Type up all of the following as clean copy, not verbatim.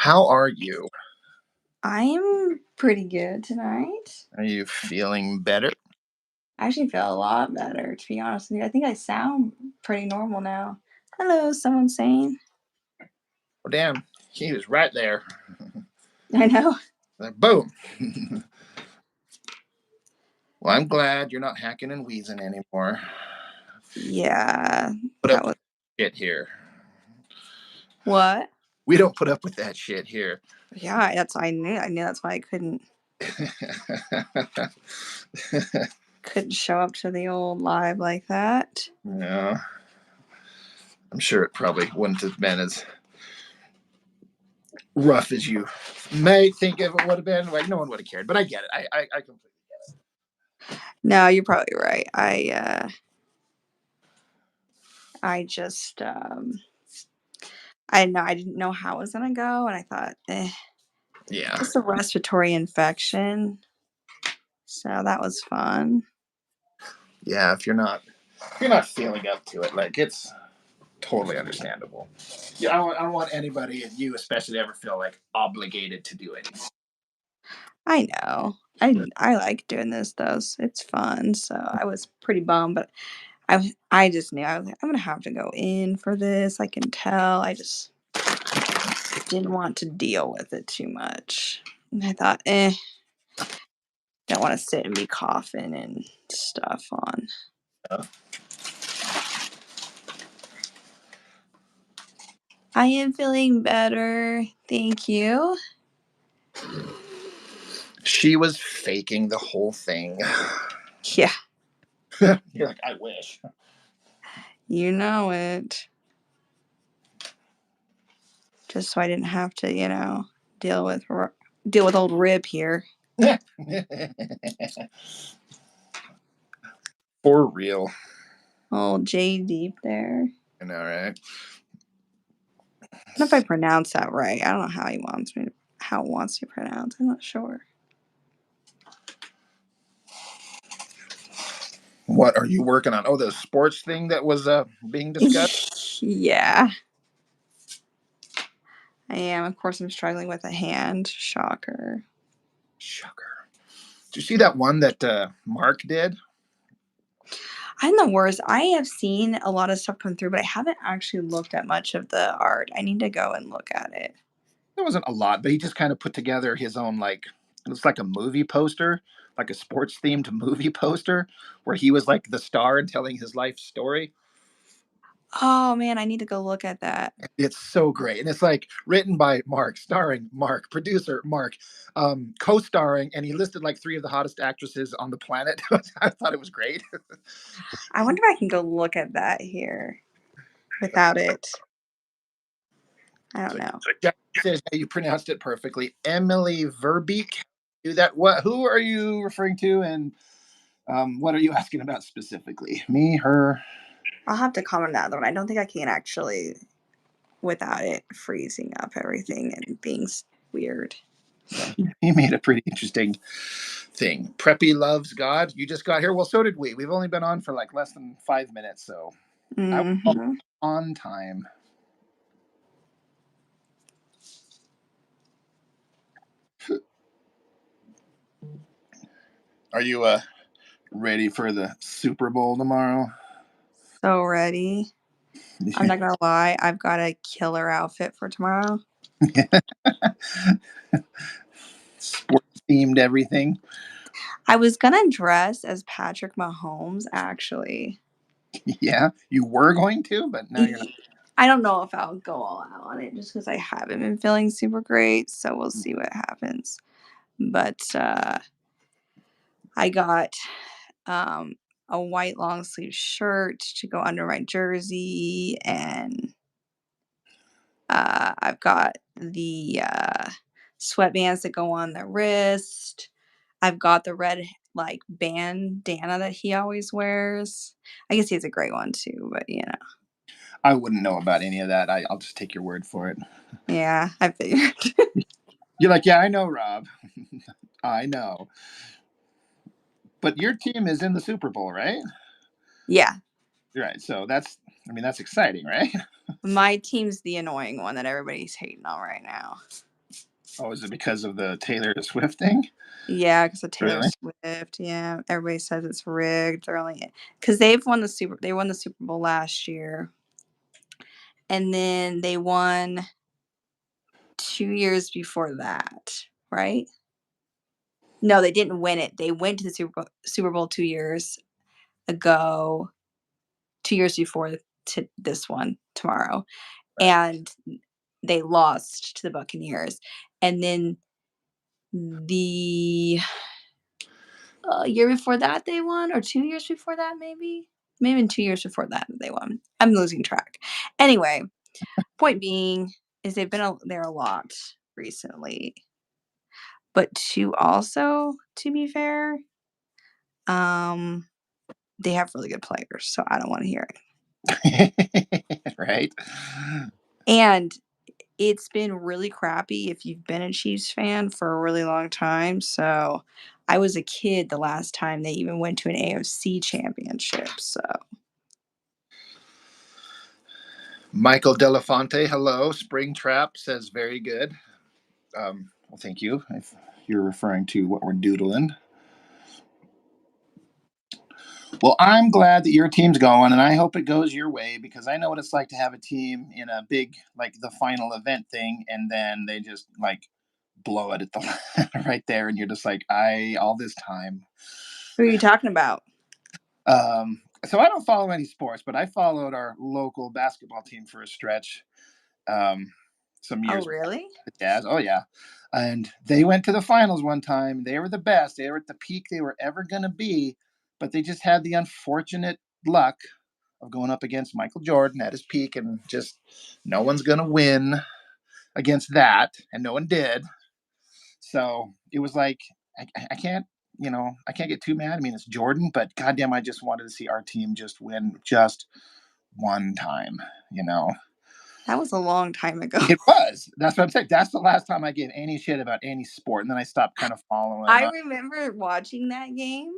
How are you? I'm pretty good tonight. Are you feeling better? I actually feel a lot better, to be honest with you. I think I sound pretty normal now. Hello, someone saying. Oh, damn. He was right there. I know. Boom. Well, I'm glad you're not hacking and wheezing anymore. Yeah, Put that up was with shit here. what? We don't put up with that shit here. Yeah, that's I knew. I knew that's why I couldn't show up to the old live like that. Yeah, I'm sure it probably wouldn't have been as rough as you may think it would have been. Like, no one would have cared, but I get it. I completely. No, you're probably right. I just I didn't know how it was gonna go, and I thought, Yeah. just a respiratory infection. So that was fun. Yeah, if you're not feeling up to it, like it's totally understandable. Yeah, I don't want anybody, and you especially, to ever feel like obligated to do anything. I know. I like doing this though. It's fun. So I was pretty bummed, but I just knew I was like, I'm gonna have to go in for this. I can tell. I just didn't want to deal with it too much. And I thought, don't want to sit and be coughing and stuff on. I am feeling better. Thank you. She was faking the whole thing. Yeah, You're like, I wish. you know it. Just so I didn't have to, deal with deal with old Rib here. For real. Old J Deep there. I know, right? I don't know if I pronounced that right. I don't know how it wants to pronounce. I'm not sure. What are you working on? Oh, the sports thing that was being discussed. Yeah, I am. Of course, I'm struggling with a hand. Shocker. Shocker. Did you see that one that Mark did? I'm the worst. I have seen a lot of stuff come through, but I haven't actually looked at much of the art. I need to go and look at it. There wasn't a lot, but he just kind of put together his own, like, it looks like a movie poster, like a sports themed movie poster, where he was like the star and telling his life story. Oh man, I need to go look at that. It's so great, and it's like written by Mark, starring Mark, producer Mark, co-starring, and he listed like three of the hottest actresses on the planet. I thought it was great. I wonder if I can go look at that here without it. I don't So know. Jack says, "Hey, you pronounced it perfectly." Emily Verbeek. Do that. What? Who are you referring to? And what are you asking about specifically? Me, her? I'll have to comment on that one. I don't think I can actually without it freezing up everything and being weird. So he made a pretty interesting thing. Preppy loves God. You just got here. Well, so did we. We've only been on for like less than 5 minutes, so I was Hmm. on time. Are you ready for the Super Bowl tomorrow? So ready. I'm not gonna lie, I've got a killer outfit for tomorrow. Sports themed everything. I was gonna dress as Patrick Mahomes, actually. Yeah, you were going to, but now you're not. I don't know if I'll go all out on it just because I haven't been feeling super great, so we'll see what happens. But I got um, a white long sleeve shirt to go under my jersey, and I've got the sweatbands that go on the wrist. I've got the red like bandana that he always wears. I guess he has a gray one too, but I wouldn't know about any of that. I'll just take your word for it. yeah, I figured. You're like, yeah, I know, Rob. I know. But your team is in the Super Bowl, right? Yeah, Right. So that's exciting, right? my team's the annoying one that everybody's hating on right now. Oh, is it because of the Taylor Swift thing? Yeah, because of Taylor Really? Swift. Yeah, everybody says it's rigged. They're only because they won the Super Bowl last year, and then they won 2 years before that, right? No, they didn't win it. They went to the Super Bowl 2 years ago, 2 years before to this one tomorrow, Right. and they lost to the Buccaneers, and then the year before that they won, or 2 years before that, maybe in 2 years before that they won. I'm losing track. Anyway, point being is they've been there a lot recently, but to be fair, um, they have really good players, so I don't want to hear it. Right? And it's been really crappy if you've been a Chiefs fan for a really long time. So I was a kid the last time they even went to an AFC championship. So Michael Delafonte, hello. Springtrap says very good. Well, thank you. If you're referring to what we're doodling. Well, I'm glad that your team's going, and I hope it goes your way because I know what it's like to have a team in a big, like the final event thing, and then they just like blow it at the right there, and you're just like, I all this time. who are you talking about? So I don't follow any sports, but I followed our local basketball team for a stretch um, some Oh, years back. really? The Jazz, oh yeah, and they went to the finals one time. They were the best. They were at the peak they were ever going to be, but they just had the unfortunate luck of going up against Michael Jordan at his peak, and just no one's going to win against that, and no one did. So it was like I can't, I can't get too mad. I mean, it's Jordan, but goddamn, I just wanted to see our team just win just one time. You know, That was a long time ago. it was. That's what I'm saying. That's the last time I gave any shit about any sport, and then I stopped kind of following. I remember watching that game.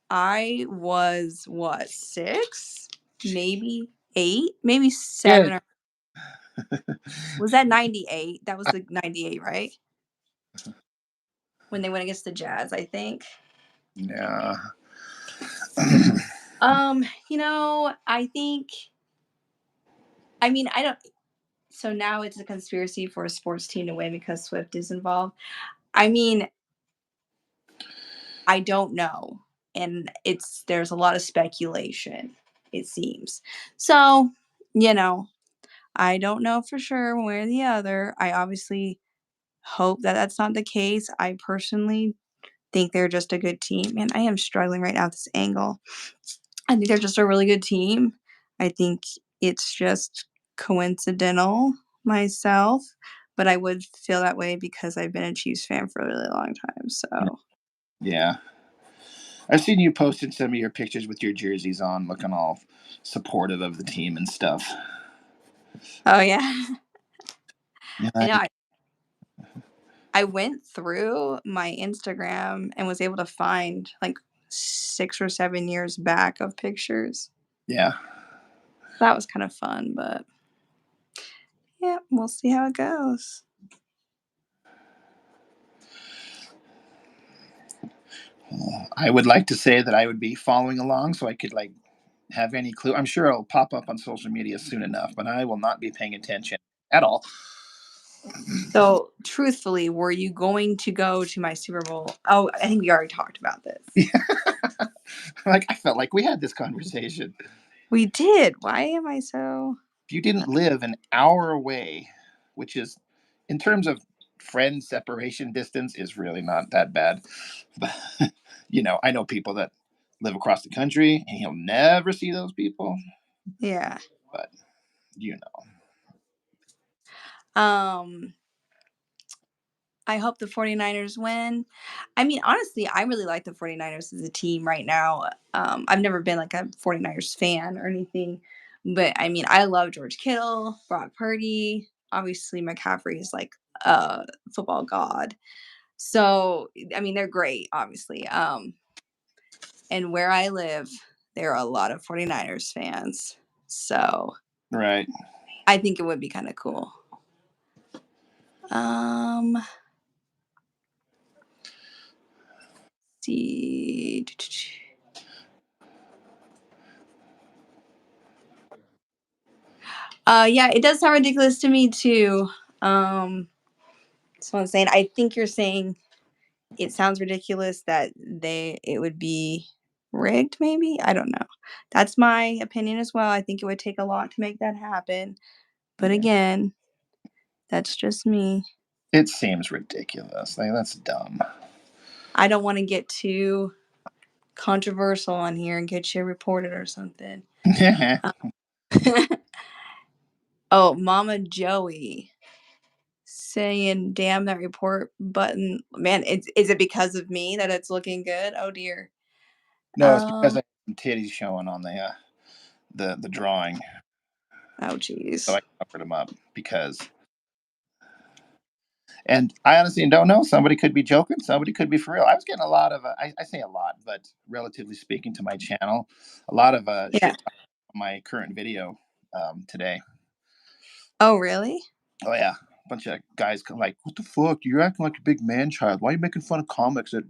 I was what, 6? Maybe 8? Maybe Yeah, 7 or was that 98? That was the 98, right? When they went against the Jazz, I think. yeah, I think I mean, I don't so now it's a conspiracy for a sports team to win because Swift is involved. I mean, I don't know. And there's a lot of speculation, it seems. So, you know, I don't know for sure one way or the other. I obviously hope that that's not the case. I personally think they're just a good team. And I am struggling right now with this angle. I think they're just a really good team. I think it's just coincidental myself, but I would feel that way because I've been a Chiefs fan for a really long time. So, yeah. I've seen you posted some of your pictures with your jerseys on, looking all supportive of the team and stuff. oh yeah, Yeah, I know. I went through my Instagram and was able to find like 6 or 7 years back of pictures. yeah. That was kind of fun, but yeah, we'll see how it goes. I would like to say that I would be following along so I could like have any clue. I'm sure it'll pop up on social media soon enough, but I will not be paying attention at all. So, truthfully, were you going to go to my Super Bowl? Oh, I think we already talked about this. Like I felt like we had this conversation. We did. Why am I so? If you didn't live an hour away, which is in terms of friend separation distance is really not that bad. But I know people that live across the country and he'll never see those people. Yeah. But you know. Um, I hope the 49ers win. I mean, honestly, I really like the 49ers as a team right now. I've never been like a 49ers fan or anything, but I mean, I love George Kittle, Brock Purdy. Obviously, McCaffrey is like a football god. So, I mean, they're great, obviously. And where I live, there are a lot of 49ers fans. So, Right. I think it would be kind of cool. Um, see. Yeah, it does sound ridiculous to me too. Um, that's what I'm saying. I think you're saying it sounds ridiculous that it would be rigged, maybe? I don't know. That's my opinion as well. I think it would take a lot to make that happen. But Yeah. again, that's just me. It seems ridiculous. Like, that's dumb. I don't want to get too controversial on here and get you reported or something. Uh, oh, Mama Joey saying, "Damn that report button, man." Is it because of me that it's looking good? Oh dear. No, it's because Um. I have some titties showing on the drawing, Oh, so geez. I covered them up because. And I honestly don't know. Somebody could be joking. Somebody could be for real. I was getting a lot of, I say a lot, but relatively speaking to my channel, a lot of Yeah. shit on my current video today. Oh, really? Oh yeah, a bunch of guys like, "What the fuck? You're acting like a big man child. Why are you making fun of comics that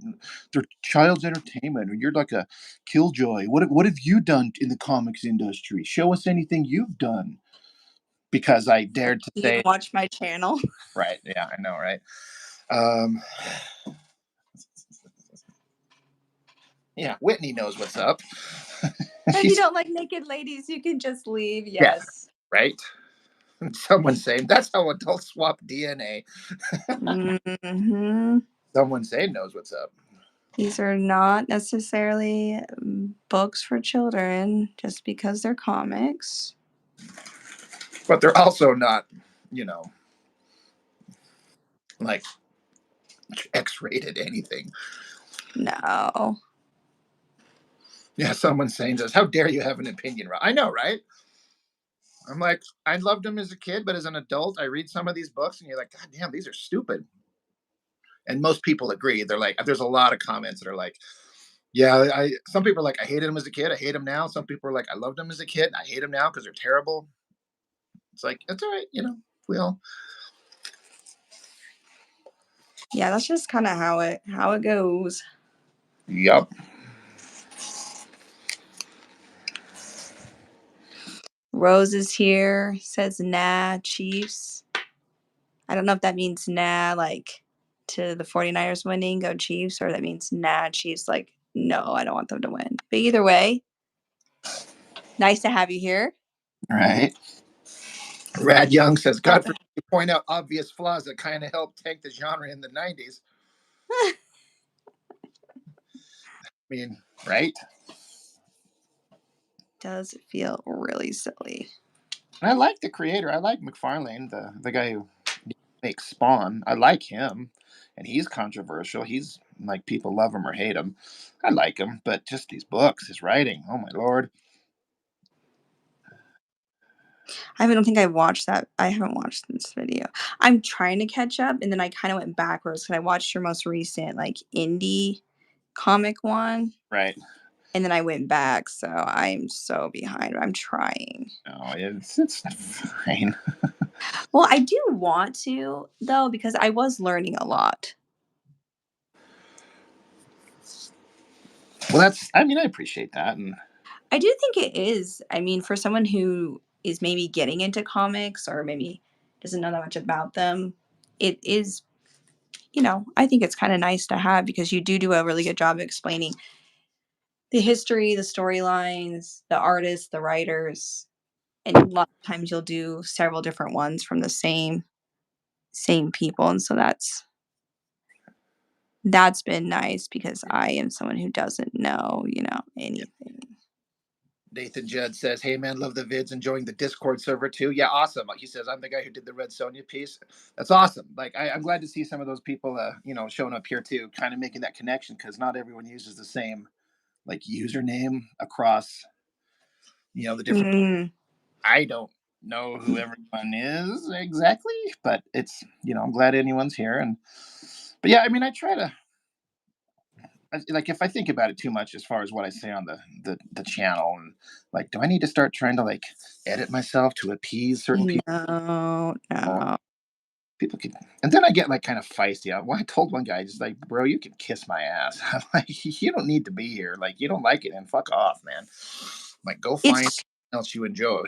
they're child's entertainment? Or you're like a killjoy. What have you done in the comics industry? Show us anything you've done." Because I Like, dared to you even say, watch my channel? right? Yeah, I know, right? Um, yeah, Whitney knows what's up. If you She's don't like naked ladies, you can just leave. yeah, Yes. right. Someone saying that's how adults swap DNA. Hmm. Someone saying knows what's up, These are not necessarily books for children just because they're comics. but they're also not, you know, like X-rated anything. No. Yeah, someone saying this. How dare you have an opinion? I know, right? I'm like, I loved him as a kid, but as an adult, I read some of these books, and you're like, God damn, these are stupid. And most people agree. They're like, there's a lot of comments that are like, yeah, I. Some people are like, I hated him as a kid. I hate him now. Some people are like, I loved him as a kid. I hate him now because they're terrible. It's like, it's all right, We all. Yeah, that's just kind of how it goes. Yup. Rose is here, says nah, Chiefs. I don't know if that means nah, like to the 49ers winning, go Chiefs, or that means nah, Chiefs, like, no, I don't want them to win. But either way, nice to have you here. Right. Rad Young says, Oh, God forbid you point out obvious flaws that kind of helped tank the genre in the 90s. I mean, right? does feel really silly. And I like the creator. I like McFarlane, the guy who makes Spawn. I like him, and he's controversial. He's like people love him or hate him. I like him, but just these books, his writing. Oh my lord! I don't think I watched that. I haven't watched this video. I'm trying to catch up, and then I kind of went backwards because I watched your most recent like indie comic one, Right? and then I went back. So I'm so behind. I'm trying. No, it's fine. Well, I do want to though because I was learning a lot. Well, that's. I mean, I appreciate that, and I do think it is. I mean, for someone who is maybe getting into comics or maybe doesn't know that much about them, it is, I think it's kind of nice to have because you do a really good job of explaining the history, the storylines, the artists, the writers, and a lot of times you'll do several different ones from the same people, and so that's been nice because I am someone who doesn't know, yeah. anything. Nathan Judd says, "Hey man, love the vids. Enjoying the Discord server too. Yeah, awesome." He says, "I'm the guy who did the Red Sonja piece. That's awesome. Like, I'm glad to see some of those people, showing up here too, kind of making that connection because not everyone uses the same like username across, the different. Mm. I don't know who everyone is exactly, but it's, I'm glad anyone's here. And, but yeah, I mean, I try to, like, if I think about it too much as far as what I say on the channel, and like, do I need to start trying to like edit myself to appease certain people? No, no. people can, and then I get like kind of feisty. Well, I told one guy, just like, bro, you can kiss my ass. I'm like, you don't need to be here. Like, you don't like it, and fuck off, man. Like, go find It's something else you enjoy.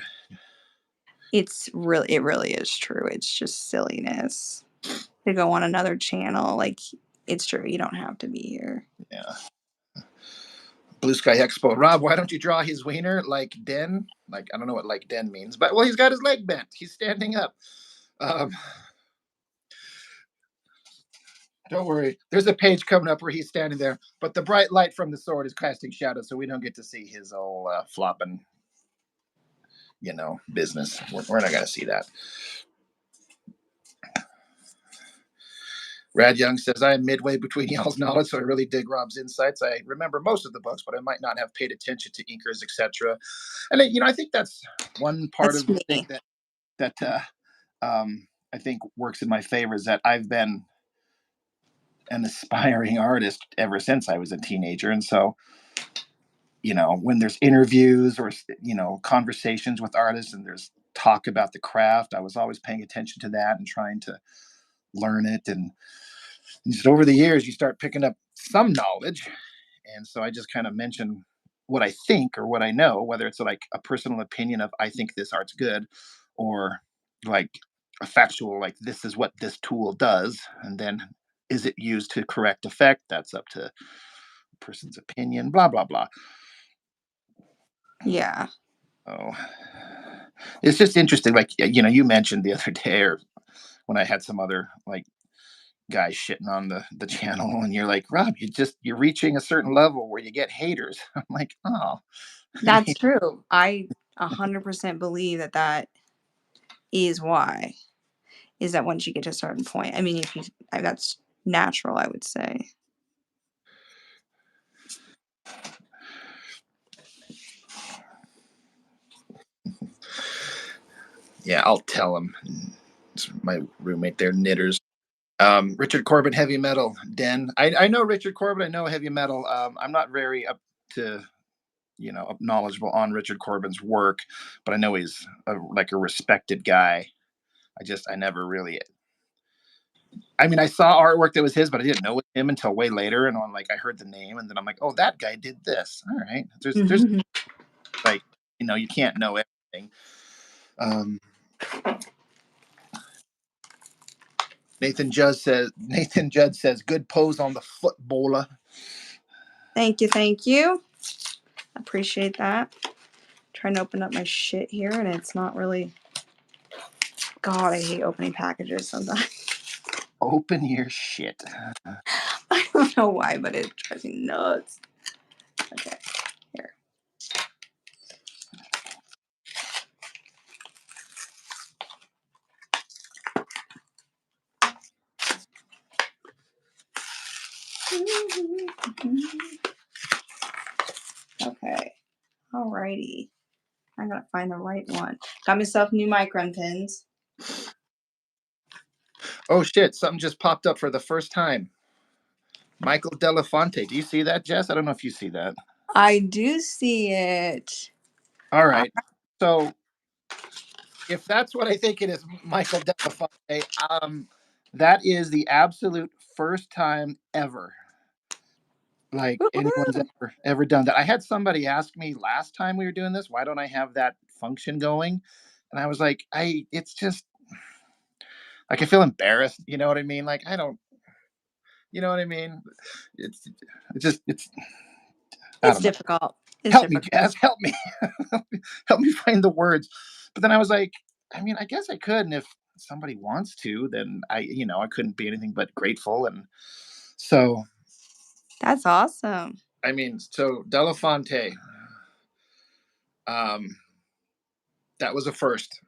it really is true. It's just silliness to go on another channel. Like, it's true. You don't have to be here. Yeah. Blue Sky Expo. Rob, why don't you draw his wiener like Den? Like, I don't know what like Den means, but well, he's got his leg bent. He's standing up. Um, don't worry. There's a page coming up where he's standing there, but the bright light from the sword is casting shadows, so we don't get to see his old flopping, business. We're not going to see that. Rad Young says, I am midway between y'all's knowledge, so I really dig Rob's insights. I remember most of the books, but I might not have paid attention to inkers, etc. And I think that's one part That's of the thing me. that I think works in my favor is that I've been an aspiring artist ever since I was a teenager, and so when there's interviews or conversations with artists and there's talk about the craft, I was always paying attention to that and trying to learn it. And just over the years, you start picking up some knowledge. And so I just kind of mention what I think or what I know, whether it's like a personal opinion of I think this art's good, or like a factual, like this is what this tool does. And then is it used to correct effect? That's up to a person's opinion, blah, blah, blah. Yeah. Oh, it's just interesting. Like, you mentioned the other day, or when I had some other like guys shitting on the channel, and you're like, Rob, you're reaching a certain level where you get haters. I'm like, oh, I That's mean, true. I 100% believe that that is why. Is that once you get to a certain point. I mean, if you that's natural, I would say. yeah, I'll tell him. It's my roommate there, knitters. Richard Corbin, heavy metal. Den. I know Richard Corbin. I know heavy metal. I'm not very up to knowledgeable on Richard Corbin's work, but I know he's like a respected guy. I never really. I mean, I saw artwork that was his, but I didn't know it was him until way later. And I'm like, I heard the name, and then I'm like, oh, that guy did this. All right. There's like, you can't know everything. Um, Nathan Judd says, good pose on the footballer. Thank you, thank you. Appreciate that. Trying to open up my shit here, and it's not really. God, I hate opening packages sometimes. Open your shit. I don't know why, but it drives me nuts. Okay, here. Okay, alrighty. I gotta find the right one. Got myself new micron pins. Oh shit! Something just popped up for the first time. Michael Delafonte. Do you see that, Jess? I don't know if you see that. I do see it. All right. So if that's what I think it is, Michael Delafonte, that is the absolute first time ever like anyone's Woo-hoo. ever done that. I had somebody ask me last time we were doing this, why don't I have that function going? And I was like, it's just like I feel embarrassed. You know what I mean? Like I don't. You know what I mean? It's it's. I It's don't know. difficult. It's Help me, difficult. Jazz. Help me. Help me find the words. But then I was like, I mean, I guess I could, and if somebody wants to, then I couldn't be anything but grateful. And so, That's awesome. I mean, so Delafonte, um, that was a first.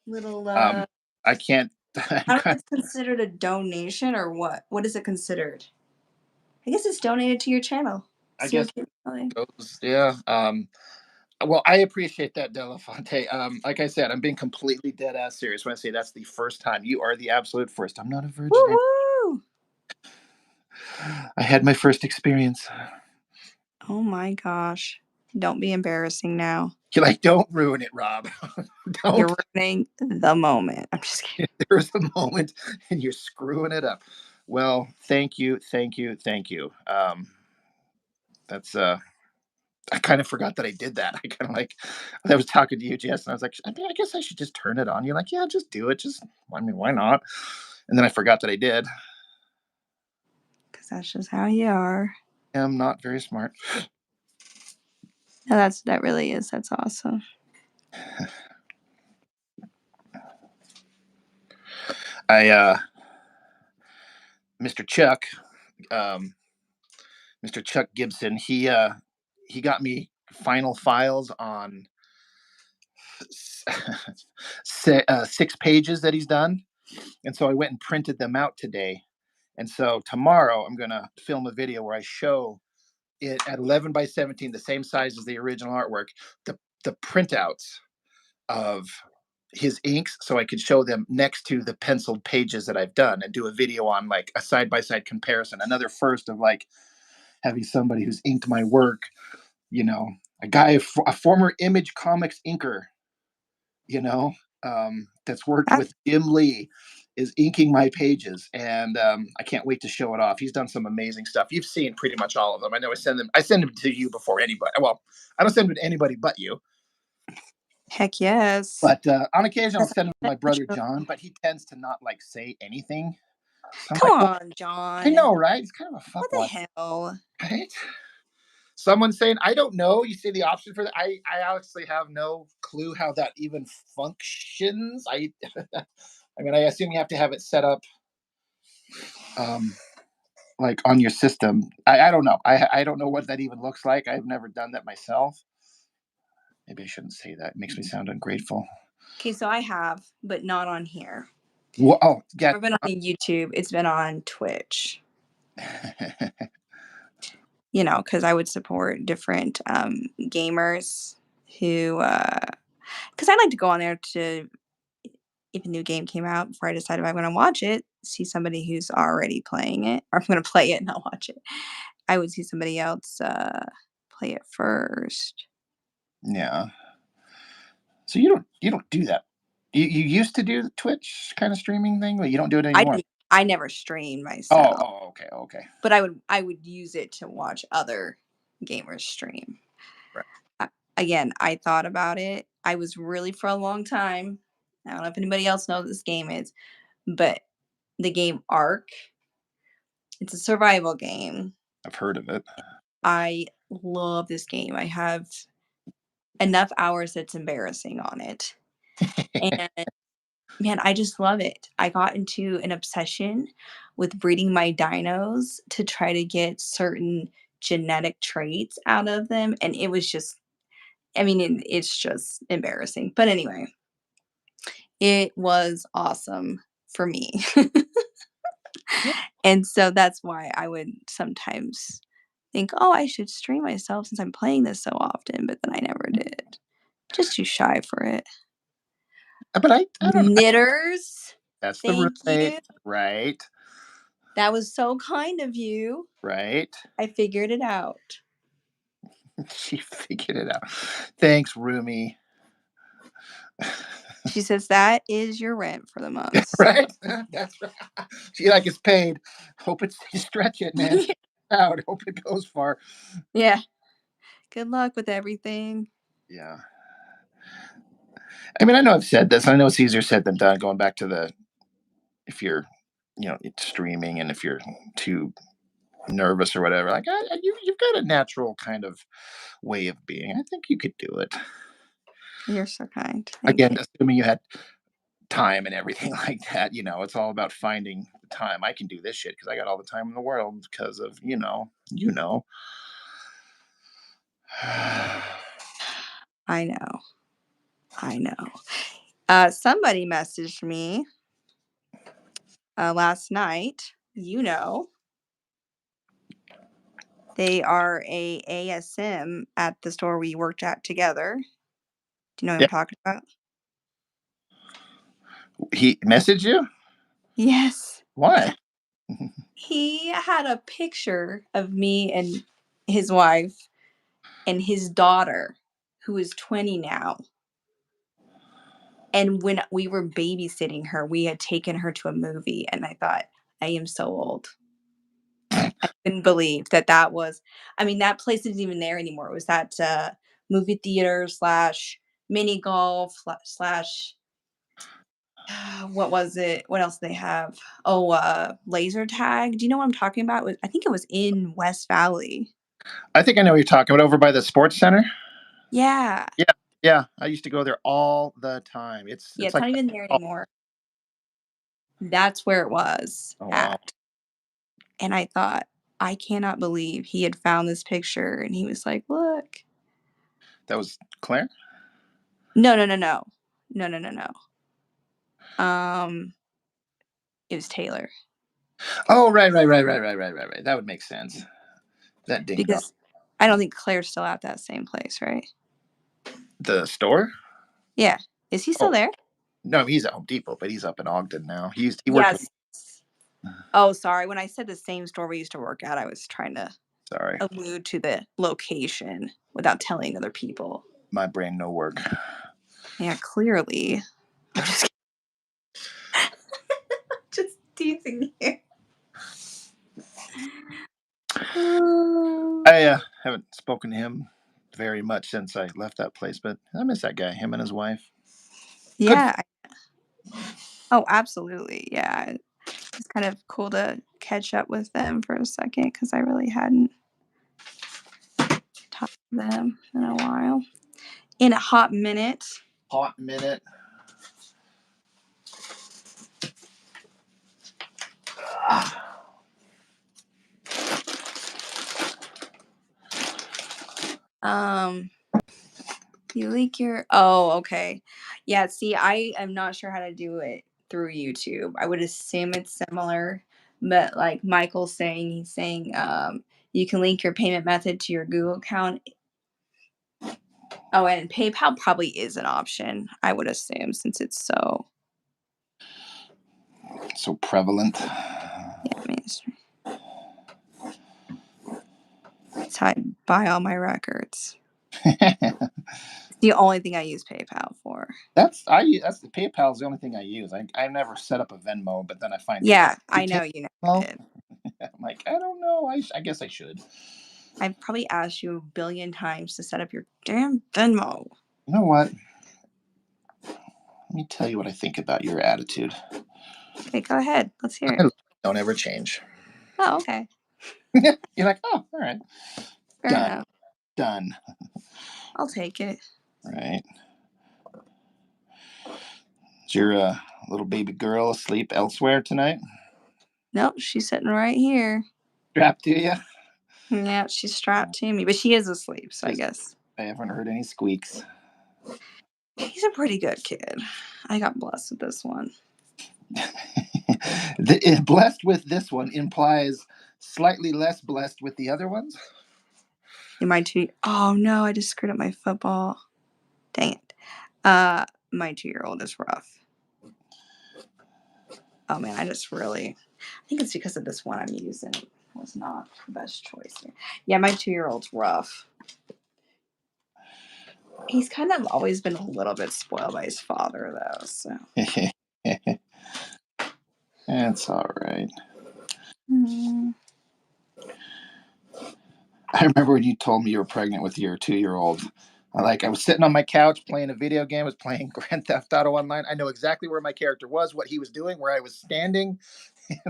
Little Um, I can't. I don't know if it's considered a donation or what. What is it considered? I guess it's donated to your channel. I guess COK. Really. goes, yeah. Well, I appreciate that, Delafonte. Like I said, I'm being completely dead ass serious when I say that's the first time. You are the absolute first. I'm not a Woo virgin. woo! I had my first experience. Oh my gosh. Don't be embarrassing now. You're like, don't ruin it, Rob. Don't. You're ruining the moment. I'm just kidding. There's a moment and you're screwing it up. Well, thank you, thank you, thank you. That's I kind of forgot that I did that. I kind of like I was talking to you, Jess, and I was like, I guess I should just turn it on. You're like, yeah, just do it. Just I mean, why not? And then I forgot that I did. Because that's just how you are. I'm not very smart. No, that really is. That's awesome. I Mr. Chuck, um, Mr. Chuck Gibson, he got me final files on 6 pages that he's done, and so I went and printed them out today. And so tomorrow I'm gonna film a video where I show it at 11 by 17, the same size as the original artwork, the printouts of his inks, so I could show them next to the penciled pages that I've done and do a video on like a side by side comparison. Another first of like having somebody who's inked my work, you know, a guy, a former Image Comics inker, you know, that's worked That with Jim Lee is inking my pages, and I can't wait to show it off. He's done some amazing stuff. You've seen pretty much all of them. I know I send them to you before anybody. Well, I don't send them to anybody but you. heck yes. But on occasion, I'll That's send them to my brother natural. John, but he tends to not like say anything. So I'm Come like, well, on, I John. know, right? It's kind of a What the fuckwad, hell? right? Someone saying, I don't know. You see the option for that. I actually have no clue how that even functions. I mean, I assume you have to have it set up um, like on your system. I don't know. I don't know what that even looks like. I've never done that myself. Maybe I shouldn't say that. It makes me sound ungrateful. Okay, so I have, but not on here. Well, oh, Never been on YouTube. It's been on Twitch. You know, because I would support different gamers who, because I like to go on there to, if a new game came out before I decide if I'm going to watch it, see somebody who's already playing it, or I'm going to play it and not watch it. I would see somebody else play it first. Yeah. So you don't do that. You used to do the Twitch kind of streaming thing, but you don't do it I anymore. didn't. I never streamed Oh, myself, oh, okay, okay. but I would use it to watch other gamers stream. Right. Uh, Again, I thought about it. I was really for a long time. I don't know if anybody else knows what this game is, but the game Ark. It's a survival game. I've heard of it. I love this game. I have enough hours that's embarrassing on it. And man, I just love it. I got into an obsession with breeding my dinos to try to get certain genetic traits out of them. And it was just, I mean, it's just embarrassing. But anyway, it was awesome for me. Yeah, And so that's why I would sometimes think, oh, I should stream myself since I'm playing this so often. But then I never did. Just too shy for it. but I don't know. Knitters, That's the thank roommate, you. right? That was so kind of you. Right. I figured it out. She figured it out. Thanks, Rumi. She says that is your rent for the month. So Right. That's right. She like is paid. Hope it's you stretch it, man. Stretch it out. Hope it goes far. yeah. Good luck with everything. Yeah. I mean, I know I've said this. I know it's easier said than done. Going back to the if you're, it's streaming, and if you're too nervous or whatever, like you've got a natural kind of way of being. I think you could do it. You're so kind. Thank Again, you. assuming you had time and everything like that. It's all about finding the time. I can do this shit because I got all the time in the world because of I know. I know. Somebody messaged me last night. You know, they are a ASM at the store we worked at together. Do you know what I'm Yeah, talking about? he messaged you. Yes. Why? He had a picture of me and his wife and his daughter, who is 20 now. And when we were babysitting her, we had taken her to a movie, and I thought, I am so old. I couldn't believe that that was, I mean, that place isn't even there anymore. It was that movie theater slash mini golf slash, what was it? What else do they have? Oh, laser tag. Do you know what I'm talking about? I think it was in West Valley. I think I know what you're talking about over by the sports center. Yeah. Yeah, yeah. I used to go there all the time. Yeah, It's it's like, not even there oh, anymore. That's where it was oh wow, at. And I thought, I cannot believe he had found this picture and he was like, "Look." that was Claire. No, no, no, no. No, no, no, no. Um, it was Taylor Oh right. That would make sense. That ding dong. because I don't think Claire's still at that same place, right? The store? Yeah. Is he still Oh there? no, he's at Home Depot, but he's up in Ogden now. He worked with. Yes. Oh, sorry. When I said the same store we used to work at, I was trying to Sorry, allude to the location without telling other people. my brain no work. Yeah, clearly. I'm just just teasing you. I haven't spoken to him very much since I left that place, but I miss that guy. Him and his wife. Good. Yeah. Oh, absolutely. Yeah. It's kind of cool to catch up with them for a second because I really hadn't talked to them in a while. In a hot minute. Hot minute. Um, you leak your, oh, okay. Yeah, see, I am not sure how to do it through YouTube. I would assume it's similar, but like Michael's saying, he's saying you can link your payment method to your Google account. Oh, and PayPal probably is an option, I would assume, since it's so, So prevalent. yeah, I mean, it's how I buy all my records. It's the only thing I use PayPal for. That's the PayPal is the only thing I use. I never set up a Venmo, but then I find people Yeah, you I pay know you never Venmo. did. I'm like, I don't know. I guess I should. I've probably asked you a billion times to set up your damn Venmo. You know what? Let me tell you what I think about your attitude. Okay, go ahead. Let's hear it. I don't ever change. Oh, okay. You're like, oh, all right, Fair done, enough. done. I'll take it. Right? Is your little baby girl asleep elsewhere tonight? Nope, she's sitting right here. Strapped to you? Yeah, she's strapped to me, but she is asleep, so I Just guess I haven't heard any squeaks. he's a pretty good kid. I got blessed with this one. Blessed with this one implies slightly less blessed with the other ones. In my two, oh no, I just screwed up my football. Dang it. My 2-year-old is rough. Oh man, I think it's because of this one I'm using. It was not the best choice here. Yeah, my 2-year-old's rough. He's kind of always been a little bit spoiled by his father, though. So, That's all right. mm, I remember when you told me you were pregnant with your 2-year-old. I was sitting on my couch playing a video game, I was playing Grand Theft Auto Online. I know exactly where my character was, what he was doing, where I was standing.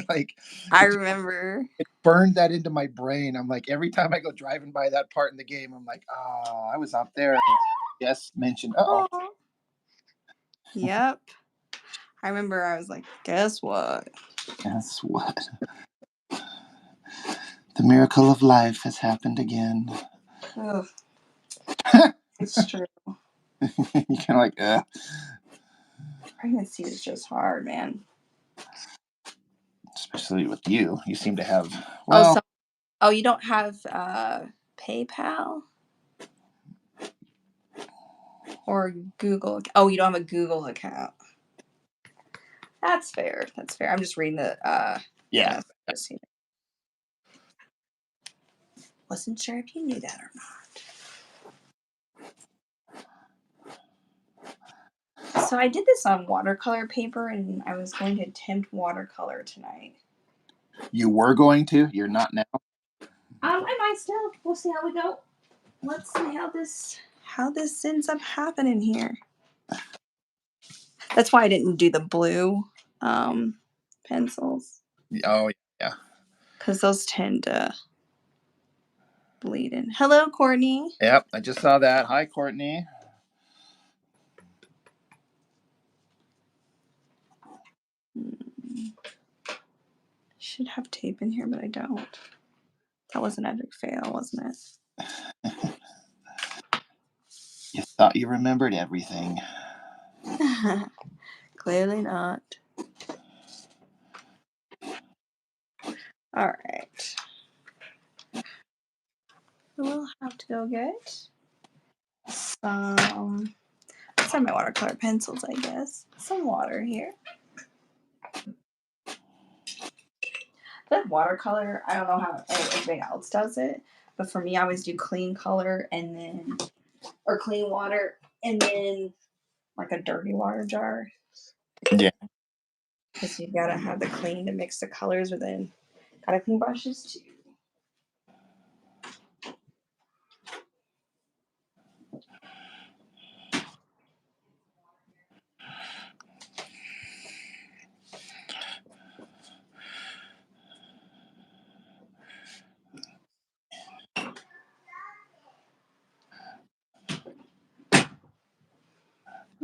like I it, just, remember. it burned that into my brain. I'm like, every time I go driving by that part in the game, I'm like, oh, I was out there. Yes, mentioned. Oh, Oh, yep. I remember. I was like, "Guess what?" guess what? The miracle of life has happened again. Oh, it's true. You're kind of like, Pregnancy is just hard, man. especially with you. You seem to have, Oh, well, you don't have PayPal or Google? Oh, you don't have a Google account. That's fair. That's fair. I'm just reading the yeah. messages here. Wasn't sure if you knew that or not. So I did this on watercolor paper, and I was going to attempt watercolor tonight. You were going to. You're not now. I might still. We'll see how we go. Let's see how this ends up happening here. That's why I didn't do the blue pencils, Oh yeah. because those tend to bleed in. Hello, Courtney. Yep. I just saw that. Hi, Courtney. Should have tape in here, but I don't. That was an epic fail, wasn't it? You thought you remembered everything. Clearly not. All right. We'll have to go get some my watercolor pencils, I guess. Some water here. That watercolor, I don't know how everybody else does it, but for me, I always do clean color and then, or clean water and then like a dirty water jar. Yeah. Because you gotta have the clean to mix the colors, but then gotta clean brushes too.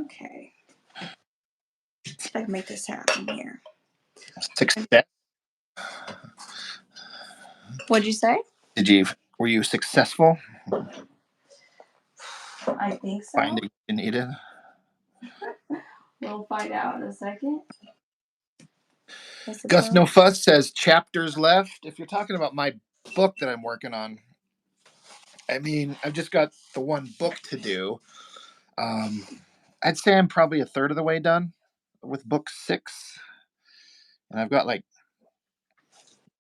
Okay. Let's see if I can make this happen here. Success. What'd you say? Were you successful I think so. finding what you needed? We'll find out in a second. Gus No Fuss says chapters left. If you're talking about my book that I'm working on, I mean, I've just got the one book to do. I'd say I'm probably a third of the way done with book 6, and I've got like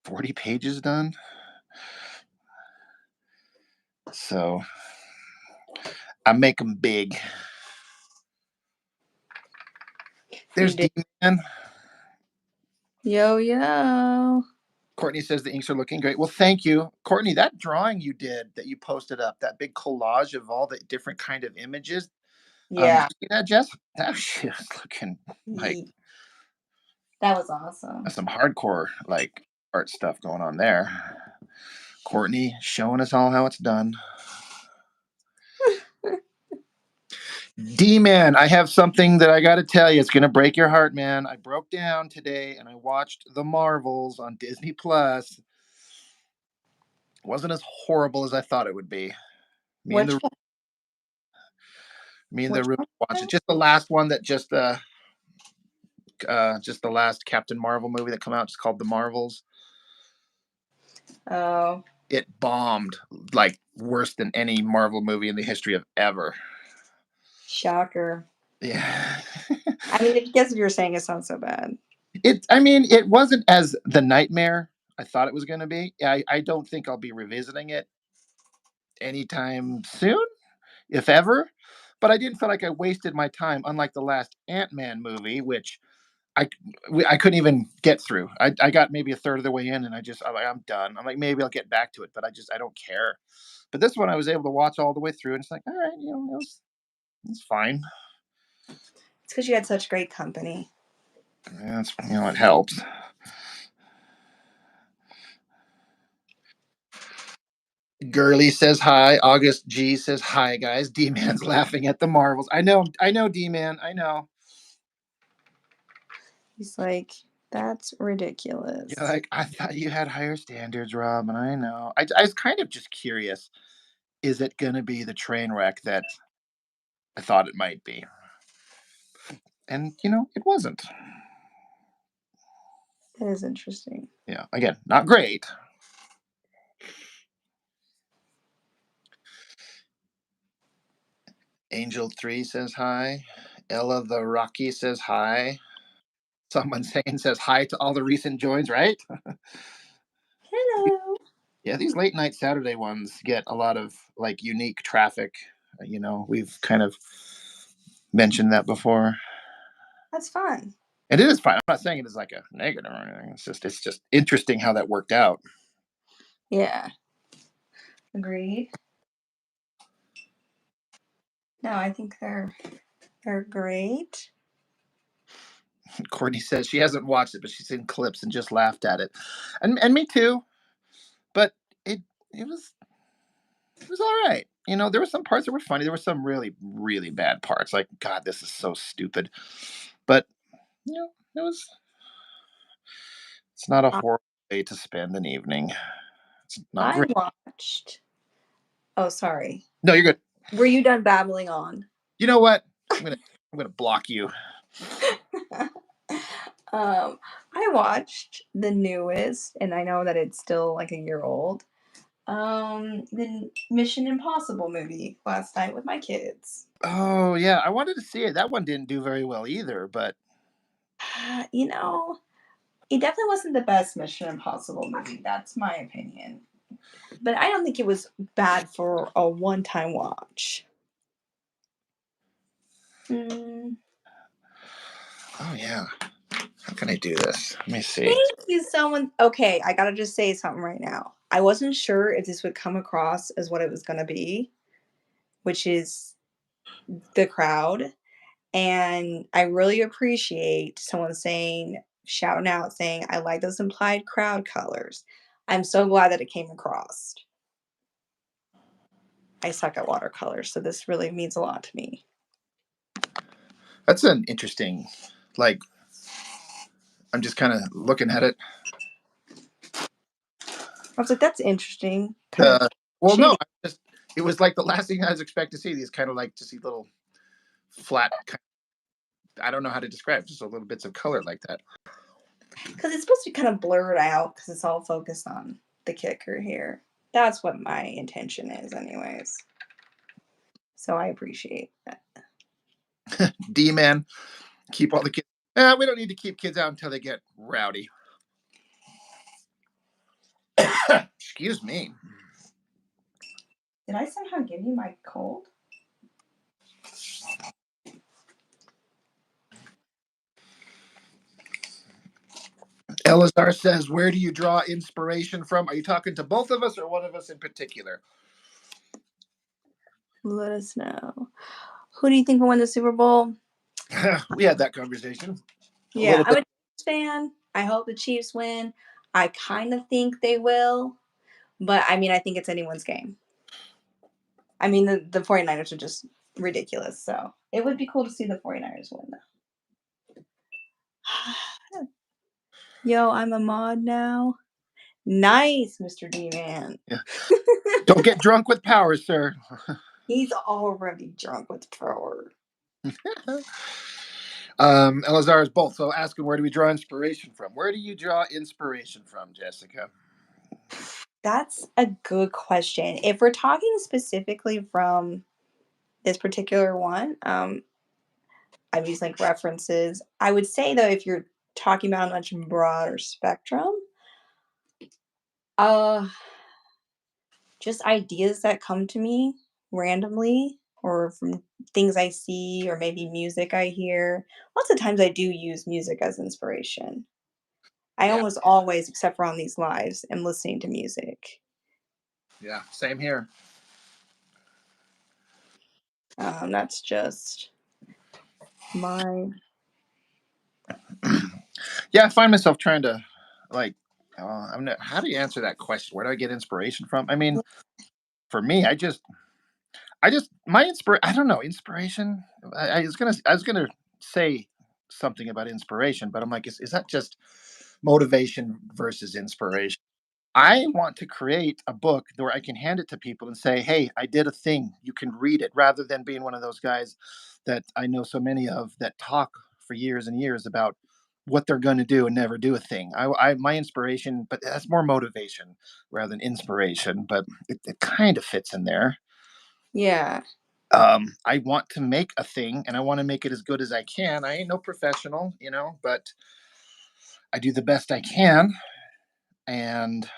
40 pages done. So I make them big. There's D-Man. Yo. Courtney says the inks are looking great. Well, thank you, Courtney. That drawing you did that you posted up, that big collage of all the different kind of images. Did Yeah. you see that, Jess? That shit was looking like That was awesome. some hardcore like art stuff going on there. Courtney showing us all how it's done. D-Man, I have something that I got to tell you. It's going to break your heart, man. I broke down today and I watched The Marvels on Disney Plus. It wasn't as horrible as I thought it would be. Me and Which the one? me and the Which room watched it. Just the last one that just the last Captain Marvel movie that came out, just called The Marvels. Oh. It bombed like worse than any Marvel movie in the history of ever. Shocker. Yeah. I mean, I guess if you're saying it's not so bad. I mean, it wasn't as the nightmare I thought it was going to be. I don't think I'll be revisiting it anytime soon, if ever. But I didn't feel like I wasted my time, unlike the last Ant-Man movie, which I I couldn't even get through. I got maybe a third of the way in, and I'm like, I'm done. I'm like, maybe I'll get back to it, but I don't care. But this one I was able to watch all the way through, and it's like, all right, it's fine. It's because you had such great company. Yeah, it helps. Gurley says hi. August G says hi, guys. D Man's laughing at the Marvels. I know, D Man. I know. He's like, that's ridiculous. You're like, I thought you had higher standards, Rob, and I know. I was kind of just curious. Is it going to be the train wreck that I thought it might be? And, it wasn't. That is interesting. Yeah, again, not great. Angel 3 says hi. Ella the Rocky says hi. Someone saying says hi to all the recent joins, right? Hello. Yeah, these late night Saturday ones get a lot of like unique traffic. We've kind of mentioned that before. That's fun. And it is fine. I'm not saying it is like a negative or anything. It's just interesting how that worked out. Yeah, agreed. No, I think they're great. Courtney says she hasn't watched it, but she's seen clips and just laughed at it, and me too. But it it was it was all right. There were some parts that were funny. There were some really really bad parts. Like, God, this is so stupid. But it was. It's not a I, horrible way to spend an evening. It's not I great. watched. Oh, sorry. No, you're good. Were you done babbling on? You know what? I'm gonna block you. I watched the newest, and I know that it's still like a year old. The Mission Impossible movie last night with my kids. Oh yeah, I wanted to see it. That one didn't do very well either. But You know, it definitely wasn't the best Mission Impossible movie. That's my opinion. But I don't think it was bad for a one-time watch. Mm, oh yeah, how can I do this? Let me see. thank you, someone. Okay, I gotta just say something right now. I wasn't sure if this would come across as what it was gonna be, which is the crowd. And I really appreciate someone saying, shouting out, saying, I like those implied crowd colors. I'm so glad that it came across. I suck at watercolors, so this really means a lot to me. That's an interesting. Like, I'm just kind of looking at it. I was like, that's interesting. Kind of Uh, well, no, shitty. it was like the last thing I was expecting to see. These kind of like just these little flat. I don't know how to describe just a little bits of color like that. Because it's supposed to be kind of blurred out because it's all focused on the kicker here. That's what my intention is, anyways. So I appreciate that. D man, keep all the kids. We don't need to keep kids out until they get rowdy. Excuse me. Did I somehow give you my cold? Elazar says, "Where do you draw inspiration from? Are you talking to both of us or one of us in particular?" Let us know. Who do you think will win the Super Bowl? We had that conversation a Yeah, little I'm bit. a Chiefs fan. I hope the Chiefs win. I kind of think they will, but I mean, I think it's anyone's game. I mean, the 49ers are just ridiculous. So it would be cool to see the 49ers win, though. Yo, I'm a mod now. Nice, Mr. D Man. Yeah. Don't get drunk with power, sir. He's already drunk with power. Elazar is both. So asking, where do we draw inspiration from? Where do you draw inspiration from, Jessica? That's a good question. If we're talking specifically from this particular one, I've used like references. I would say though, if you're talking about a much broader spectrum, uh, just ideas that come to me randomly or from things I see or maybe music I hear. Lots of times I do use music as inspiration. I Yeah, almost always, except for on these lives, am listening to music. yeah, same here. That's just my Yeah, I find myself trying to like. How do you answer that question? Where do I get inspiration from? I mean, for me, my inspiration. I don't know inspiration. I was gonna say something about inspiration, but I'm like, is that just motivation versus inspiration? I want to create a book where I can hand it to people and say, "Hey, I did a thing. You can read it," rather than being one of those guys that I know so many of that talk for years and years about what they're going to do and never do a thing. My inspiration, but that's more motivation rather than inspiration. But it kind of fits in there. yeah, I want to make a thing and I want to make it as good as I can. I ain't no professional, but I do the best I can. And,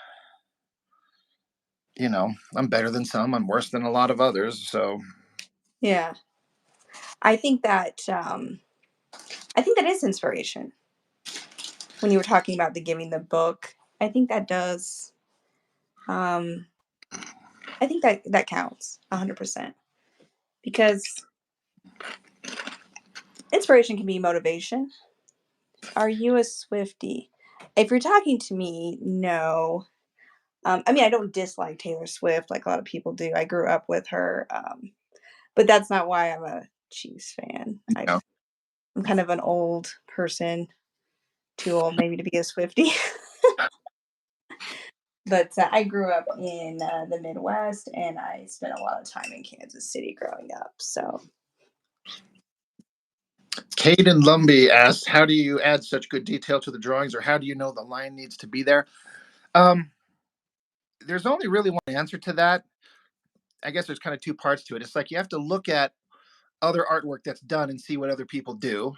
I'm better than some, I'm worse than a lot of others. So, yeah. I think that I think that is inspiration. When you were talking about the giving the book, I think that does. Um, I think that that counts 100% because inspiration can be motivation. Are you a Swiftie? If you're talking to me, no. I mean, I don't dislike Taylor Swift like a lot of people do. I grew up with her, but that's not why I'm a Chiefs fan. No. I'm kind of an old person, too old maybe to be a Swiftie. But I grew up in the Midwest and I spent a lot of time in Kansas City growing up. So, Caden Lumby asks, "How do you add such good detail to the drawings, or how do you know the line needs to be there?" Um, there's only really one answer to that. I guess there's kind of two parts to it. It's like you have to look at other artwork that's done and see what other people do,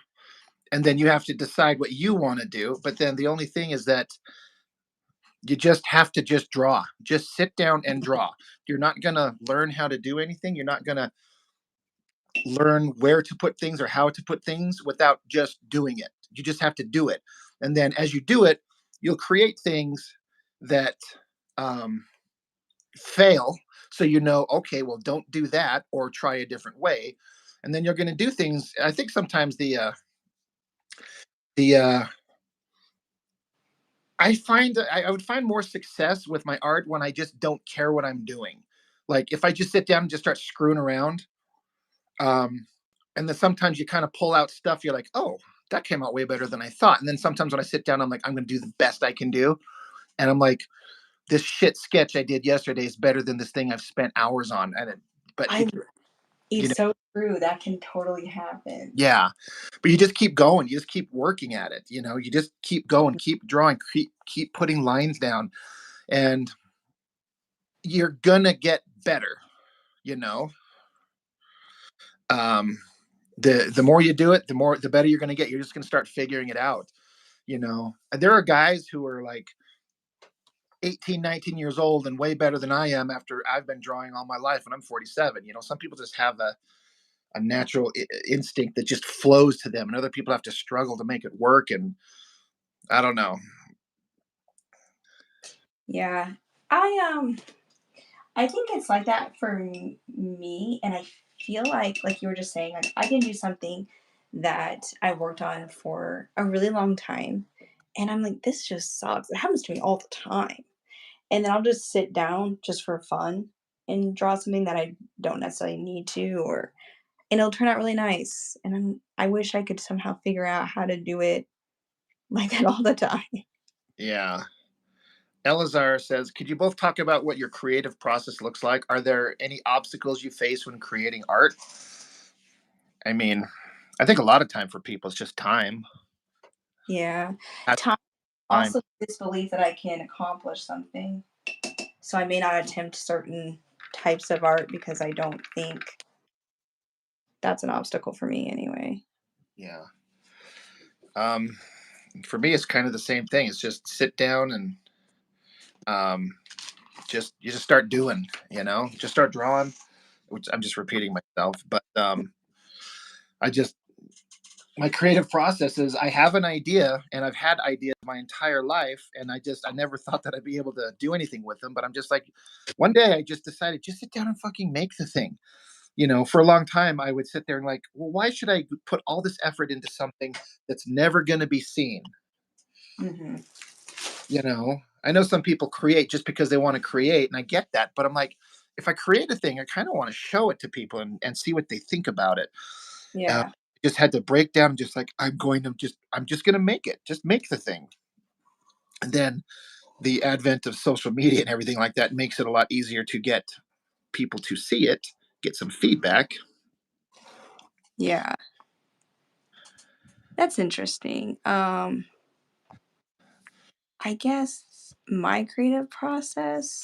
and then you have to decide what you want to do. But then the only thing is that you just have to just draw. Just sit down and draw. You're not going to learn how to do anything. You're not going to learn where to put things or how to put things without just doing it. You just have to do it. And then as you do it, you'll create things that um, fail. So you know, okay, well, don't do that or try a different way. And then you're going to do things. I think sometimes the I find I would find more success with my art when I just don't care what I'm doing. Like if I just sit down and just start screwing around, um, and then sometimes you kind of pull out stuff. You're like, oh, that came out way better than I thought. And then sometimes when I sit down, I'm like, I'm going to do the best I can do. And I'm like, this shit sketch I did yesterday is better than this thing I've spent hours on. But I you it's know, so true. That can totally happen. yeah. But you just keep going. You just keep working at it. You just keep going, keep drawing, keep putting lines down, and you're gonna get better. You know, um, the more you do it, the better you're gonna get. You're just gonna start figuring it out. And there are guys who are like 18, 19 years old and way better than I am after I've been drawing all my life and I'm 47. Some people just have a natural instinct that just flows to them, and other people have to struggle to make it work. And I don't know. Yeah. I think it's like that for me and I feel like you were just saying like I can do something that I've worked on for a really long time and I'm like this just sucks. It happens to me all the time. And then I'll just sit down just for fun and draw something that I don't necessarily need to or and it'll turn out really nice. And I wish I could somehow figure out how to do it like that all the time. Yeah. Elazar says, could you both talk about what your creative process looks like? Are there any obstacles you face when creating art? I mean, I think a lot of time for people is just time. Yeah. Have Time time. also disbelief that I can accomplish something. So I may not attempt certain types of art because I don't think that's an obstacle for me anyway. Yeah. Um, for me, it's kind of the same thing. It's just sit down and um, you just start doing. Just start drawing. Which I'm just repeating myself, but I just my creative process is I have an idea and I've had ideas my entire life, and I never thought that I'd be able to do anything with them. But I'm just like, one day I just decided just sit down and fucking make the thing. For a long time I would sit there and like, well, why should I put all this effort into something that's never going to be seen? Hmm. I know some people create just because they want to create, and I get that, but I'm like, if I create a thing, I kind of want to show it to people and see what they think about it. uh, Yeah. just had to break down, just like, I'm just going to make it, just make the thing. And then the advent of social media and everything like that makes it a lot easier to get people to see it, get some feedback. Yeah. That's interesting. I guess my creative process,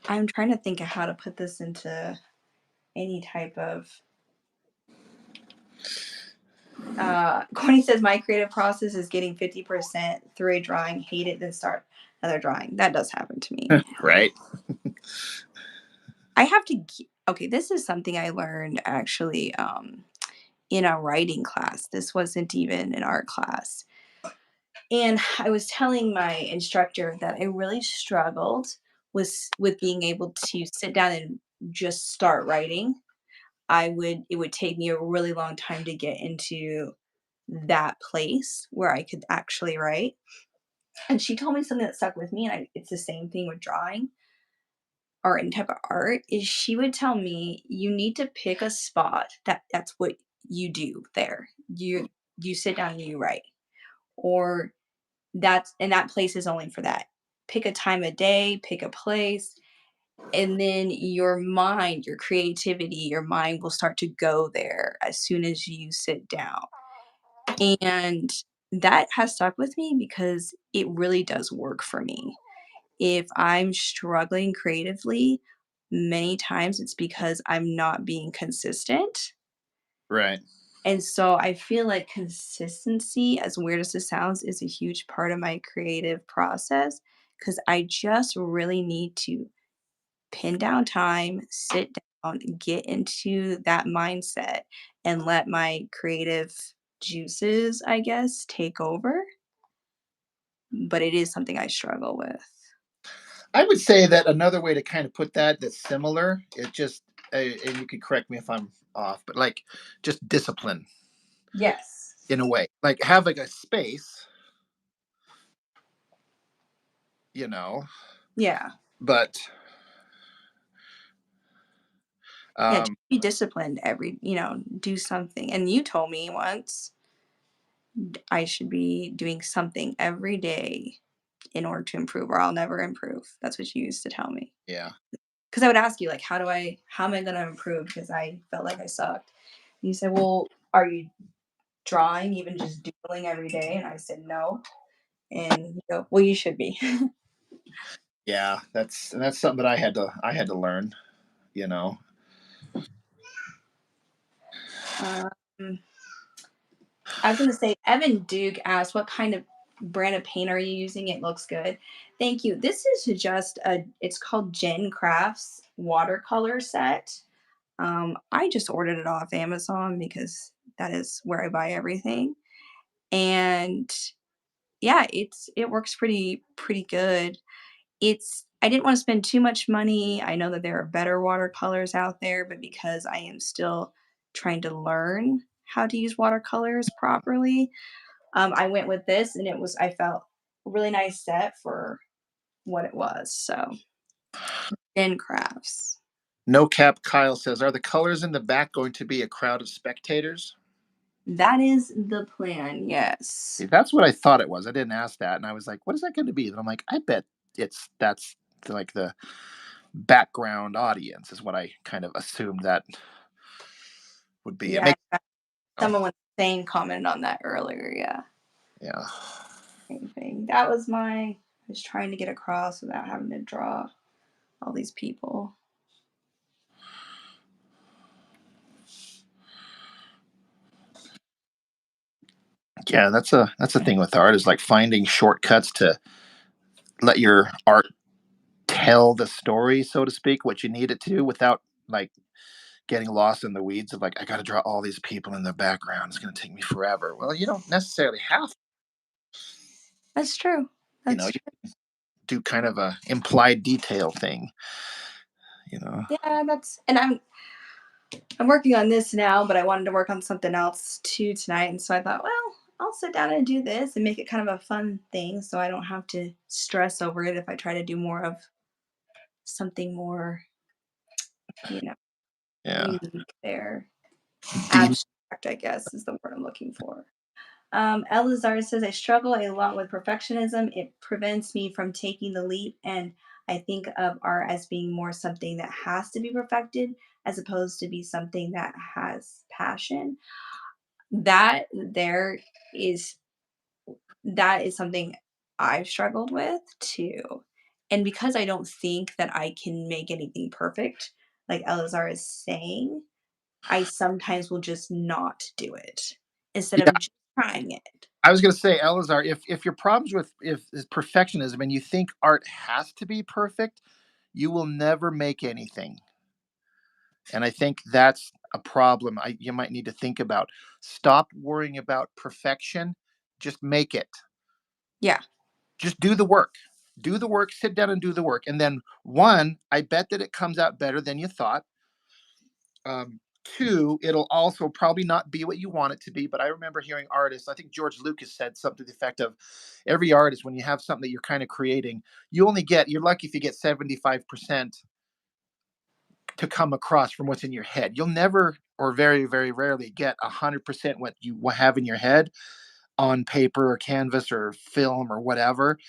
I'm trying to think of how to put this into any type of Courtney says my creative process is getting 50% through a drawing, hate it, then start another drawing. That does happen to me. Right. I have to. okay, this is something I learned actually in a writing class. This wasn't even an art class. And I was telling my instructor that I really struggled with being able to sit down and just start writing. It would take me a really long time to get into that place where I could actually write. And she told me something that stuck with me, and it's the same thing with drawing or any type of art. Is she would tell me you need to pick a spot that's what you do there. You sit down and you write, or that place is only for that. Pick a time of day, pick a place, and then your mind, your creativity, your mind will start to go there as soon as you sit down. And that has stuck with me because it really does work for me. If I'm struggling creatively, many times it's because I'm not being consistent. Right. And so I feel like consistency, as weird as it sounds, is a huge part of my creative process because I just really need to pin down time, sit down, get into that mindset, and let my creative juices, I guess, take over. But it is something I struggle with. I would say that another way to kind of put that that's similar, it just, and you could correct me if I'm off, but like just discipline Yes. in a way, like have like a space, you know, Yeah. but Yeah, just um, be disciplined do something. And you told me once I should be doing something every day in order to improve, or I'll never improve. That's what you used to tell me. yeah, Because I would ask you, like, how am I going to improve? Because I felt like I sucked. And you said, well, are you drawing, even just doodling every day? And I said, no. And you go, well, you should be. yeah, that's something that I had to learn, you know. um, I was gonna say, Evan Duke asked, "What kind of brand of paint are you using? It looks good." Thank you. This is just a. It's called Jen Crafts watercolor set. I just ordered it off Amazon because that is where I buy everything, and yeah, it works pretty good. I didn't want to spend too much money. I know that there are better watercolors out there, but because I am still trying to learn how to use watercolors properly, I went with this, and I felt a really nice set for what it was. So, in crafts. No cap Kyle says, are the colors in the back going to be a crowd of spectators? That is the plan. See, Yes. that's what I thought it was. I didn't ask that, and I was like, what is that going to be? And I'm like, I bet that's like the background audience is what I kind of assumed that would be. It Yeah. makes oh, Someone was saying commented on that earlier. Yeah. yeah. Same thing. That was I was trying to get across without having to draw all these people. Yeah, that's a thing with art is like finding shortcuts to let your art tell the story, so to speak, what you need it to without like getting lost in the weeds of like I got to draw all these people in the background. It's going to take me forever. Well, you don't necessarily have to, That's true. That's you true. do kind of a implied detail thing. Yeah, and I'm working on this now, but I wanted to work on something else too tonight, and so I thought, well, I'll sit down and do this and make it kind of a fun thing so I don't have to stress over it if I try to do more of something more, you know, Yeah. unique there. Dean, Abstract, I guess, is the word I'm looking for. Elazar says, I struggle a lot with perfectionism. It prevents me from taking the leap. And I think of art as being more something that has to be perfected as opposed to be something that has passion. That there is that is something I've struggled with too. And because I don't think that I can make anything perfect, like Elazar is saying, I sometimes will just not do it instead yeah, of just trying it. I was going to say, Elazar, if your problems with if is perfectionism and you think art has to be perfect, you will never make anything. And I think that's a problem you might need to think about. Stop worrying about perfection. Just make it. Yeah. Just do the work. Do the work, sit down and do the work. And then, one, I bet that it comes out better than you thought. Two, it'll also probably not be what you want it to be. But I remember hearing artists, I think George Lucas said something to the effect of, every artist, when you have something that you're kind of creating, you're lucky if you get 75% to come across from what's in your head. You'll never, or very, very rarely, get 100% what you have in your head on paper or canvas or film or whatever.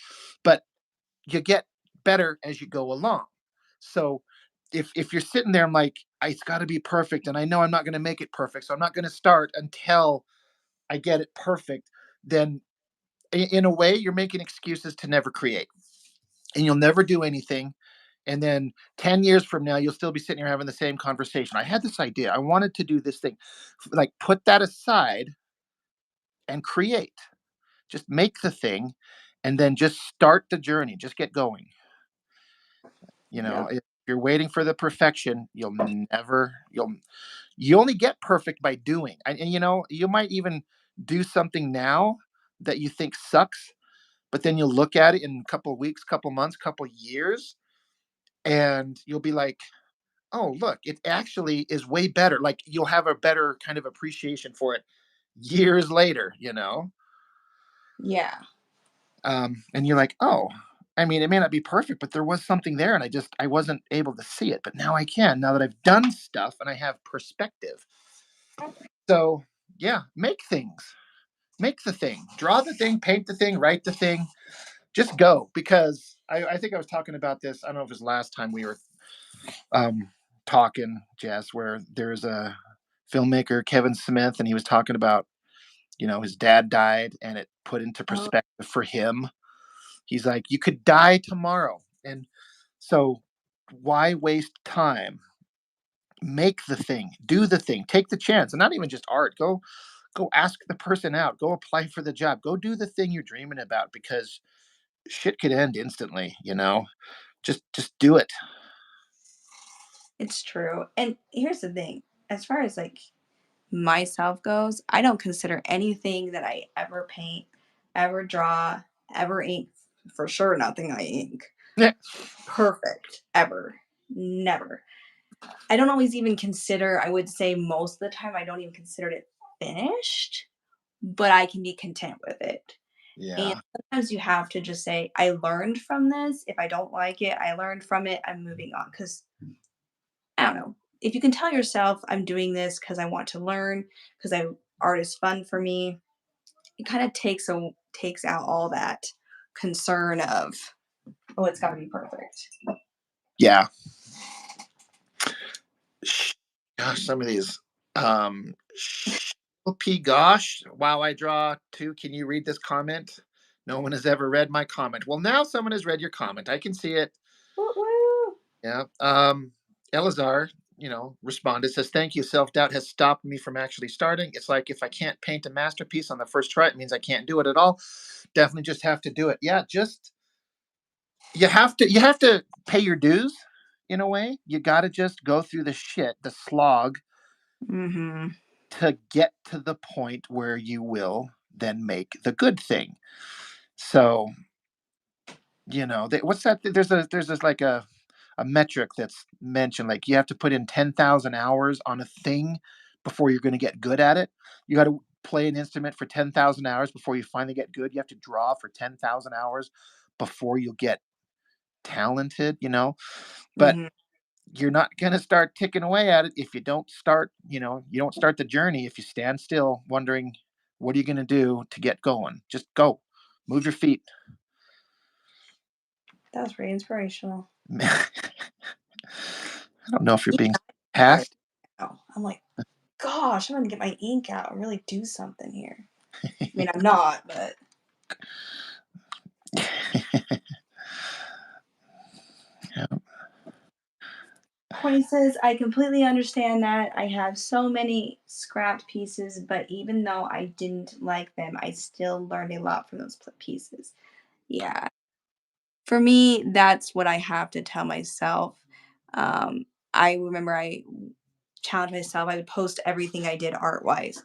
But you get better as you go along. So if you're sitting there, I'm like, it's got to be perfect, and I know I'm not going to make it perfect, so I'm not going to start until I get it perfect. Then, in a way, you're making excuses to never create, and you'll never do anything. And then 10 years from now, you'll still be sitting here having the same conversation. I had this idea. I wanted to do this thing. Like, put that aside and create. Just make the thing and then just start the journey. Just get going. Yep. If you're waiting for the perfection, you only get perfect by doing. And you might even do something now that you think sucks, but then you'll look at it in a couple of weeks, couple months, couple years, and you'll be like, oh, look, it actually is way better. Like, you'll have a better kind of appreciation for it years later. Yeah. And you're like, oh, I mean, it may not be perfect, but there was something there, and I wasn't able to see it, but now I can. Now that I've done stuff and I have perspective. So yeah, make the thing, draw the thing, paint the thing, write the thing. Just go, because I think I was talking about this. I don't know if it was last time we were um, talking, Jess, where there's a filmmaker, Kevin Smith, and he was talking about, his dad died, and it put into Oh, perspective for him. He's like, you could die tomorrow. And so why waste time? Make the thing, do the thing, take the chance. And not even just art. Go ask the person out. Go apply for the job. Go do the thing you're dreaming about, because shit could end instantly. Just do it. it's true. And here's the thing, as far as like myself goes, I don't consider anything that I ever paint, ever draw, ever ink, for sure nothing I ink, Yeah. perfect ever. Never. I don't always even consider, I would say most of the time, I don't even consider it finished, but I can be content with it. And Yeah. sometimes you have to just say, I learned from this. If I don't like it, I learned from it. I'm moving on. Because I don't know. If you can tell yourself, I'm doing this because I want to learn, because art is fun for me, it kind of takes out all that concern of, oh, it's got to be perfect. Yeah. Gosh, some of these. P. Gosh, wow, I draw too. Can you read this comment? No one has ever read my comment. Well, now someone has read your comment. I can see it. Woo woo. Yeah. Elazar, responded, says, thank you. Self doubt has stopped me from actually starting. It's like, if I can't paint a masterpiece on the first try, it means I can't do it at all. Definitely just have to do it. Yeah, just you have to pay your dues in a way. You got to just go through the shit, the slog, Mm-hmm. to get to the point where you will then make the good thing. So, what's that? There's this, like, a metric that's mentioned, like, you have to put in 10,000 hours on a thing before you're going to get good at it. You got to play an instrument for 10,000 hours before you finally get good. You have to draw for 10,000 hours before you'll get talented. But Mm-hmm. you're not going to start ticking away at it if you don't start the journey. If you stand still wondering, what are you going to do to get going? Just go, move your feet. That was pretty inspirational. I don't know if you're Even being I'm tired past. now. I'm like, gosh, I'm gonna get my ink out and really do something here. I mean, I'm not, but Point says, I completely understand that. I have so many scrapped pieces, but even though I didn't like them, I still learned a lot from those pieces. Yeah. For me, that's what I have to tell myself. I remember challenge myself. I would post everything I did art wise,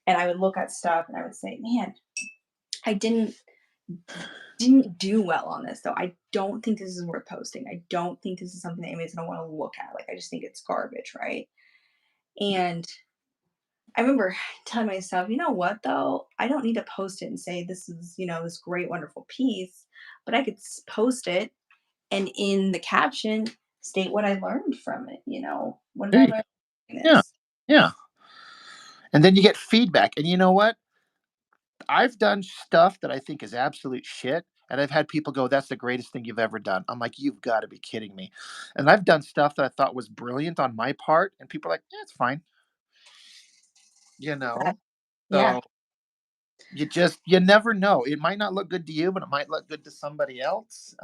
and I would look at stuff and I would say, man, I didn't do well on this though. I don't think this is worth posting. I don't think this is something that anybody's gonna want to look at. Like I just think it's garbage, right? And I remember telling myself, you know what though? I don't need to post it and say this is, this great, wonderful piece, but I could post it and in the caption state what I learned from it. What did There I you learn go. from Yeah. this? Yeah. And then you get feedback. And you know what? I've done stuff that I think is absolute shit. And I've had people go, that's the greatest thing you've ever done. I'm like, you've got to be kidding me. And I've done stuff that I thought was brilliant on my part. And people are like, yeah, it's fine. You That, know? yeah, So you never know. It might not look good to you, but it might look good to somebody else.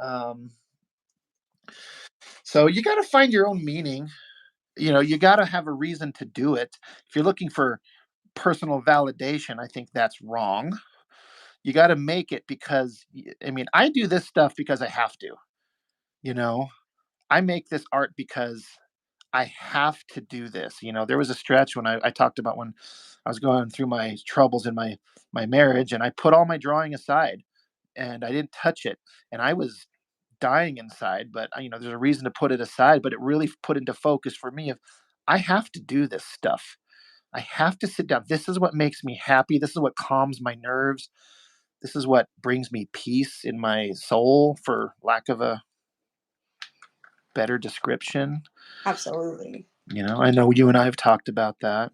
So you got to find your own meaning. You got to have a reason to do it. If you're looking for personal validation, I think that's wrong. You got to make it because, I mean, I do this stuff because I have to. You know, I make this art because I have to do this. There was a stretch when I talked about when I was going through my troubles in my marriage, and I put all my drawing aside and I didn't touch it, and I was dying inside. But there's a reason to put it aside. But it really put into focus for me of I have to do this stuff. I have to sit down. This is what makes me happy. This is what calms my nerves. This is what brings me peace in my soul, for lack of a better description. absolutely. I know you and I have talked about that.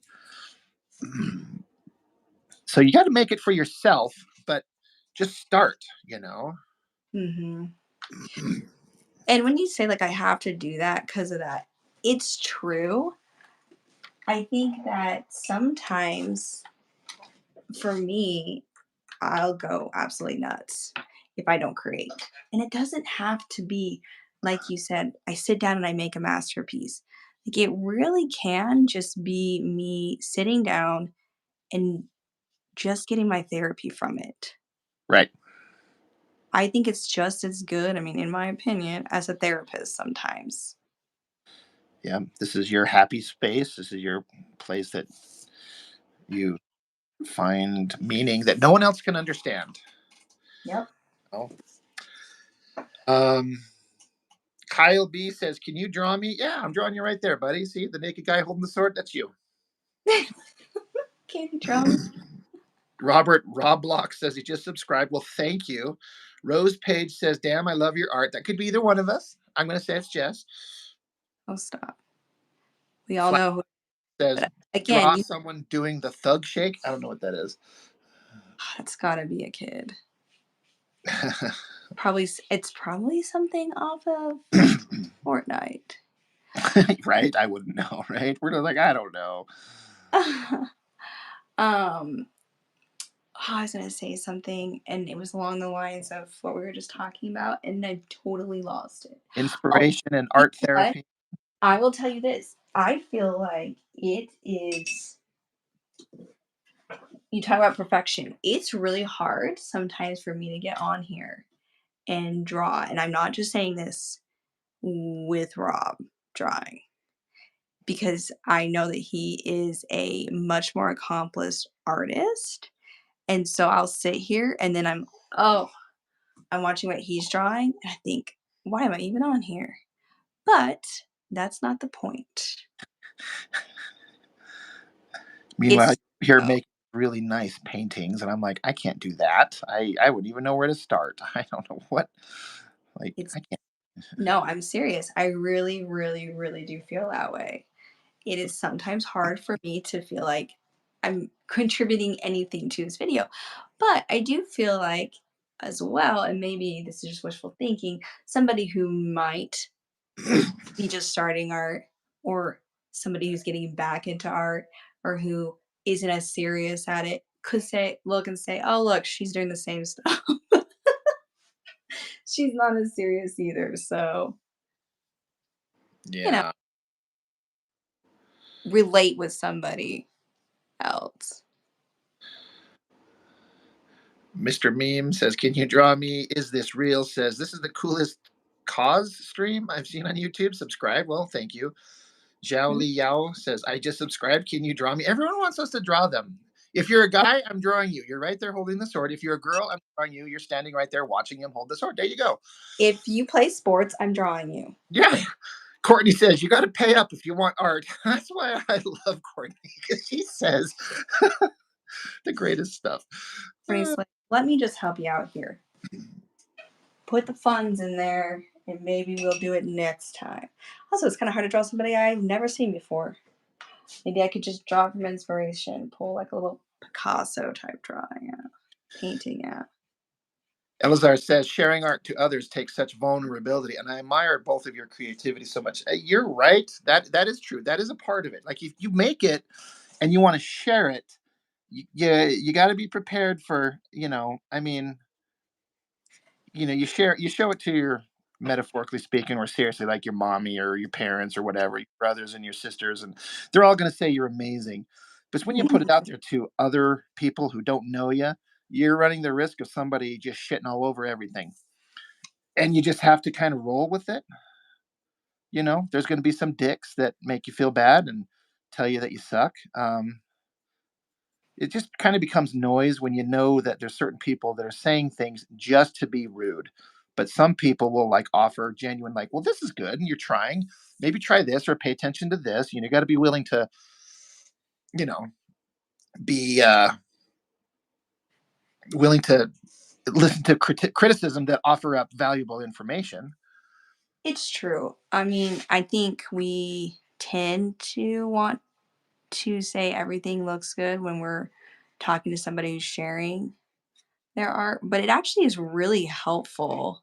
So you got to make it for yourself, but just start. Hmm. And when you say like I have to do that because of that, it's true. I think that sometimes for me, I'll go absolutely nuts if I don't create. And it doesn't have to be like you said, I sit down and I make a masterpiece. Like it really can just be me sitting down and just getting my therapy from it. Right. I think it's just as good, I mean, in my opinion, as a therapist sometimes. Yeah. This is your happy space. This is your place that you find meaning that no one else can understand. Yep. Oh. Um, Kyle B says, "Can you draw me?" Yeah, I'm drawing you right there, buddy. See the naked guy holding the sword? That's you. Can you draw me? Robert Roblox says he just subscribed. Well, thank you. Rose Page says, "Damn, I love your art." That could be either one of us. I'm going to say it's Jess. Oh, stop. We all Flat know who, says, but again, "Draw someone doing the thug shake." I don't know what that is. that's gotta be a kid. It's probably something off of Fortnite. Right? I wouldn't know, right? We're like, I don't know. um, I was gonna say something, and it was along the lines of what we were just talking about, and I totally lost it. Oh, Inspiration and you art know what? therapy. I will tell you this. I feel like it is. You talk about perfection. It's really hard sometimes for me to get on here and draw, and I'm not just saying this with Rob drawing because I know that he is a much more accomplished artist. And so I'll sit here and then oh, I'm watching what he's drawing and I think, why am I even on here? But that's not the point. Meanwhile, It's you're oh, making really nice paintings, and I'm like, I can't do that. I wouldn't even know where to start. I don't know what. Like, it's I can't. no, I'm serious. I really, really, really do feel that way. It is sometimes hard for me to feel like I'm contributing anything to this video. But I do feel like, as well, and maybe this is just wishful thinking, somebody who might be just starting art or somebody who's getting back into art or who isn't as serious at it could look and say, oh, look, she's doing the same stuff. She's not as serious either. So, you know, Yeah. relate with somebody else. Mr. Meme says, "Can you draw me? Is this real?" Says, "This is the coolest cause stream I've seen on YouTube. Subscribe." Well, thank you. Zhao Li Yao says, I just subscribed. Can you draw me? Everyone wants us to draw them. If you're a guy, I'm drawing you. You're right there holding the sword. If you're a girl, I'm drawing you. You're standing right there watching him hold the sword. There you go. If you play sports, I'm drawing you. Yeah. Courtney says, you got to pay up if you want art. That's why I love Courtney, because she says the greatest stuff. Courtney's like, let me just help you out here. Put the funds in there, and maybe we'll do it next time. Also, it's kind of hard to draw somebody I've never seen before. Maybe I could just draw from inspiration, pull like a little Picasso type drawing out, painting out. Elazar says, sharing art to others takes such vulnerability, and I admire both of your creativity so much. You're right. That is true. That is a part of it. Like if you make it and you want to share it, you got to be prepared for. I mean, you show it to your metaphorically speaking or seriously, like your mommy or your parents or whatever, your brothers and your sisters, and they're all going to say you're amazing. But when you put it out there to other people who don't know you, you're running the risk of somebody just shitting all over everything, and you just have to kind of roll with it. There's going to be some dicks that make you feel bad and tell you that you suck. It just kind of becomes noise when you know that there's certain people that are saying things just to be rude. But some people will like offer genuine, like, well, this is good and you're trying. Maybe try this or pay attention to this. You got to be willing to, you know, be willing to listen to criticism that offer up valuable information. It's true. I mean, I think we tend to want to say everything looks good when we're talking to somebody who's sharing their art, but it actually is really helpful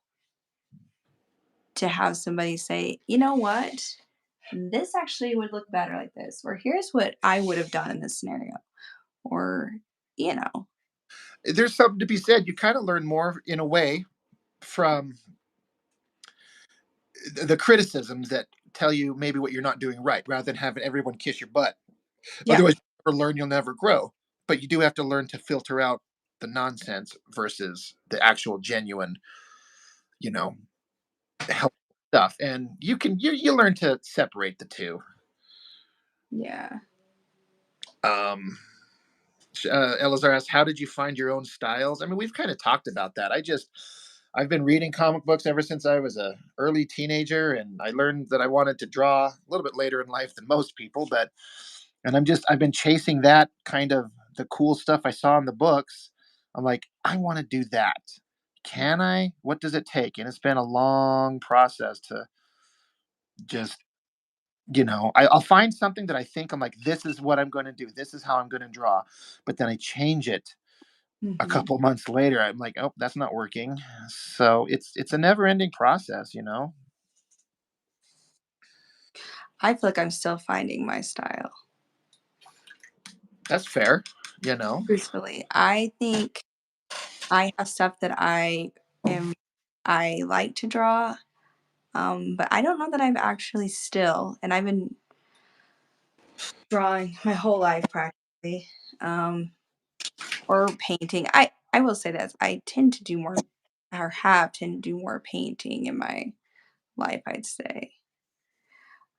to have somebody say, you know what? This actually would look better like this, or here's what I would have done in this scenario, or, you know, There's something to be said. You kind of learn more in a way from the criticisms that tell you maybe what you're not doing right rather than having everyone kiss your butt. yeah, Otherwise, you'll never learn, you'll never grow. But you do have to learn to filter out the nonsense versus the actual genuine, you know, helpful stuff. And you learn to separate the two. yeah. Um, Elazar asks, how did you find your own styles? I mean, we've kind of talked about that. I've been reading comic books ever since I was a early teenager, and I learned that I wanted to draw a little bit later in life than most people, but and I've been chasing that kind of the cool stuff I saw in the books. I'm like, I want to do that. Can I? What does it take? And it's been a long process to just, I'll find something that I think I'm like, this is what I'm going to do. This is how I'm going to draw. But then I change it a Hmm. couple months later. I'm like, oh, that's not working. So it's a never ending process. I feel like I'm still finding my style. That's fair. Truthfully, I think I have stuff that am I like to draw, but I don't know that I've actually still, and I've been drawing my whole life practically, um, or painting. I will say this: I tend to do more, or have tend to do more painting in my life. I'd say,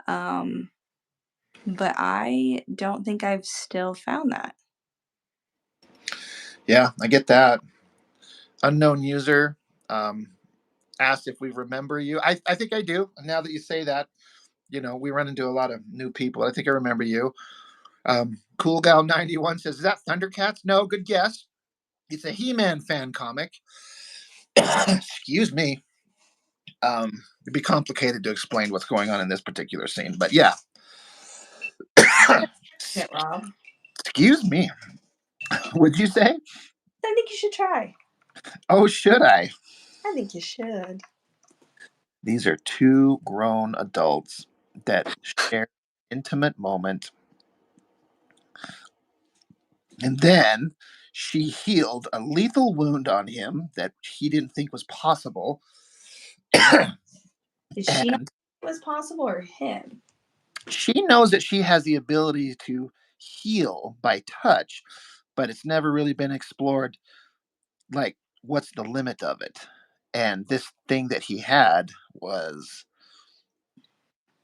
um, but I don't think I've still found that. Yeah, I get that. Unknown user um, asked if we remember you. I think I do. Now that you say that, we run into a lot of new people. I think I remember you. Cool Gal 91 says, is that Thundercats? No, good guess. It's a He-Man fan comic. Excuse me. It'd be complicated to explain what's going on in this particular scene, but yeah. It, Rob. Excuse me. Would you say? I think you should try. Oh, should I? I think you should. These are two grown adults that share an intimate moment. And then she healed a lethal wound on him that he didn't think was possible. Did she know And it was possible or him? she knows that she has the ability to heal by touch, but it's never really been explored, like, what's the limit of it. And this thing that he had was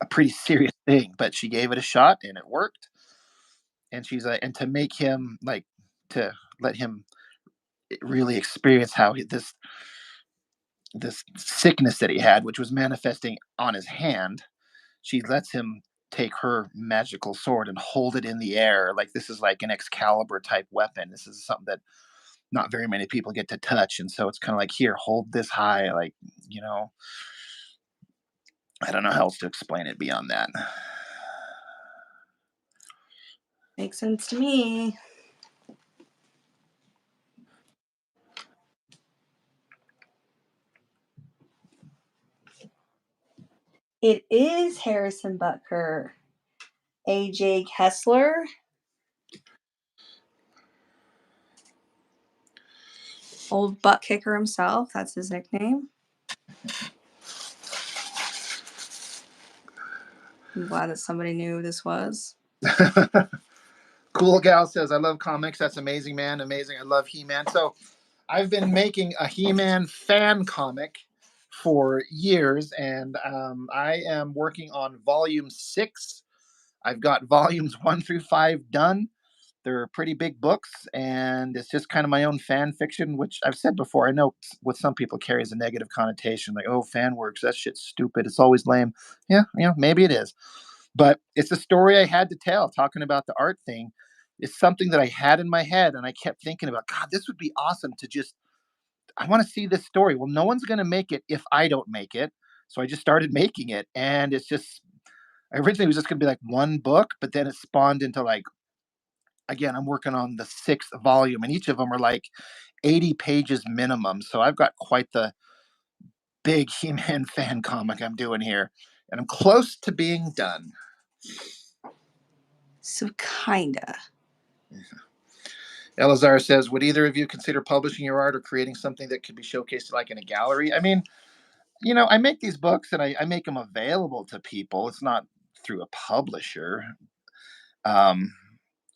a pretty serious thing, but she gave it a shot and it worked. And she's like, and to make him like, to let him really experience how this sickness that he had, which was manifesting on his hand, she lets him take her magical sword and hold it in the air like this is like an Excalibur type weapon. This is something that not very many people get to touch, and so it's kind of like, here, hold this high, like, you know. I don't know how else to explain it beyond that. Makes sense to me. It is Harrison Butker. AJ Kessler, old butt kicker himself. That's his nickname. I'm glad that somebody knew who this was. Cool Gal says, I love comics. That's amazing, man. Amazing. I love He-Man. So I've been making a He-Man fan comic for years, and I am working on volume 6. I've got volumes 1 through 5 done. They're pretty big books, and it's just kind of my own fan fiction, which I've said before. I know what some people carries a negative connotation, like, oh, fan works, that shit's stupid. It's always lame. Yeah, maybe it is. But it's a story I had to tell, talking about the art thing. It's something that I had in my head, and I kept thinking about, God, this would be awesome to just, I want to see this story. Well, no one's going to make it if I don't make it. So I just started making it, and it's just, originally it was just going to be like one book, but then it spawned into like, again, I'm working on the 6th volume, and each of them are like 80 pages minimum. So I've got quite the big He-Man fan comic I'm doing here, and I'm close to being done. So kinda. Elazar says, would either of you consider publishing your art or creating something that could be showcased like in a gallery? I mean, I make these books and I make them available to people. It's not through a publisher. Um,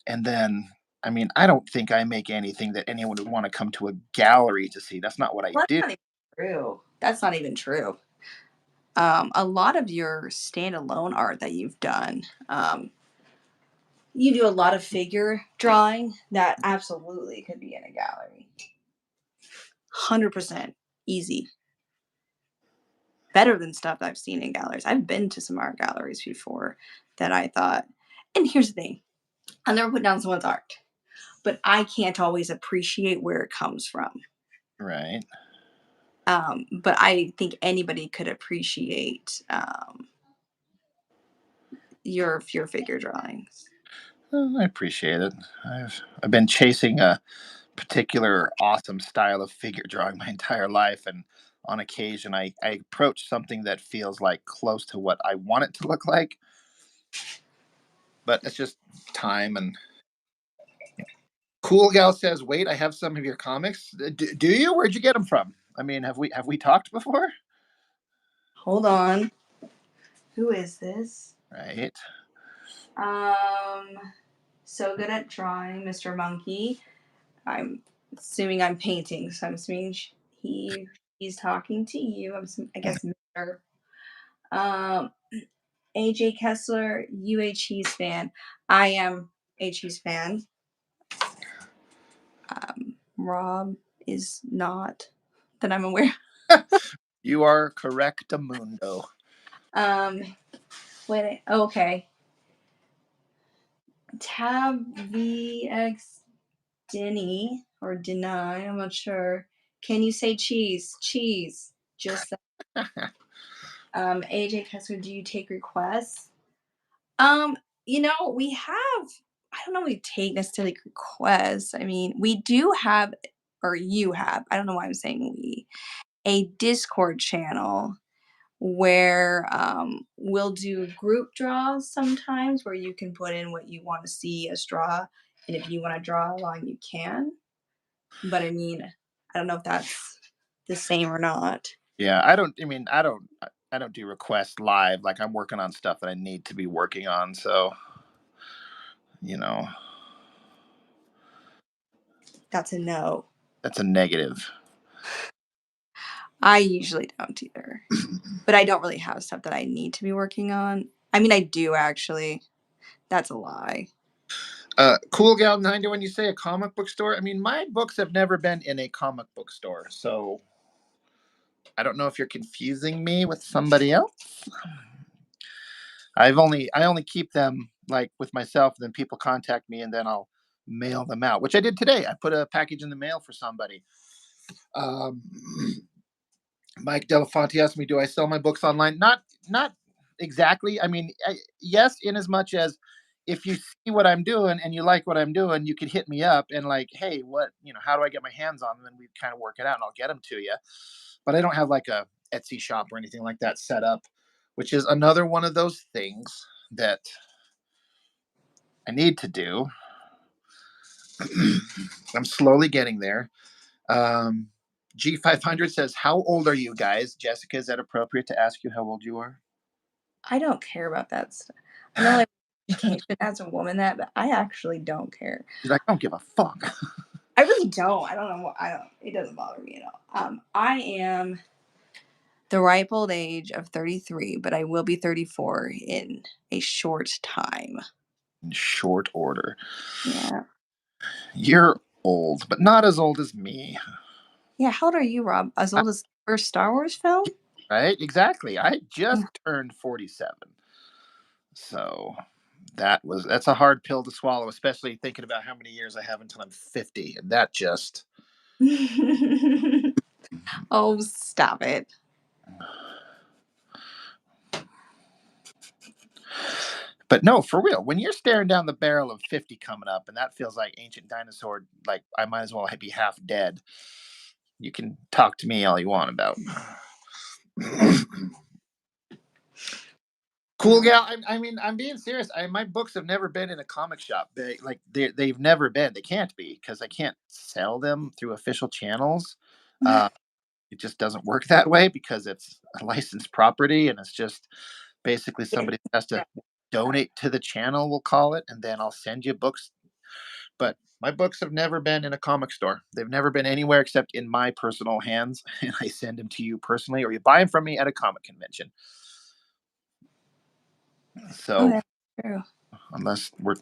and then, I mean, I don't think I make anything that anyone would want to come to a gallery to see. That's not what I Well, do. that's not even true. That's not even true. A lot of your standalone art that you've done, you do a lot of figure drawing that absolutely could be in a gallery. 100% easy. Better than stuff I've seen in galleries. I've been to some art galleries before that I thought, and here's the thing, I'll never put down someone's art, but I can't always appreciate where it comes from. Right. But I think anybody could appreciate your figure drawings. Well, I appreciate it. I've been chasing a particular awesome style of figure drawing my entire life, and on occasion I approach something that feels like close to what I want it to look like, but it's just time. And Cool Gal says, wait, I have some of your comics. Do you? Where'd you get them from? I mean, have we talked before? Hold on. Who is this? Right. Um, so good at drawing, Mr. Monkey. I'm assuming I'm painting, so I'm assuming he's talking to you. I guess Mr. Um, AJ Kessler, you a cheese fan. I am a cheese fan. Rob is not that I'm aware. You are correctamundo. Um, wait, okay. Tab VX Denny or deny, I'm not sure. Can you say cheese? Cheese. Just AJ Kessler, do you take requests? Um, we have, I don't know we take necessarily requests. I mean, we do have, or you have, I don't know why I'm saying we, a Discord channel where we'll do group draws sometimes where you can put in what you want to see as draw. And if you want to draw along, you can. But I mean, I don't know if that's the same or not. Yeah, I don't. I mean, I don't do requests live. Like, I'm working on stuff that I need to be working on. So, you know, That's a no. that's a negative. I usually don't either. But I don't really have stuff that I need to be working on. I mean, I do actually. That's a lie. Cool Gal 90, when you say a comic book store, I mean, my books have never been in a comic book store. So I don't know if you're confusing me with somebody else. I only keep them like with myself, and then people contact me and then I'll mail them out, which I did today. I put a package in the mail for somebody. Um, Mike Delafonte asked me, "Do I sell my books online?" Not exactly. I mean, yes, in as much as if you see what I'm doing and you like what I'm doing, you could hit me up and like, hey, what how do I get my hands on them? And we kind of work it out, and I'll get them to you. But I don't have like a Etsy shop or anything like that set up, which is another one of those things that I need to do. I'm slowly getting there. Um, G500 says, "How old are you guys?" Jessica, is that appropriate to ask you how old you are? I don't care about that stuff. I know, like, education as a woman that, but I actually don't care. She's like, "I don't give a fuck." I really don't. I don't know what I don't. It doesn't bother me at all. I am the ripe old age of 33, but I will be 34 in a short time. In short order. Yeah. You're old, but not as old as me. Yeah. How old are you, Rob? As I- old as the first Star Wars film? Right? Exactly. I Yeah. just turned 47. So that's a hard pill to swallow, especially thinking about how many years I have until I'm 50. And that just Oh, stop it. but no, for real. When you're staring down the barrel of 50 coming up and that feels like ancient dinosaur, like I might as well be half dead. You can talk to me all you want about. Cool Oh. gal. I mean, I'm being serious. My books have never been in a comic shop. They've never been. They can't be because I can't sell them through official channels. Uh, it just doesn't work that way because it's a licensed property, and it's just basically somebody has to donate to the channel. We'll call it, and then I'll send you books. But my books have never been in a comic store. They've never been anywhere except in my personal hands, and I send them to you personally, or you buy them from me at a comic convention. Oh, So that's true. unless we're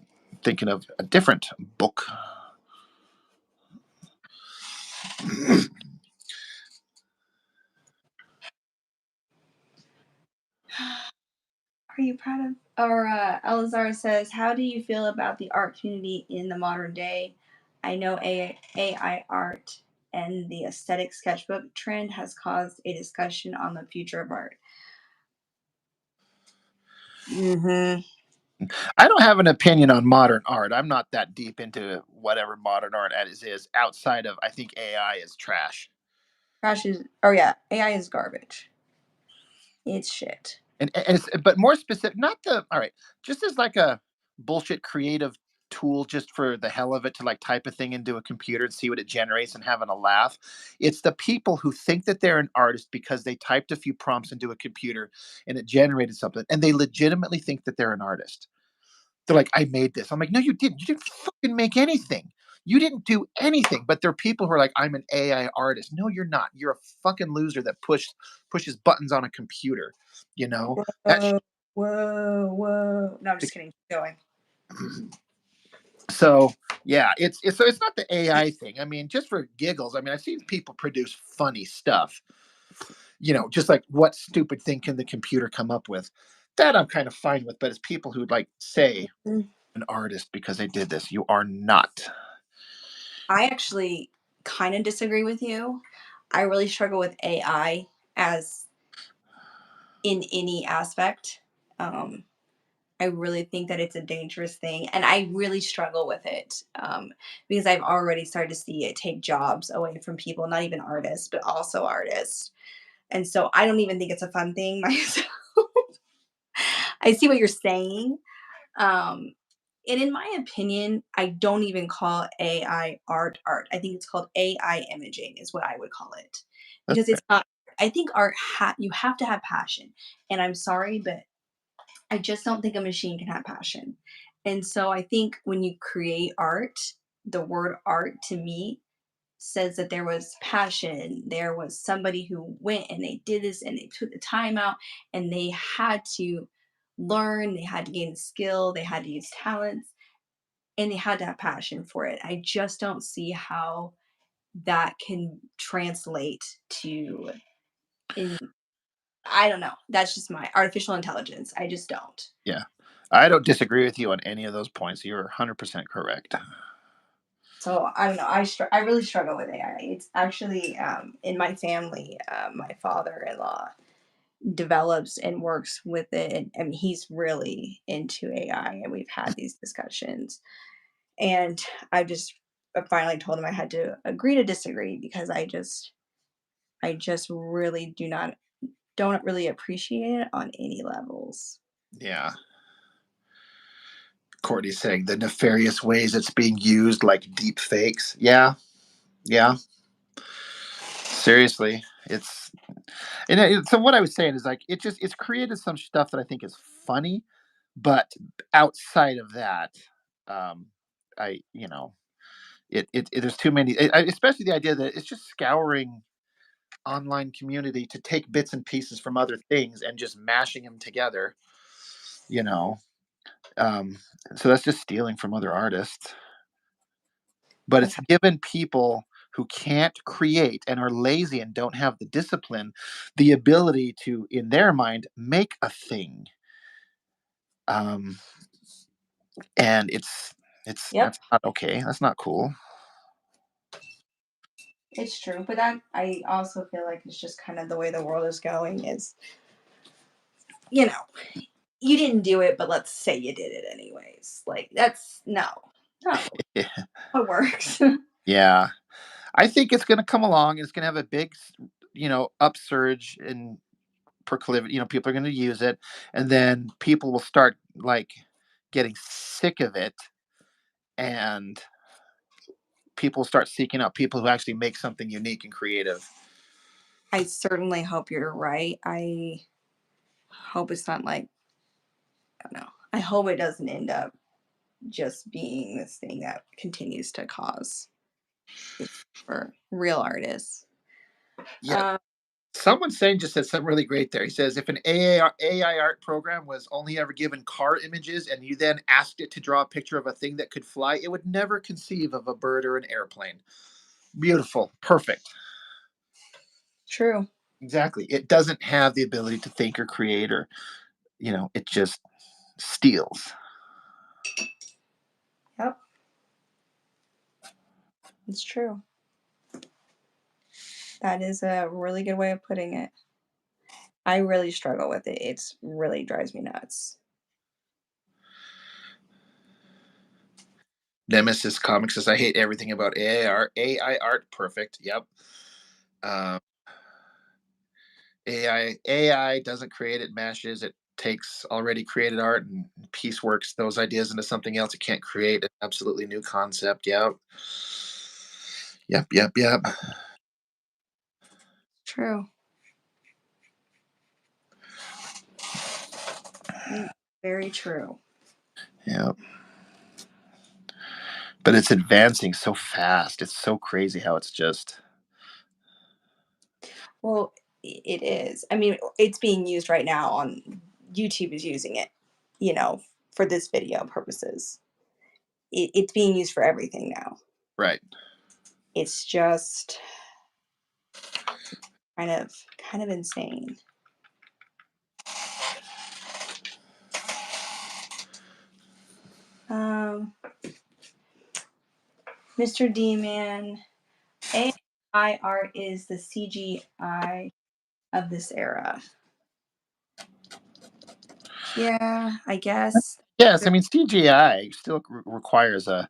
thinking of a different book. Are you proud of? Or Elazar says, "How do you feel about the art community in the modern day? I know AI art and the aesthetic sketchbook trend has caused a discussion on the future of art." Mm-hmm. I don't have an opinion on modern art. I'm not that deep into whatever modern art is outside of I think AI is trash. Trash is. Oh yeah, AI is garbage. It's shit. And it's, but more specific, not the all right, just as like a bullshit creative tool just for the hell of it to like type a thing into a computer and see what it generates and having a laugh. It's the people who think that they're an artist because they typed a few prompts into a computer and it generated something and they legitimately think that they're an artist. They're like, I made this. I'm like, no, you didn't. You didn't fucking make anything. You didn't do anything. But there are people who are like, I'm an AI artist. No, you're not. You're a fucking loser that pushes buttons on a computer. You know that. Whoa, whoa, whoa. No, I'm just kidding. Keep going. So yeah, it's not the AI thing. I mean, just for giggles. I mean, I've seen people produce funny stuff. Just like what stupid thing can the computer come up with? That I'm kind of fine with. But it's people who like say an artist because they did this. You are not. I actually kind of disagree with you. I really struggle with AI as in any aspect. Um, I really think that it's a dangerous thing, and I really struggle with it because I've already started to see it take jobs away from people, not even artists, but also artists. And so I don't even think it's a fun thing myself. I see what you're saying. Um, and in my opinion, I don't even call AI art. I think it's called AI imaging, is what I would call it, That's because it's not. I think art you have to have passion, and I'm sorry, but I just don't think a machine can have passion. And so I think when you create art, the word art to me says that there was passion. There was somebody who went and they did this and they took the time out and they had to learn, they had to gain skill, they had to use talents, and they had to have passion for it. I just don't see how that can translate to in I don't know. That's just my artificial intelligence. I just don't. Yeah. I don't disagree with you on any of those points. You're 100% correct. So I don't know. I really struggle with AI. It's actually in my family. My father-in-law develops and works with it, and I mean he's really into AI, and we've had these discussions. And I finally told him I had to agree to disagree because I just really don't really appreciate it on any levels. Yeah. Courtney's saying the nefarious ways it's being used, like deep fakes. Yeah. Yeah. Seriously. So what I was saying is like it's created some stuff that I think is funny, but outside of that, um, I you know there's too many, especially the idea that it's just scouring online community to take bits and pieces from other things and just mashing them together. You know, um, so that's just stealing from other artists. But That's it's given people who can't create and are lazy and don't have the discipline the ability to, in their mind, make a thing. Um, and it's Yep, that's not okay. That's not cool. it's true. But that I also feel like it's just kind of the way the world is going is, you know, you didn't do it, but let's say you did it anyways. Like that's no, it works. Yeah, I think it's going to come along. It's going to have a big, upsurge in proclivity. People are going to use it, and then people will start like getting sick of it, and people start seeking out people who actually make something unique and creative. I certainly hope you're right. I hope it's not like I don't know. I hope it doesn't end up just being this thing that continues to cause issues for real artists. Yeah. Um, Someone saying just said something really great there. He says, if an AI art program was only ever given car images and you then asked it to draw a picture of a thing that could fly, it would never conceive of a bird or an airplane. Beautiful. Perfect. true. Exactly. It doesn't have the ability to think or create, or, it just steals. Yep, it's true. That is a really good way of putting it. I really struggle with it. It's really drives me nuts. Nemesis Comics says, I hate everything about AI art. AI art, perfect. Yep. Um, AI doesn't create, it mashes, it takes already created art and pieceworks those ideas into something else. It can't create an absolutely new concept. Yep. Yep. Yep. Yep. True. Mm, very true. Yep. But it's advancing so fast. It's so crazy how it's just Well, it is. I mean, it's being used right now on YouTube is using it, you know, for this video purposes. It's being used for everything now. right. It's just kind of insane. Um, Mr. D Man, AI art is the CGI of this era. Yeah, I guess. Yes. I mean, CGI still requires a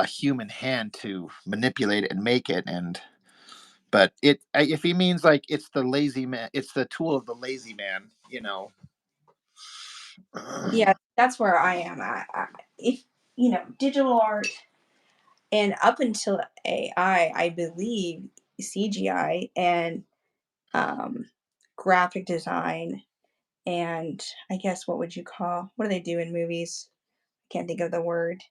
human hand to manipulate it and make it. But if he means like it's the lazy man, it's the tool of the lazy man. Yeah, that's where I am at. If digital art and up until AI, I believe CGI and um, graphic design and I guess what do they do in movies? I can't think of the word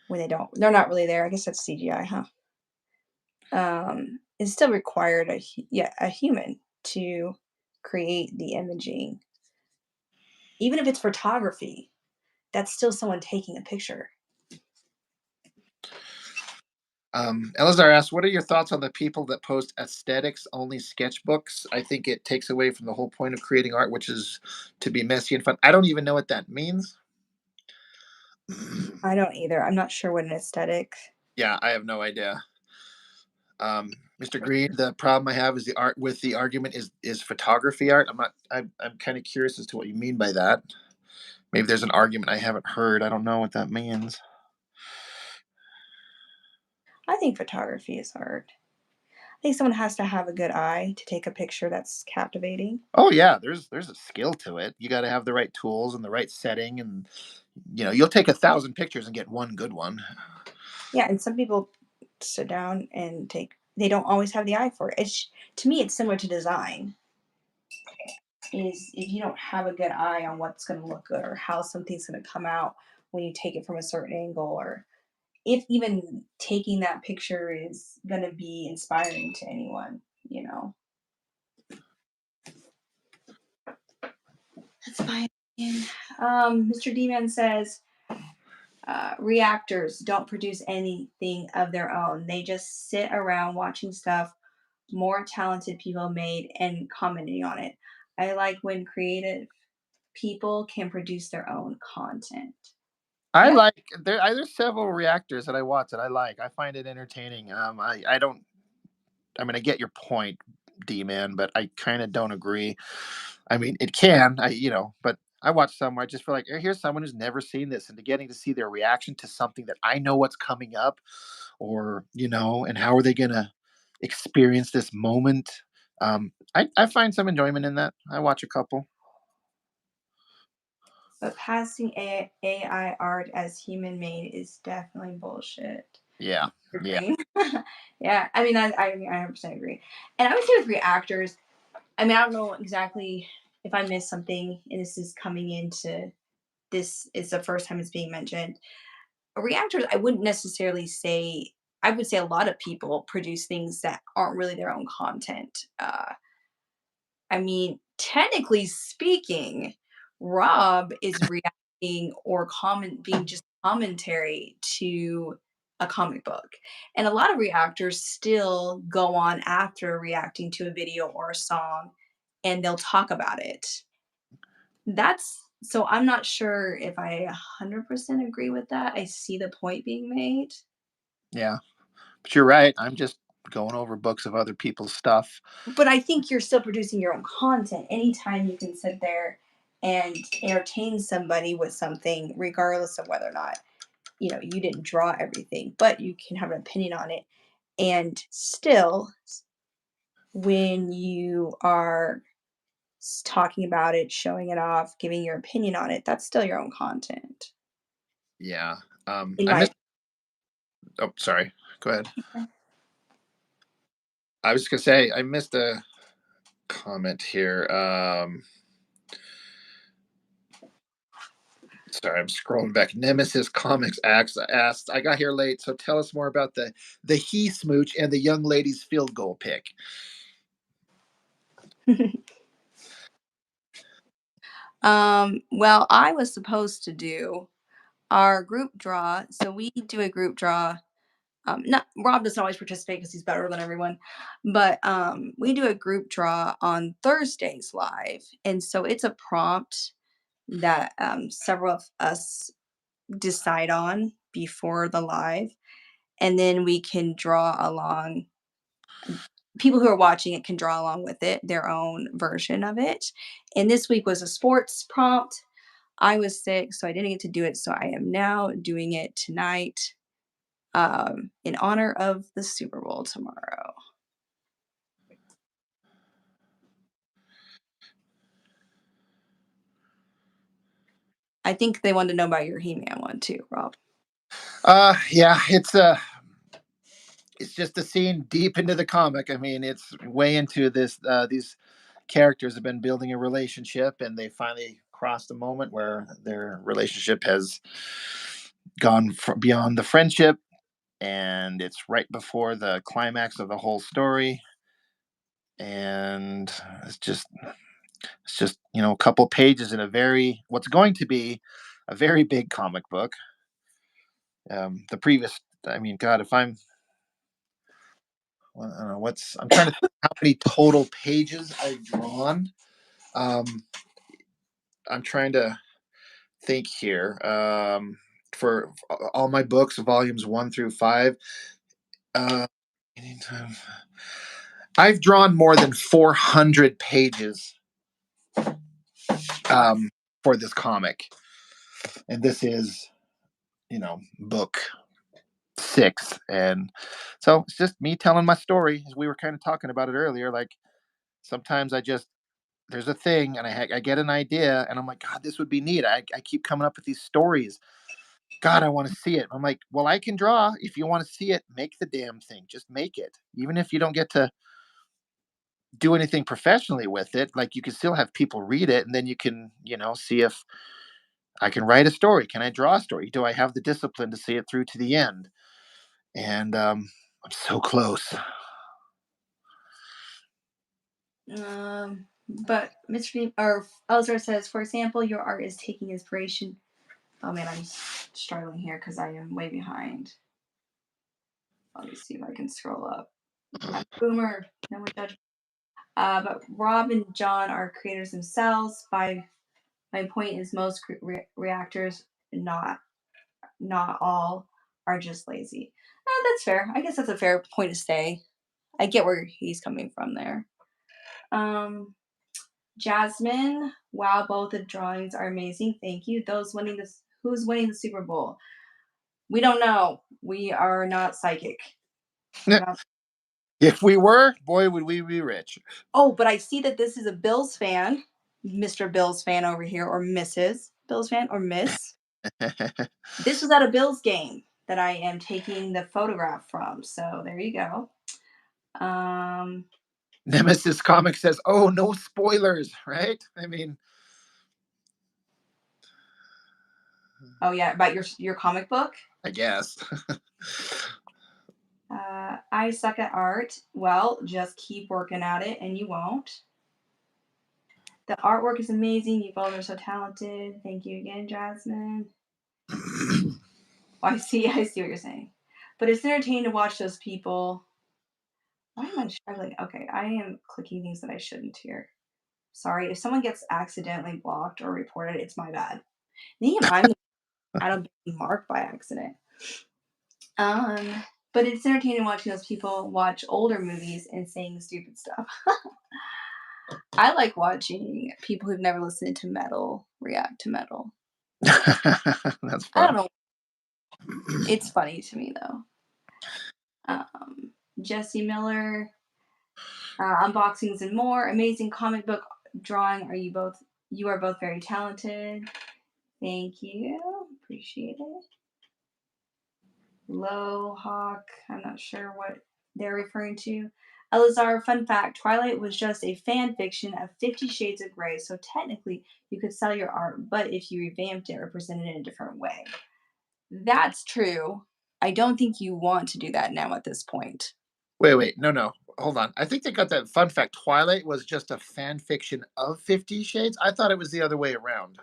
when they're not really there. I guess that's CGI, huh? It still required a human to create the imaging. Even if it's photography, that's still someone taking a picture. Elazar asks, "What are your thoughts on the people that post aesthetics only sketchbooks? I think it takes away from the whole point of creating art, which is to be messy and fun." I don't even know what that means. I don't either. I'm not sure what an aesthetic. Yeah, I have no idea. Mr. Green, the problem I have is the art with the argument is photography art. I'm not. I'm kind of curious as to what you mean by that. Maybe there's an argument I haven't heard. I don't know what that means. I think photography is art. I think someone has to have a good eye to take a picture that's captivating. Oh yeah, there's a skill to it. You got to have the right tools and the right setting, and you'll take 1,000 pictures and get one good one. Yeah, and some people sit down and take. They don't always have the eye for it. To me, it's similar to design. Is if you don't have a good eye on what's going to look good or how something's going to come out when you take it from a certain angle, or if even taking that picture is going to be inspiring to anyone, you know. That's my opinion. Mr. D-Man says reactors don't produce anything of their own. They just sit around watching stuff more talented people made and commenting on it. I like when creative people can produce their own content. I Yeah, like there's several reactors that I watch that I like. I find it entertaining. I don't. I mean, I get your point, D man, but I kind of don't agree. I mean, it can, but I watch some where I just feel like, here's someone who's never seen this, and to getting to see their reaction to something that I know what's coming up, or and how are they gonna experience this moment. I find some enjoyment in that. I watch a couple. but passing AI art as human made is definitely bullshit. Yeah, yeah, Agree. Yeah, I mean, I 100% agree. And I would say with reactors, I mean, I don't know exactly if I missed something, and this is coming into this is the first time it's being mentioned. Reactors, I wouldn't necessarily say. I would say a lot of people produce things that aren't really their own content. I mean, technically speaking, Rob is reacting or comment being just commentary to a comic book. And a lot of reactors still go on after reacting to a video or a song and they'll talk about it. That's so I'm not sure if I 100% agree with that. I see the point being made. yeah. But you're right. I'm just going over books of other people's stuff. But I think you're still producing your own content. Anytime you can sit there and entertain somebody with something, regardless of whether or not, you didn't draw everything, but you can have an opinion on it. And still, when you are talking about it, showing it off, giving your opinion on it, that's still your own content. Yeah. In I my missed. Oh, sorry. Go ahead. I was gonna say I missed a comment here. Sorry, I'm scrolling back. Nemesis Comics asked, "I got here late, so tell us more about the he smooch and the young lady's field goal pick." well, I was supposed to do our group draw. So we do a group draw. Not Rob doesn't always participate because he's better than everyone, but we do a group draw on Thursdays live, and so it's a prompt that several of us decide on before the live, and then we can draw along. People who are watching it can draw along with it, their own version of it. And this week was a sports prompt. I was sick, so I didn't get to do it. So I am now doing it tonight in honor of the Super Bowl tomorrow. I think they wanted to know about your He-Man one too, Rob. Yeah, it's just a scene deep into the comic. I mean, it's way into this. These characters have been building a relationship, and they finally crossed a moment where their relationship has gone beyond the friendship, and it's right before the climax of the whole story. And it's just It's just, a couple pages in what's going to be a very big comic book. The previous, I mean, God, if I don't know, I'm trying to think how many total pages I've drawn. Um, I'm trying to think here. For all my books, volumes 1 through 5, uh, anytime. I've drawn more than 400 pages Wow. for this comic, and this is, book 6, and so it's just me telling my story. As we were kind of talking about it earlier, like sometimes there's a thing, and I get an idea, and I'm like, God, this would be neat. I keep coming up with these stories. God, I want to see it. I'm like, well, I can draw. If you want to see it, make the damn thing. Just make it. Even if you don't get to do anything professionally with it, like you can still have people read it, and then you can, see if I can write a story. Can I draw a story? Do I have the discipline to see it through to the end? And I'm so close. But Mr. or Elzer says, for example, your art is taking inspiration. Oh man, I'm struggling here because I am way behind. Let me see if I can scroll up. I'm a boomer. No one judge. But Rob and John are creators themselves. By my point is most reactors, not all, are just lazy. That's fair. I guess that's a fair point to say. I get where he's coming from there. Um, Jasmine, wow, both the drawings are amazing. Thank you. Those winning this, who's winning the Super Bowl? We don't know. We are not psychic. We're not. If we were, boy, would we be rich. Oh, but I see that this is a Bills fan, Mr. Bills fan over here, or Mrs. Bills fan, or Miss. This was at a Bills game that I am taking the photograph from. So there you go. Um. Nemesis Comics says, "Oh, no spoilers, right?" I mean, Oh yeah, about your comic book. I guess. I suck at art. Well, just keep working at it, and you won't. The artwork is amazing. You both are so talented. Thank you again, Jasmine. Oh, I see what you're saying. But it's entertaining to watch those people. Why am I struggling? Okay, I am clicking things that I shouldn't here. Sorry, if someone gets accidentally blocked or reported, it's my bad. Damn, I'm out of mark by accident. Um, but it's entertaining watching those people watch older movies and saying stupid stuff. I like watching people who've never listened to metal react to metal. That's I don't fun. know. It's funny to me though. Jesse Miller, unboxings and more. Amazing comic book drawing. You are both very talented. Thank you. Appreciate it. Low Hawk. I'm not sure what they're referring to. Elazar, fun fact, Twilight was just a fan fiction of 50 Shades of Grey, so technically you could sell your art, but if you revamped it or presented it in a different way. That's true. I don't think you want to do that now at this point. Wait, no, no, hold on. I think they got that fun fact. Twilight was just a fan fiction of 50 Shades. I thought it was the other way around.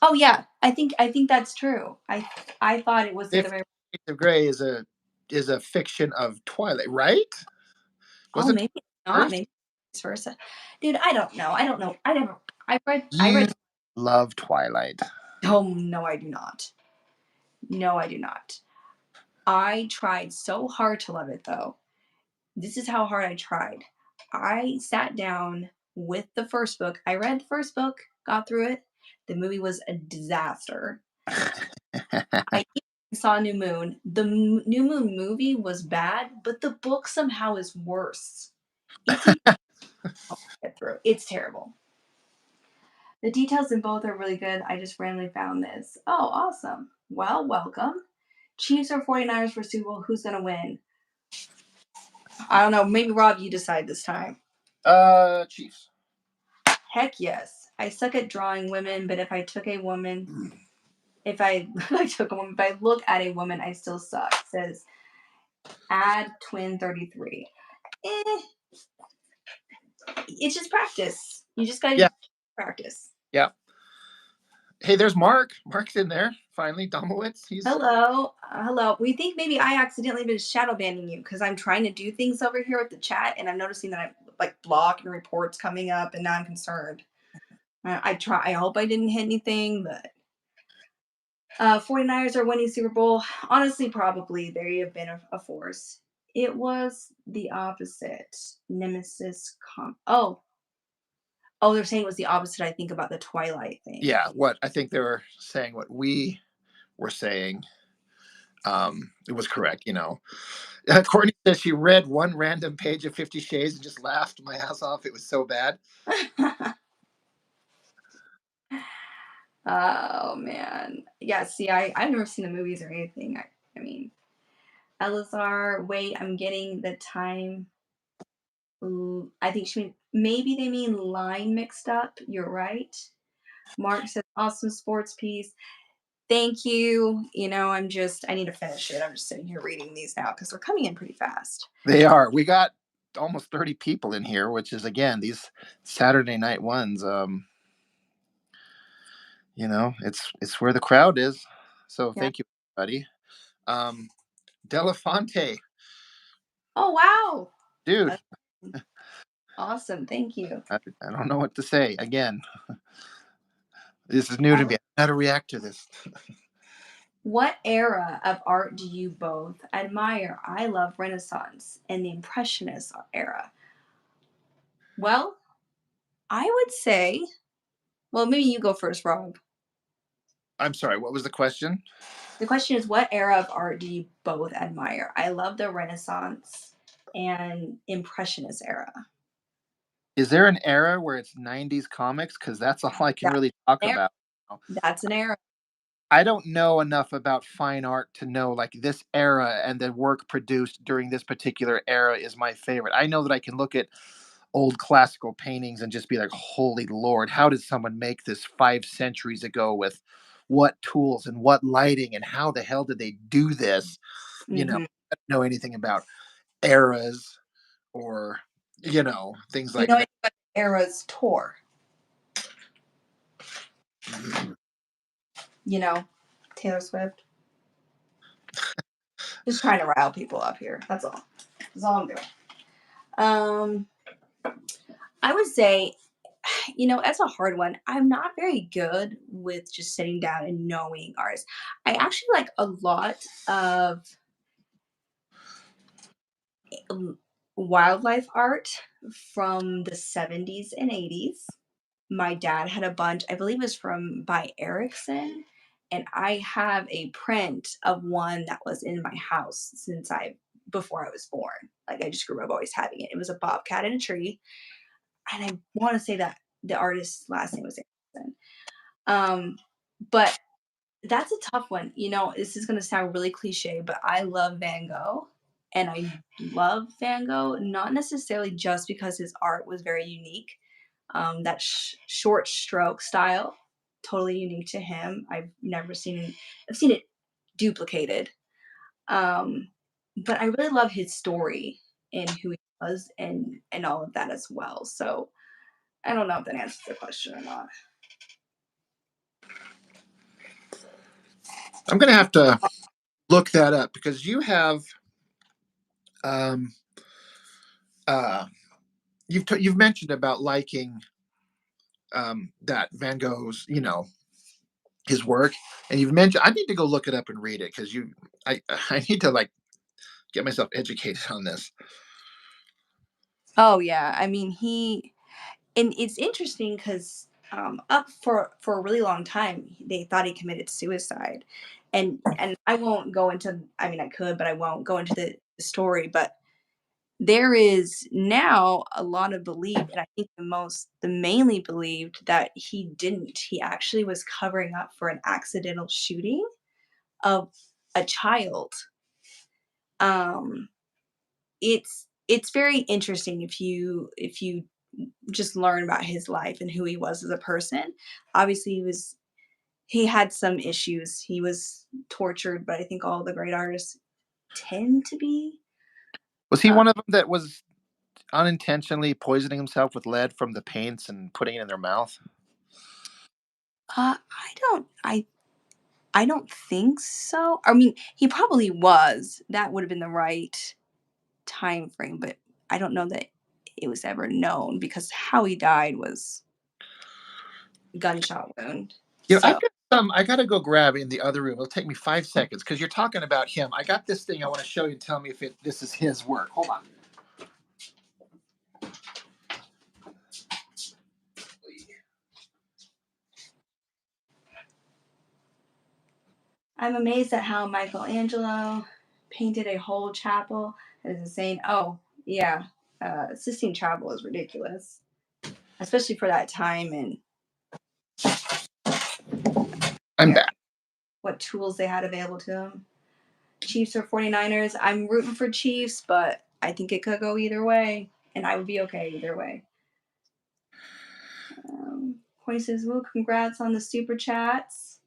Oh yeah, I think that's true. I thought it was the other 50 way. Shades of Grey is a fiction of Twilight, right? Oh, Wasn't maybe it's not. first? Maybe vice versa. Dude, I don't know. I don't know. I never. I You read. love Twilight. Oh no, I do not. No, I do not. I tried so hard to love it though. This is how hard I tried. I sat down with the first book. I read the first book, got through it. The movie was a disaster. I saw New Moon. The New Moon movie was bad, but the book somehow is worse. It's even get through. It's terrible. The details in both are really good. I just randomly found this. Oh, awesome. Well, welcome. Chiefs or 49ers for Super Bowl. Who's going to win? I don't know. Maybe Rob, you decide this time. Chiefs. Heck yes. I suck at drawing women, but if I took a woman, if I, if I took a woman, if I look at a woman, I still suck. Says add twin 33. Eh, it's just practice. You just gotta Yeah, practice. yeah. Hey, there's Mark. Mark's in there. Finally, Domowitz. He's Hello, hello. We think maybe I accidentally been shadow banning you because I'm trying to do things over here with the chat, and I'm noticing that I'm like blocking reports coming up, and now I'm concerned. I try. I hope I didn't hit anything, but 49ers are winning Super Bowl. Honestly, probably they have been a force. It was the opposite. Nemesis. Oh, they're saying it was the opposite. I think about the Twilight thing. yeah. What I think they were saying, what we were saying, it was correct. Courtney says she read one random page of 50 Shades and just laughed my ass off. It was so bad. Oh man. Yeah, see, I've never seen the movies or anything. I mean, Elazar, wait, I'm getting the time. Ooh, I think maybe they mean line mixed up. You're right. Mark says awesome sports piece. Thank you. I need to finish it. I'm just sitting here reading these now because they're coming in pretty fast. They are. We got almost 30 people in here, which is again these Saturday night ones. It's where the crowd is. So Yeah. thank you, everybody. Delafonte, Oh wow. dude, That's awesome. Thank you. I don't know what to say. Again, this is new to Uh, me. How to react to this? What era of art do you both admire? I love Renaissance and the Impressionist era. Well, I would say, well, maybe you go first, Rob. I'm sorry. What was the question? The question is, what era of art do you both admire? I love the Renaissance and Impressionist era. Is there an era where it's 90s comics? Because that's all I can That's really talk an era. about. That's an era. I don't know enough about fine art to know like this era and the work produced during this particular era is my favorite. I know that I can look at old classical paintings and just be like, holy Lord, how did someone make this 5 centuries ago with what tools and what lighting and how the hell did they do this? Hmm. I don't know anything about eras or, things Do you like know that. anything about the era's tour? You know, Taylor Swift. Just trying to rile people up here. That's all. That's all I'm doing. Um, I would say, that's a hard one. I'm not very good with just sitting down and knowing artists. I actually like a lot of um, wildlife art from the 70s and 80s. My dad had a bunch, I believe it was from by Erickson. And I have a print of one that was in my house before I was born. Like I just grew up always having it. It was a bobcat in a tree. And I want to say that the artist's last name was Erickson. Um, but that's a tough one. This is going to sound really cliche, but I love Van Gogh. And I love Van Gogh, not necessarily just because his art was very unique. That short stroke style, totally unique to him. I've seen it duplicated. Um, but I really love his story and who he was and all of that as well. So I don't know if that answers the question or not. I'm going to have to look that up because you have, um, uh, you've mentioned about liking that Van Gogh's, his work, and you've mentioned. I need to go look it up and read it because I I need to like get myself educated on this. Oh yeah, I mean and it's interesting because up for a really long time they thought he committed suicide, and I won't go into. I mean, I could, but I won't go into the story. But there is now a lot of belief, and I think the mainly believed that he didn't. He actually was covering up for an accidental shooting of a child. Um, it's very interesting if you just learn about his life and who he was as a person. Obviously, he had some issues. He was tortured, but I think all the great artists tend to be. Was he Uh, one of them that was? unintentionally poisoning himself with lead from the paints and putting it in their mouth? I don't think so. I mean, he probably was. That would have been the right time frame, but I don't know that it was ever known because how he died was gunshot wound. I've So, got some I gotta go grab in the other room. It'll take me 5 seconds because you're talking about him. I got this thing I want to show you and tell me if this is his work. Hold on. I'm amazed at how Michelangelo painted a whole chapel. That is insane. Oh, yeah. Sistine Chapel is ridiculous, especially for that time and I'm yeah, back. what tools they had available to them. Chiefs or 49ers. I'm rooting for Chiefs, but I think it could go either way, and I would be okay either way. Corey says, well, congrats on the super chats.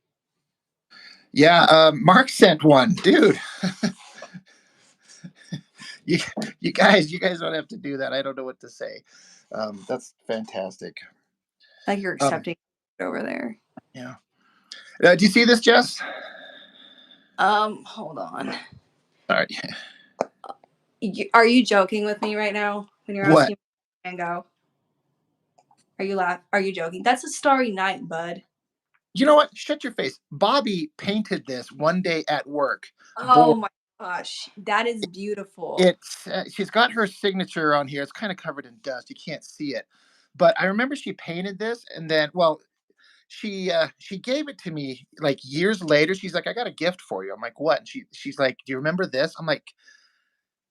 Yeah, Mark sent one, dude. you you guys don't have to do that. I don't know what to say. That's fantastic. Like you're Um, accepting over there. yeah. Do you see this, Jess? Hold on. Sorry. Are you joking with me right now when you're What? asking and go? Are you joking? That's a starry night, bud. You know what? Shut your face. Bobby painted this one day at work. Oh Board. my gosh, that is beautiful. It's she's got her signature on here. It's kind of covered in dust. You can't see it, but I remember she painted this, and then she gave it to me like years later. She's like, "I got a gift for you." I'm like, "What?" And she's like, "Do you remember this?" I'm like,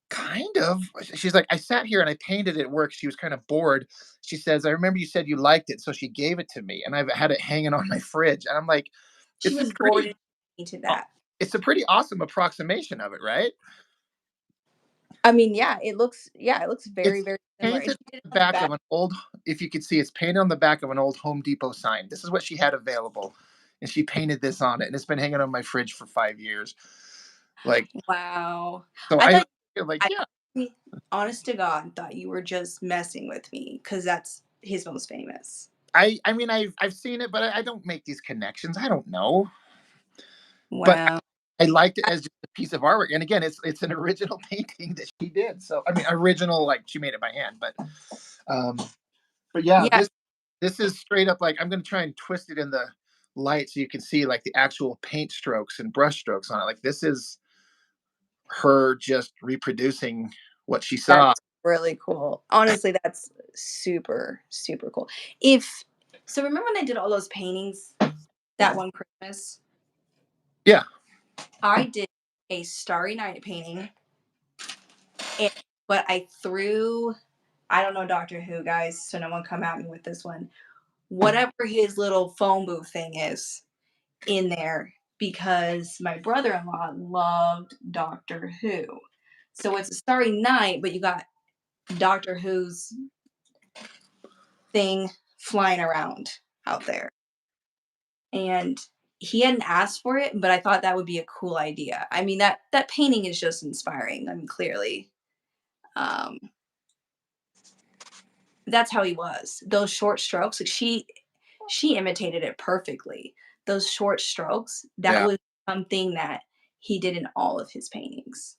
"Kind of." She's like, "I sat here and I painted it at work." She was kind of bored. She says, "I remember you said you liked it, so she gave it to me, and I've had it hanging on my fridge." And I'm like, She "It's a was bored pretty, and into that. it's a pretty awesome approximation of it, right?" I mean, yeah, it looks very, It's very similar. And painted she did it on the on the back back. of an old, if you could see, it's painted on the back of an old Home Depot sign. This is what she had available. And she painted this on it. And it's been hanging on my fridge for 5 years. Like, Wow. so I I thought feel like, I yeah, honest to God thought you were just messing with me because that's his most famous. I mean, I've seen it, but I don't make these connections. I don't know. But Wow. I liked it as just a piece of artwork. And again, it's an original painting that she did. So, I mean, original, like she made it by hand. Um, but yeah, Yeah, this is straight up like I'm going to try and twist it in the light so you can see like the actual paint strokes and brush strokes on it. Like this is her just reproducing what she saw. that's really cool. Honestly, that's super, super cool. If so, remember when they did all those paintings that one Christmas? Yeah. I did a Starry Night painting, and but I threw. I don't know Doctor Who, guys, so no one come at me with this one. Whatever his little phone booth thing is in there, because my brother-in-law loved Doctor Who. So it's a Starry Night, but you got Doctor Who's thing flying around out there. And he hadn't asked for it, but I thought that would be a cool idea. I mean, that painting is just inspiring. I mean, clearly, um, that's how he was. Those short strokes, like she imitated it perfectly. Those short strokes, that Yeah. was something that he did in all of his paintings.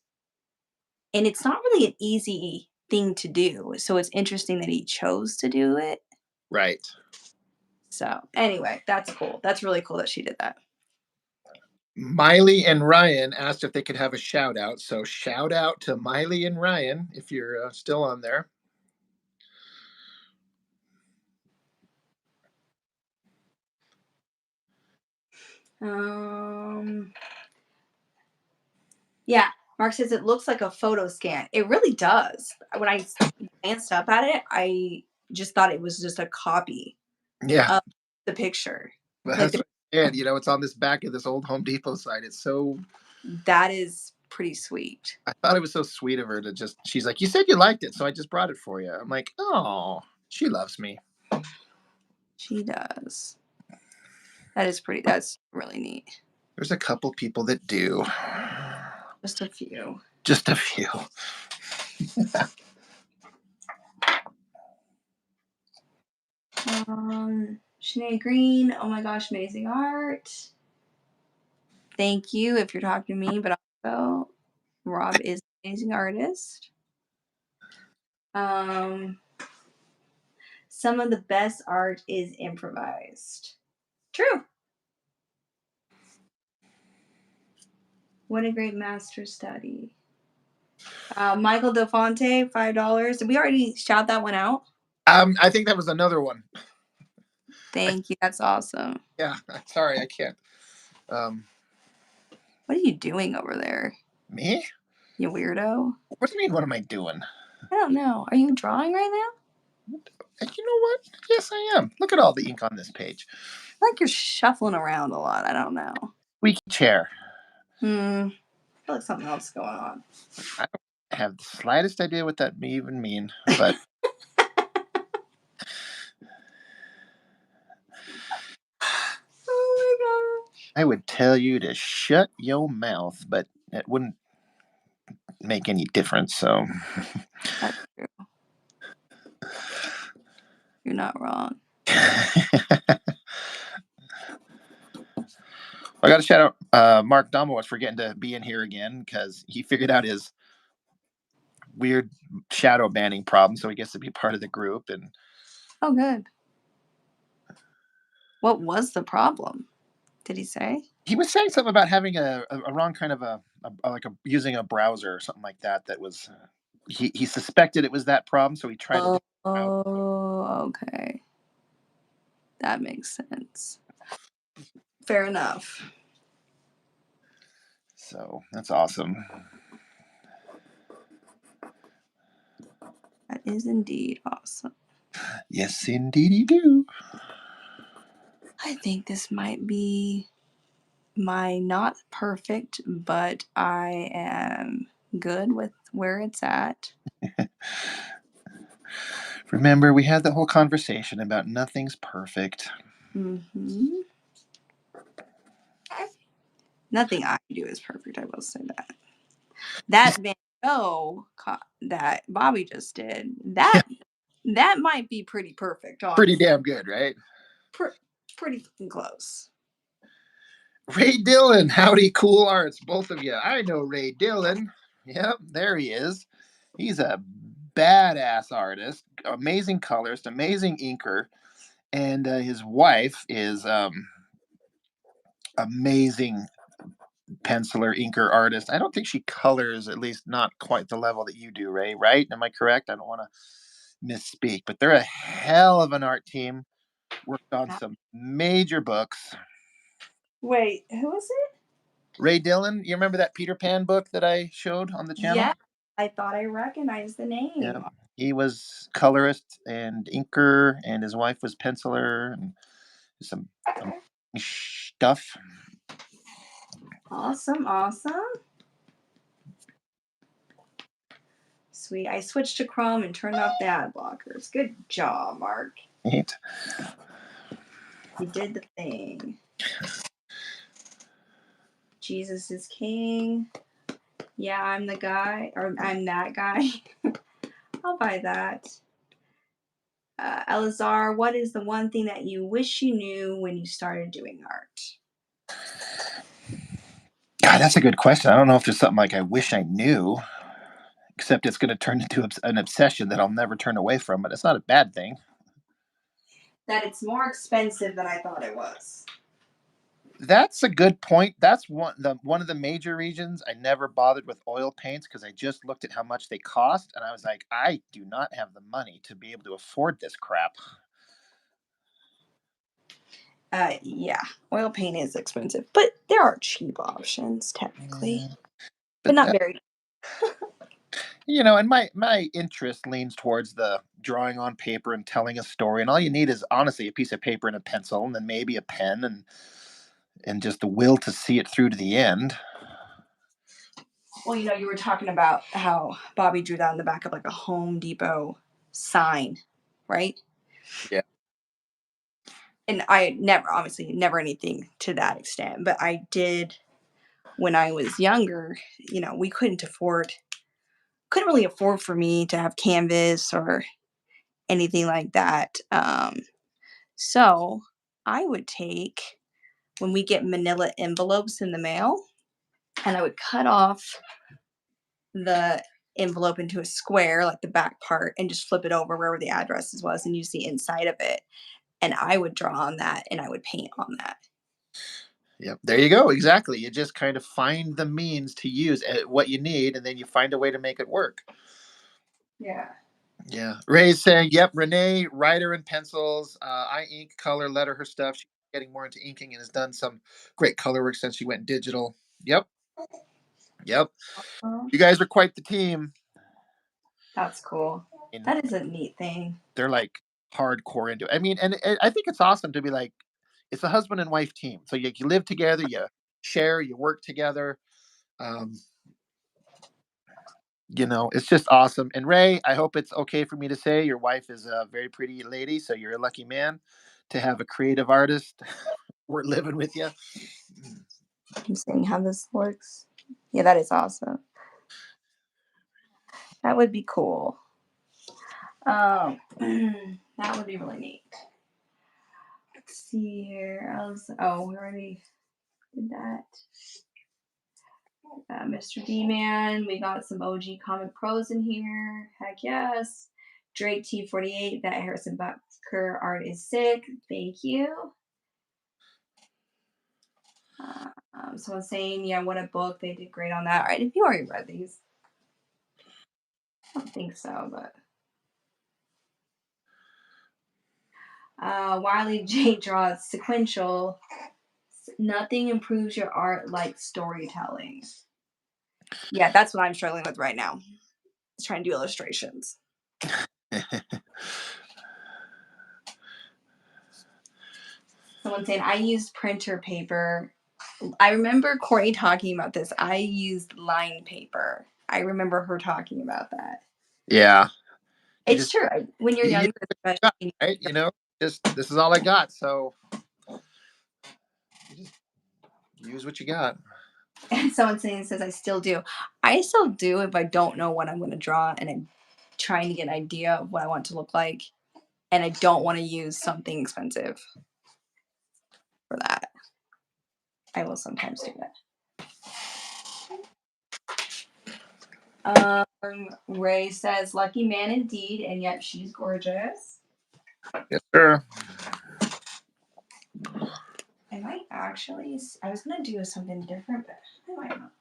And it's not really an easy thing to do. So it's interesting that he chose to do it. Right. So anyway, that's cool. That's really cool that she did that. Miley and Ryan asked if they could have a shout out. So shout out to Miley and Ryan if you're still on there. Um, yeah, Mark says it looks like a photo scan. It really does. When I glanced up at it, I just thought it was just a copy Yeah. of the picture. Like That's what I said. It's on this back of this old Home Depot site. It's so that is pretty sweet. I thought it was so sweet of her to just she's like, "You said you liked it, so I just brought it for you." I'm like, "Oh, she loves me." She does. That is pretty. That's really neat. There's a couple people that do. Just a few. Just a few. Sinead Green. Oh my gosh, amazing art. Thank you if you're talking to me, but also Rob is an amazing artist. Um, some of the best art is improvised. True. What a great master study. Michael DeFonte, $5. Did we already shout that one out? I think that was another one. Thank you. That's awesome. Yeah, sorry, I can't. Um, What are you doing over there, Me? you weirdo? What do you mean? What am I doing? I don't know. Are you drawing right now? You know what? Yes, I am. Look at all the ink on this page. I feel like you're shuffling around a lot. I don't know. Squeaky chair. I feel like something else is going on. I don't have the slightest idea what that may even mean, but Oh I would tell you to shut your mouth, but it wouldn't make any difference. So my gosh. That's true. You're not wrong. I got to shout out Mark Domowitz for getting to be in here again because he figured out his weird shadow banning problem, so he gets to be part of the group. And Oh, good. What was the problem? Did he say? he was saying something about having a wrong kind of like a using a browser or something like that. That was he suspected it was that problem, so he tried to do it out. Oh, okay. That makes sense. Fair enough. So that's awesome. That is indeed awesome. Yes, indeed, you do. I think this might be my not perfect, but I am good with where it's at. Remember, we had the whole conversation about nothing's perfect. hmm Nothing I do is perfect. I will say that. That Van Gogh that Bobby just did, that might be pretty perfect, Pretty honestly. damn good, right? Pretty fucking close. Ray Dillon, howdy, cool arts, both of you. I know Ray Dillon. Yep, there he is. He's a badass artist, amazing colorist, amazing inker, and his wife is amazing penciler, inker artist. I don't think she colors, at least not quite the level that you do, Ray. Right? Am I correct? I don't want to misspeak, but they're a hell of an art team. Worked on some major books. Wait, who is it? Ray Dillon, you remember that Peter Pan book that I showed on the channel? Yeah, I thought I recognized the Yeah. name. He was colorist and inker, and his wife was penciler, and some stuff. Awesome, awesome. Sweet. I switched to Chrome and turned off the ad blockers. Good job, Mark. Neat. You did the thing. Jesus is king. Yeah, I'm the guy, or I'm that guy. I'll buy that. Elazar, what is the one thing that you wish you knew when you started doing art? God, that's a good question. I don't know if there's something like I wish I knew, except it's going to turn into an obsession that I'll never turn away from. But it's not a bad thing. That it's more expensive than I thought it was. That's a good point. That's one of the major reasons I never bothered with oil paints because I just looked at how much they cost and I was like, I do not have the money to be able to afford this crap. Yeah, oil paint is expensive, but there are cheap options technically, Yeah. but But not very. and my interest leans towards the drawing on paper and telling a story, and all you need is honestly a piece of paper and a pencil, and then maybe a pen and just the will to see it through to the end. Well, you were talking about how Bobby drew that on the back of like a Home Depot sign, right? Yeah. And I never, obviously, never anything to that extent, but I did when I was younger. We couldn't really afford for me to have canvas or anything like that. So I would take when we get manila envelopes in the mail, and I would cut off the envelope into a square, like the back part, and just flip it over wherever the addresses was and use the inside of it. And I would draw on that and I would paint on that. Yep. There you go. Exactly. You just kind of find the means to use what you need, and then you find a way to make it work. Yeah. Yeah. Ray's saying, yep, Renee, writer and pencils. I ink, color, letter her stuff. She's getting more into inking and has done some great color work since she went digital. Yep. Yep. Oh, You guys are quite the team. that's cool. And That is a neat thing. they're like hardcore into it. I mean, and I think it's awesome to be like, it's a husband and wife team. So you live together, you share, you work together. Um, it's just awesome. And Ray, I hope it's okay for me to say your wife is a very pretty lady. So you're a lucky man to have a creative artist. We're living with you. I'm seeing how this looks. Yeah, that is awesome. That would be cool. That would be really neat. Let's see here. We already did that. Mr. D Man. We got some OG Comic Pros in here. Heck yes. Drake T48. That Harrison Bucker art is sick. Thank you. Someone saying, yeah, what a book. They did great on that. All right, if you already read these, I don't think so, but Wiley J draws sequential. Nothing improves your art like storytelling. Yeah, that's what I'm struggling with right now. Is trying to do illustrations. Someone saying I used printer paper. I remember Courtney talking about this. I used line paper. I remember her talking about that. Yeah. You It's just, true. When you're you use younger, what you got, especially. right? Just this is all I got. So you just use what you got. And someone saying says I still do. I still do if I don't know what I'm going to draw and I'm trying to get an idea of what I want to look like, and I don't want to use something expensive for that. I will sometimes do that. Ray says, "Lucky man indeed," and yet she's gorgeous. Yes, sir. I might actually. I was gonna do something different, but I might not.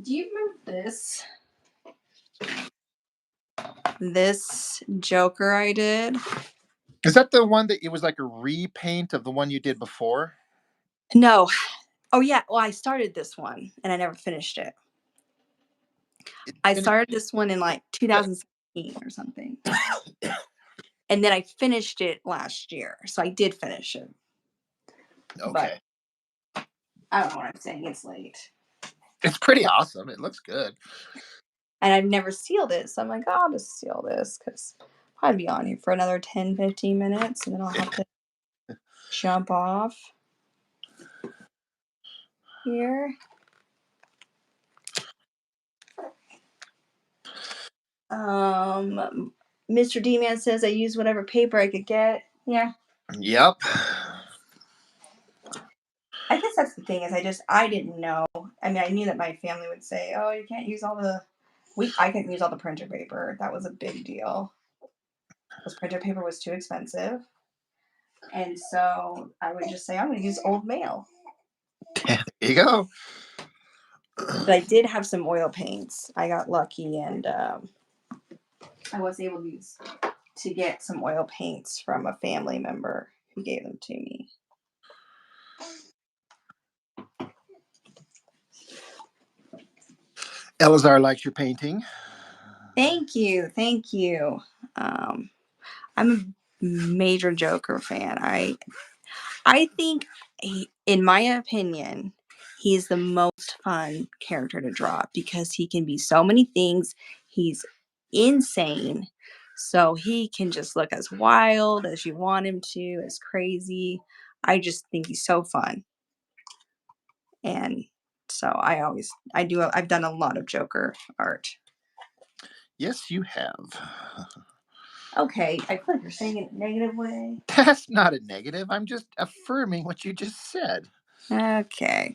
Do you remember this? This Joker I did. Is that the one that it was like a repaint of the one you did before? No. Oh yeah. Well, I started this one and I never finished it. It's I finished. started this one in like 2016 or something, and then I finished it last year. So I did finish it, but Okay. I don't know what I'm saying. It's late. It's pretty awesome. It looks good. And I've never sealed it. So I'm like, oh, I'll just seal this because I'll be on here for another 10, 15 minutes and then I'll have to jump off here. Mr. D Man says I use whatever paper I could get. Yeah. Yep. I guess that's the thing is I didn't know. I mean, I knew that my family would say, "Oh, you can't use all the I couldn't use all the printer paper." That was a big deal. Because printer paper was too expensive. And so I would just say, I'm going to use old mail. There you go. But I did have some oil paints. I got lucky and I was able to get some oil paints from a family member who gave them to me. Elazar likes your painting. Thank you. Thank you. Um, I'm a major Joker fan. I think, in my opinion, he's the most fun character to draw because he can be so many things. He's insane. So he can just look as wild as you want him to, as crazy. I just think he's so fun. And so I've done a lot of Joker art. Yes, you have. Okay, I feel like you're saying it in a negative way. That's not a negative. I'm just affirming what you just said. Okay.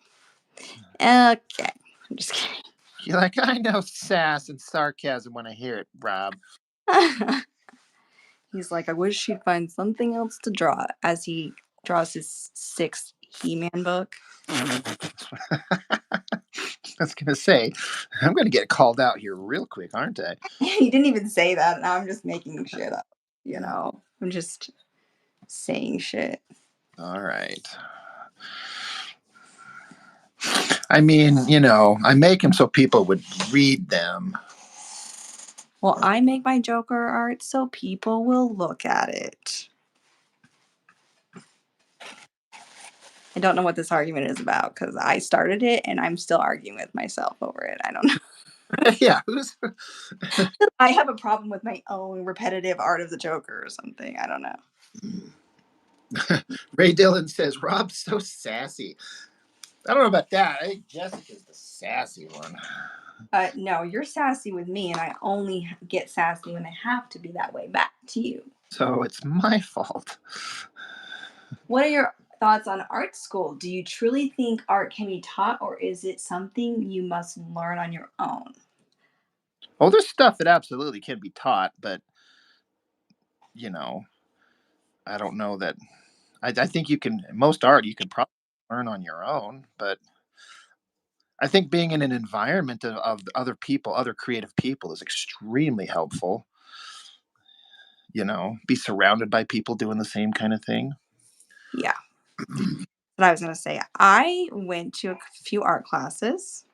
Okay. I'm just kidding. You're like, I know sass and sarcasm when I hear it, Rob. He's like, I wish he'd find something else to draw as he draws his sixth He-Man book. I was gonna say, I'm gonna get called out here real quick, aren't I? He didn't even say that, and I'm just making shit up. I'm just saying shit. All right. I mean, I make them so people would read them. Well, I make my Joker art so people will look at it. I don't know what this argument is about because I started it and I'm still arguing with myself over it. I don't know. Yeah, who's I have a problem with my own repetitive art of the Joker or something. I don't know. Ray Dillon says Rob's so sassy. I don't know about that. I think Jessica's the sassy one. No, you're sassy with me, and I only get sassy when I have to be that way back to you. So it's my fault. What are your thoughts on art school? Do you truly think art can be taught, or is it something you must learn on your own? Well, there's stuff that absolutely can be taught, but you know, I don't know that. I think most art you can probably learn on your own, but I think being in an environment of other people, other creative people, is extremely helpful. Be surrounded by people doing the same kind of thing. Yeah, what I was going to say. I went to a few art classes,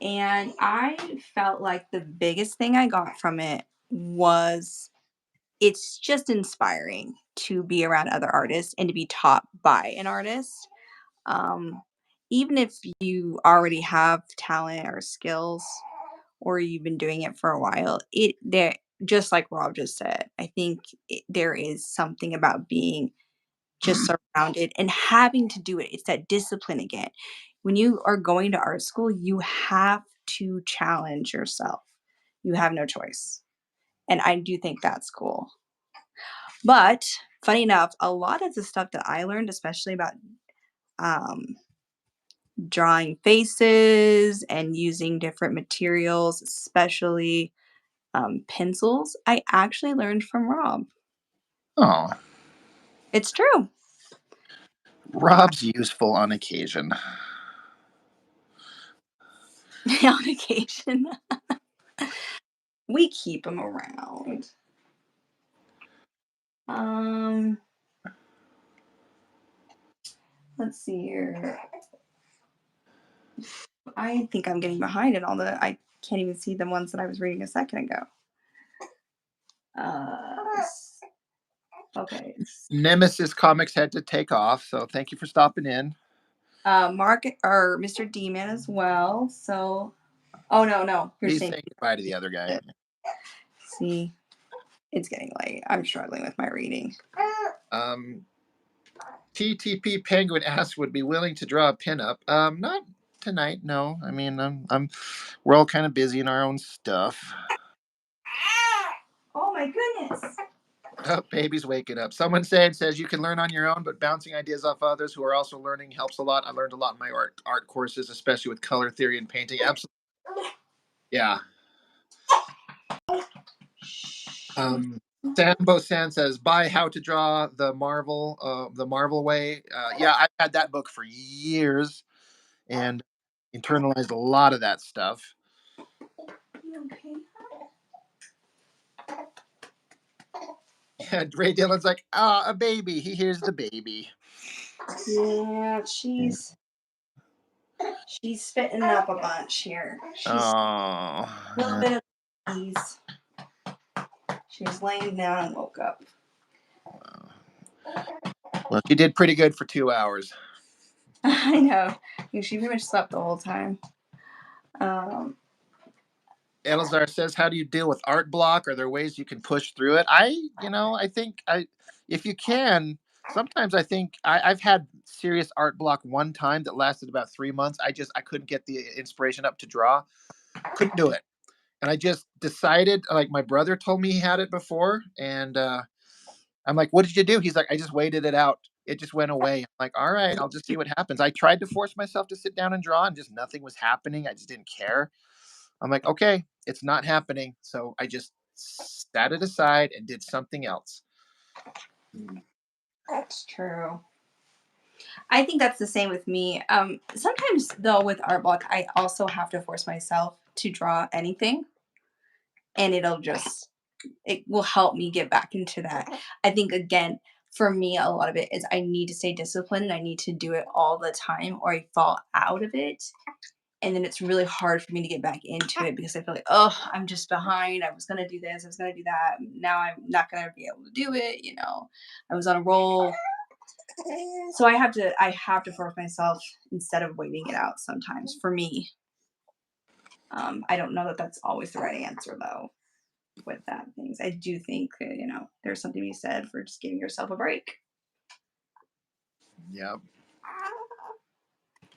and I felt like the biggest thing I got from it was it's just inspiring to be around other artists and to be taught by an artist. Um, Even if you already have talent or skills, or you've been doing it for a while, it there just like Rob just said. I think there is something about being just surrounded and having to do it. It's that discipline again. When you are going to art school, you have to challenge yourself. You have no choice. And I do think that's cool. But funny enough, a lot of the stuff that I learned, especially about um, drawing faces and using different materials, especially pencils, I actually learned from Rob. Oh, It's true. Rob's useful on occasion. On occasion, we keep him around. Um, let's see here. I think I'm getting behind in all the. I can't even see the ones that I was reading a second ago. Uh, okay. Nemesis Comics had to take off, so thank you for stopping in. Mark or Mr. D-Man as well. So, oh no, you're He's saying saying goodbye to the other guy. see, it's getting late. I'm struggling with my reading. Um, TTP Penguin asks, would be willing to draw a pinup. Not tonight, no. I mean, we're all kind of busy in our own stuff. Oh my goodness. Oh, baby's waking up. Someone says you can learn on your own, but bouncing ideas off others who are also learning helps a lot. I learned a lot in my art courses, especially with color theory and painting. Absolutely, yeah. Sambo San says, "Buy How to Draw the Marvel Way." Yeah, I've had that book for years and internalized a lot of that stuff. Okay. Yeah, Ray Dillon's like, ah, a baby. He hears the baby. Yeah, she's spitting up a bunch here. She's Oh, a little bit of ease. She was laying down and woke up. well, she did pretty good for 2 hours. I know. She pretty much slept the whole time. Um, Elazar says, "How do you deal with art block? Are there ways you can push through it?" I think if you can. Sometimes I think I've had serious art block one time that lasted about 3 months. I couldn't get the inspiration up to draw. Couldn't do it. And I just decided, like, my brother told me he had it before, and I'm like, "What did you do?" He's like, "I just waited it out. It just went away." I'm like, "All right, I'll just see what happens." I tried to force myself to sit down and draw, and just nothing was happening. I just didn't care. I'm like, "Okay, it's not happening." So I just sat it aside and did something else. That's true. I think that's the same with me. Sometimes though with art block, I also have to force myself to draw anything, and it will help me get back into that. I think again, for me, a lot of it is I need to stay disciplined and I need to do it all the time or I fall out of it. And then it's really hard for me to get back into it because I feel like, oh, I'm just behind. I was gonna do this, I was gonna do that. Now I'm not gonna be able to do it, you know. I was on a roll. So I have to force myself instead of waiting it out sometimes for me. I don't know that that's always the right answer though with that things. I do think that, there's something to be said for just giving yourself a break. Yeah.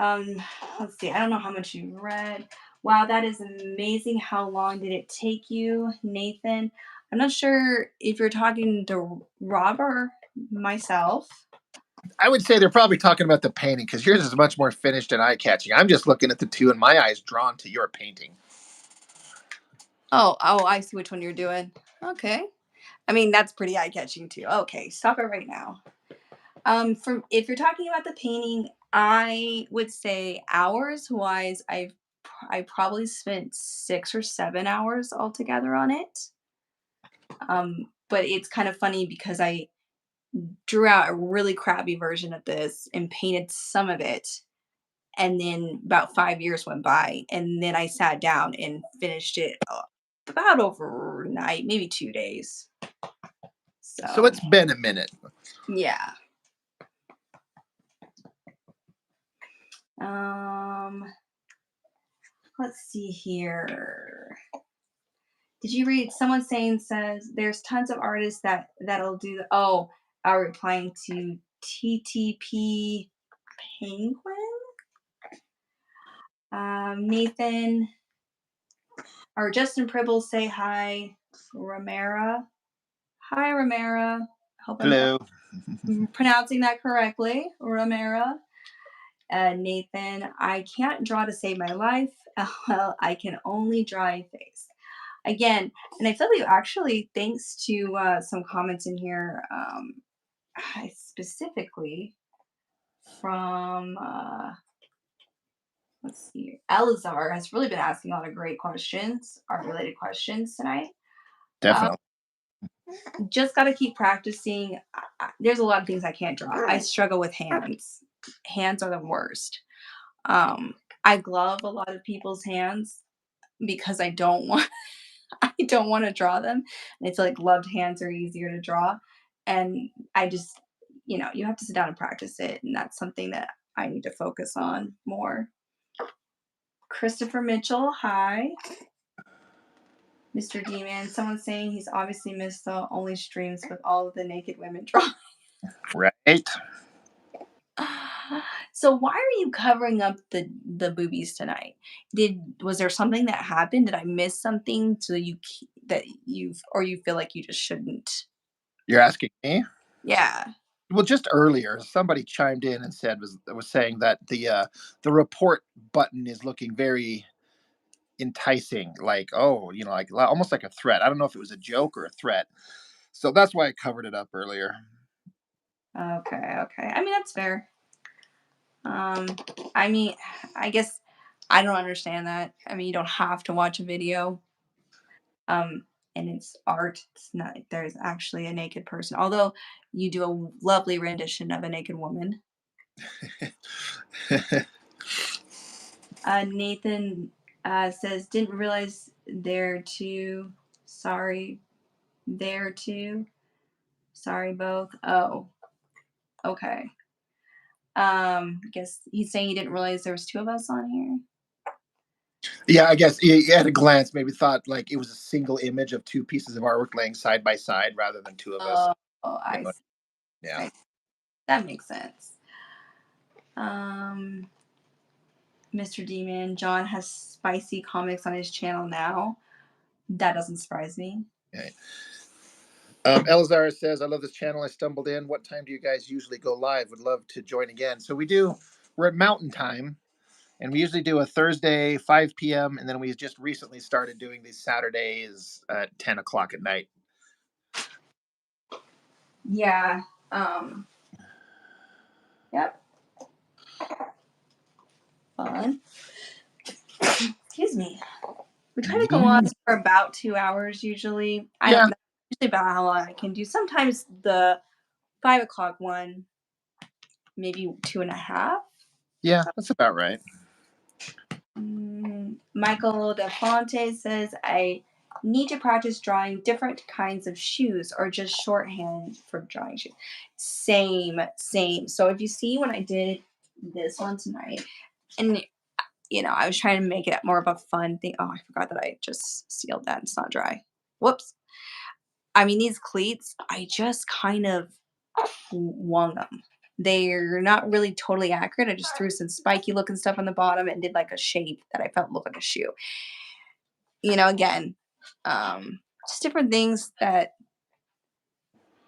Um, let's see. I don't know how much you read. Wow, that is amazing. How long did it take you, Nathan? I'm not sure if you're talking to Rob or myself. I would say they're probably talking about the painting because yours is much more finished and eye catching. I'm just looking at the two, and my eyes drawn to your painting. Oh, I see which one you're doing. Okay. I mean, that's pretty eye catching too. Okay, stop it right now. From if you're talking about the painting, I would say hours wise, I probably spent 6 or 7 hours altogether on it. But it's kind of funny because I drew out a really crappy version of this and painted some of it, and then about 5 years went by, and then I sat down and finished it about overnight, maybe 2 days. So So it's been a minute. yeah. Um, let's see here. Did you read someone saying says there's tons of artists that'll do are replying to TTP Penguin? Nathan or Justin Pribble say hi. Ramera. Hi Ramera. Hope I'm Hello. pronouncing that correctly. Ramera. Nathan, I can't draw to save my life. Well, I can only draw a face. Again, and I feel like actually, thanks to some comments in here, specifically from, let's see, Elazar has really been asking a lot of great questions, art related questions tonight. Uh, Definitely. just got to keep practicing. There's a lot of things I can't draw. I struggle with hands. Hands are the worst. I glove a lot of people's hands because I don't want I don't want to draw them. And I feel like gloved hands are easier to draw. And I just, you have to sit down and practice it. And that's something that I need to focus on more. Christopher Mitchell, hi. Mr. D-Man, someone's saying he's obviously missed the only streams with all of the naked women draw. Right. So why are you covering up the boobies tonight? Was there something that happened? Did I miss something so that you feel like you just shouldn't? You're asking me? Yeah. Well, just earlier, somebody chimed in and was saying that the report button is looking very enticing, like, oh, like almost like a threat. I don't know if it was a joke or a threat, so that's why I covered it up earlier. Okay, okay. I mean, that's fair. Um, I mean, I guess I don't understand that. I mean, you don't have to watch a video. And it's art. It's not. There's actually a naked person. Although you do a lovely rendition of a naked woman. Nathan says, didn't realize there too. Sorry, there too. Sorry, both. Oh, okay. I guess he's saying he didn't realize there was two of us on here. Yeah, I guess you at a glance maybe thought like it was a single image of two pieces of artwork laying side by side rather than two of us. Oh, You I know, see. yeah. I, that makes sense. Um, Mr. Demon, John has spicy comics on his channel now. That doesn't surprise me. Okay. Elzar says, I love this channel. I stumbled in. What time do you guys usually go live? Would love to join again. So we're at Mountain Time, and we usually do a Thursday, 5 p.m., and then we just recently started doing these Saturdays at 10 o'clock at night. Yeah. Yep. Fun. Excuse me. We try to go on for about 2 hours usually. I Yeah, don't know. Usually about how long I can do. Sometimes the 5 o'clock one, maybe 2.5. yeah, that's about right. Michael De Fonte says, I need to practice drawing different kinds of shoes or just shorthand for drawing shoes. Same, same. So if you see when I did this one tonight, and I was trying to make it more of a fun thing. Oh, I forgot that I just sealed that. It's not dry. Whoops. I mean, these cleats, I just kind of wung them. They're not really totally accurate. I just threw some spiky looking stuff on the bottom and did like a shape that I felt looked like a shoe. Again, just different things that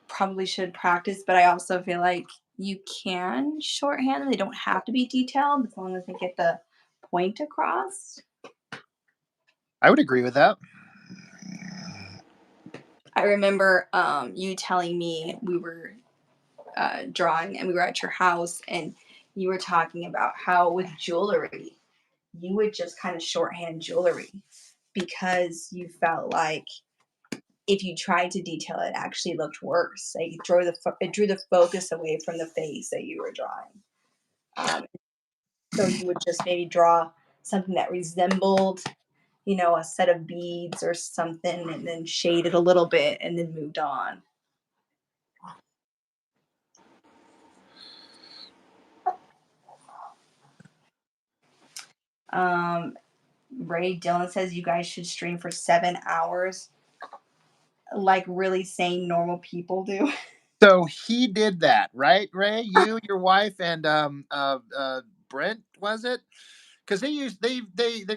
probably should practice, but I also feel like you can shorthand them. They don't have to be detailed as long as they get the point across. I would agree with that. I remember you telling me we were drawing and we were at your house and you were talking about how with jewelry, you would just kind of shorthand jewelry because you felt like if you tried to detail it, actually looked worse. Like it drew the focus away from the face that you were drawing. So you would just maybe draw something that resembled, a set of beads or something, and then shade it a little bit, and then moved on. Um, Ray Dillon says you guys should stream for 7 hours, like really sane, normal people do. So he did that, right, Ray? You, your wife, and Brent, was it? Because they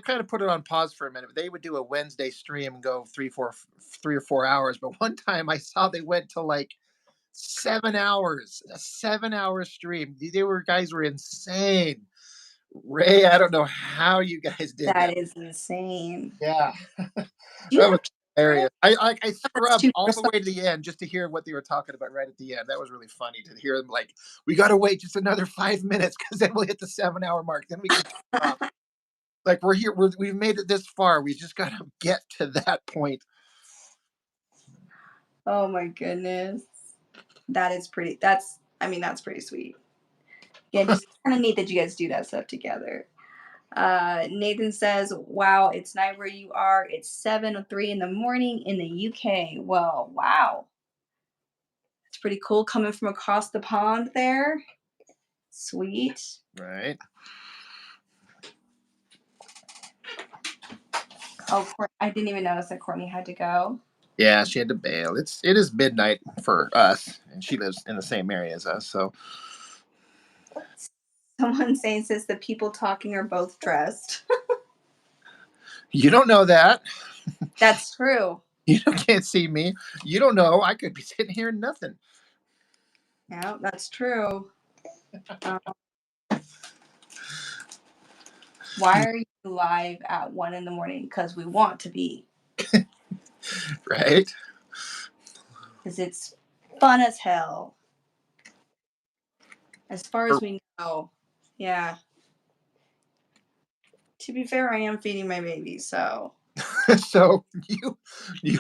kind of put it on pause for a minute. They would do a Wednesday stream and go 3 or 4 hours. But one time I saw they went to like 7 hours, a 7 hour stream. Guys were insane. Ray, I don't know how you guys did that. That is insane. Yeah, Do you that was have children? hilarious. I That's scrubbed too all the personal. way to the end just to hear what they were talking about right at the end. That was really funny to hear them like, we got to wait just another 5 minutes because then we'll hit the 7 hour mark. Then we can turn off. Like we're here, we've made it this far. We just got to get to that point. Oh my goodness. That is pretty. That's pretty sweet. Yeah, just kind of neat that you guys do that stuff together. Nathan says, "Wow, it's night where you are. It's 7:03 in the morning in the UK. Well, wow, it's pretty cool coming from across the pond there. Sweet. Right. Oh, I didn't even notice that Courtney had to go. Yeah, she had to bail. It is midnight for us, and she lives in the same area as us. So Someone saying says the people talking are both dressed. you don't know that. That's true. You can't see me. You don't know. I could be sitting here and nothing. Yeah, that's true. Um, why are you live at 1 in the morning? Because we want to be. Right. Because it's fun as hell. As far as we know. Yeah. To be fair, I am feeding my baby, so So you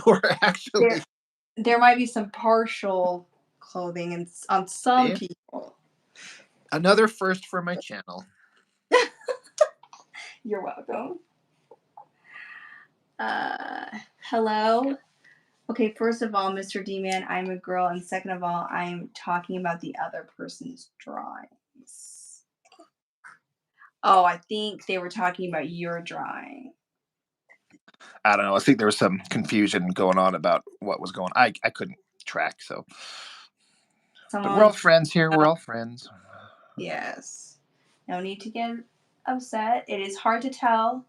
are actually there there might be some partial clothing on some people. another first for my channel. You're welcome. Uh, hello. Okay, first of all, Mr. D Man, I'm a girl, and second of all, I'm talking about the other person's drawings. Oh, I think they were talking about your drawing. I don't know. I think there was some confusion going on about what was going on. I couldn't track. So, but we're all Someone, friends here. We're all friends. yes. No need to get upset. It is hard to tell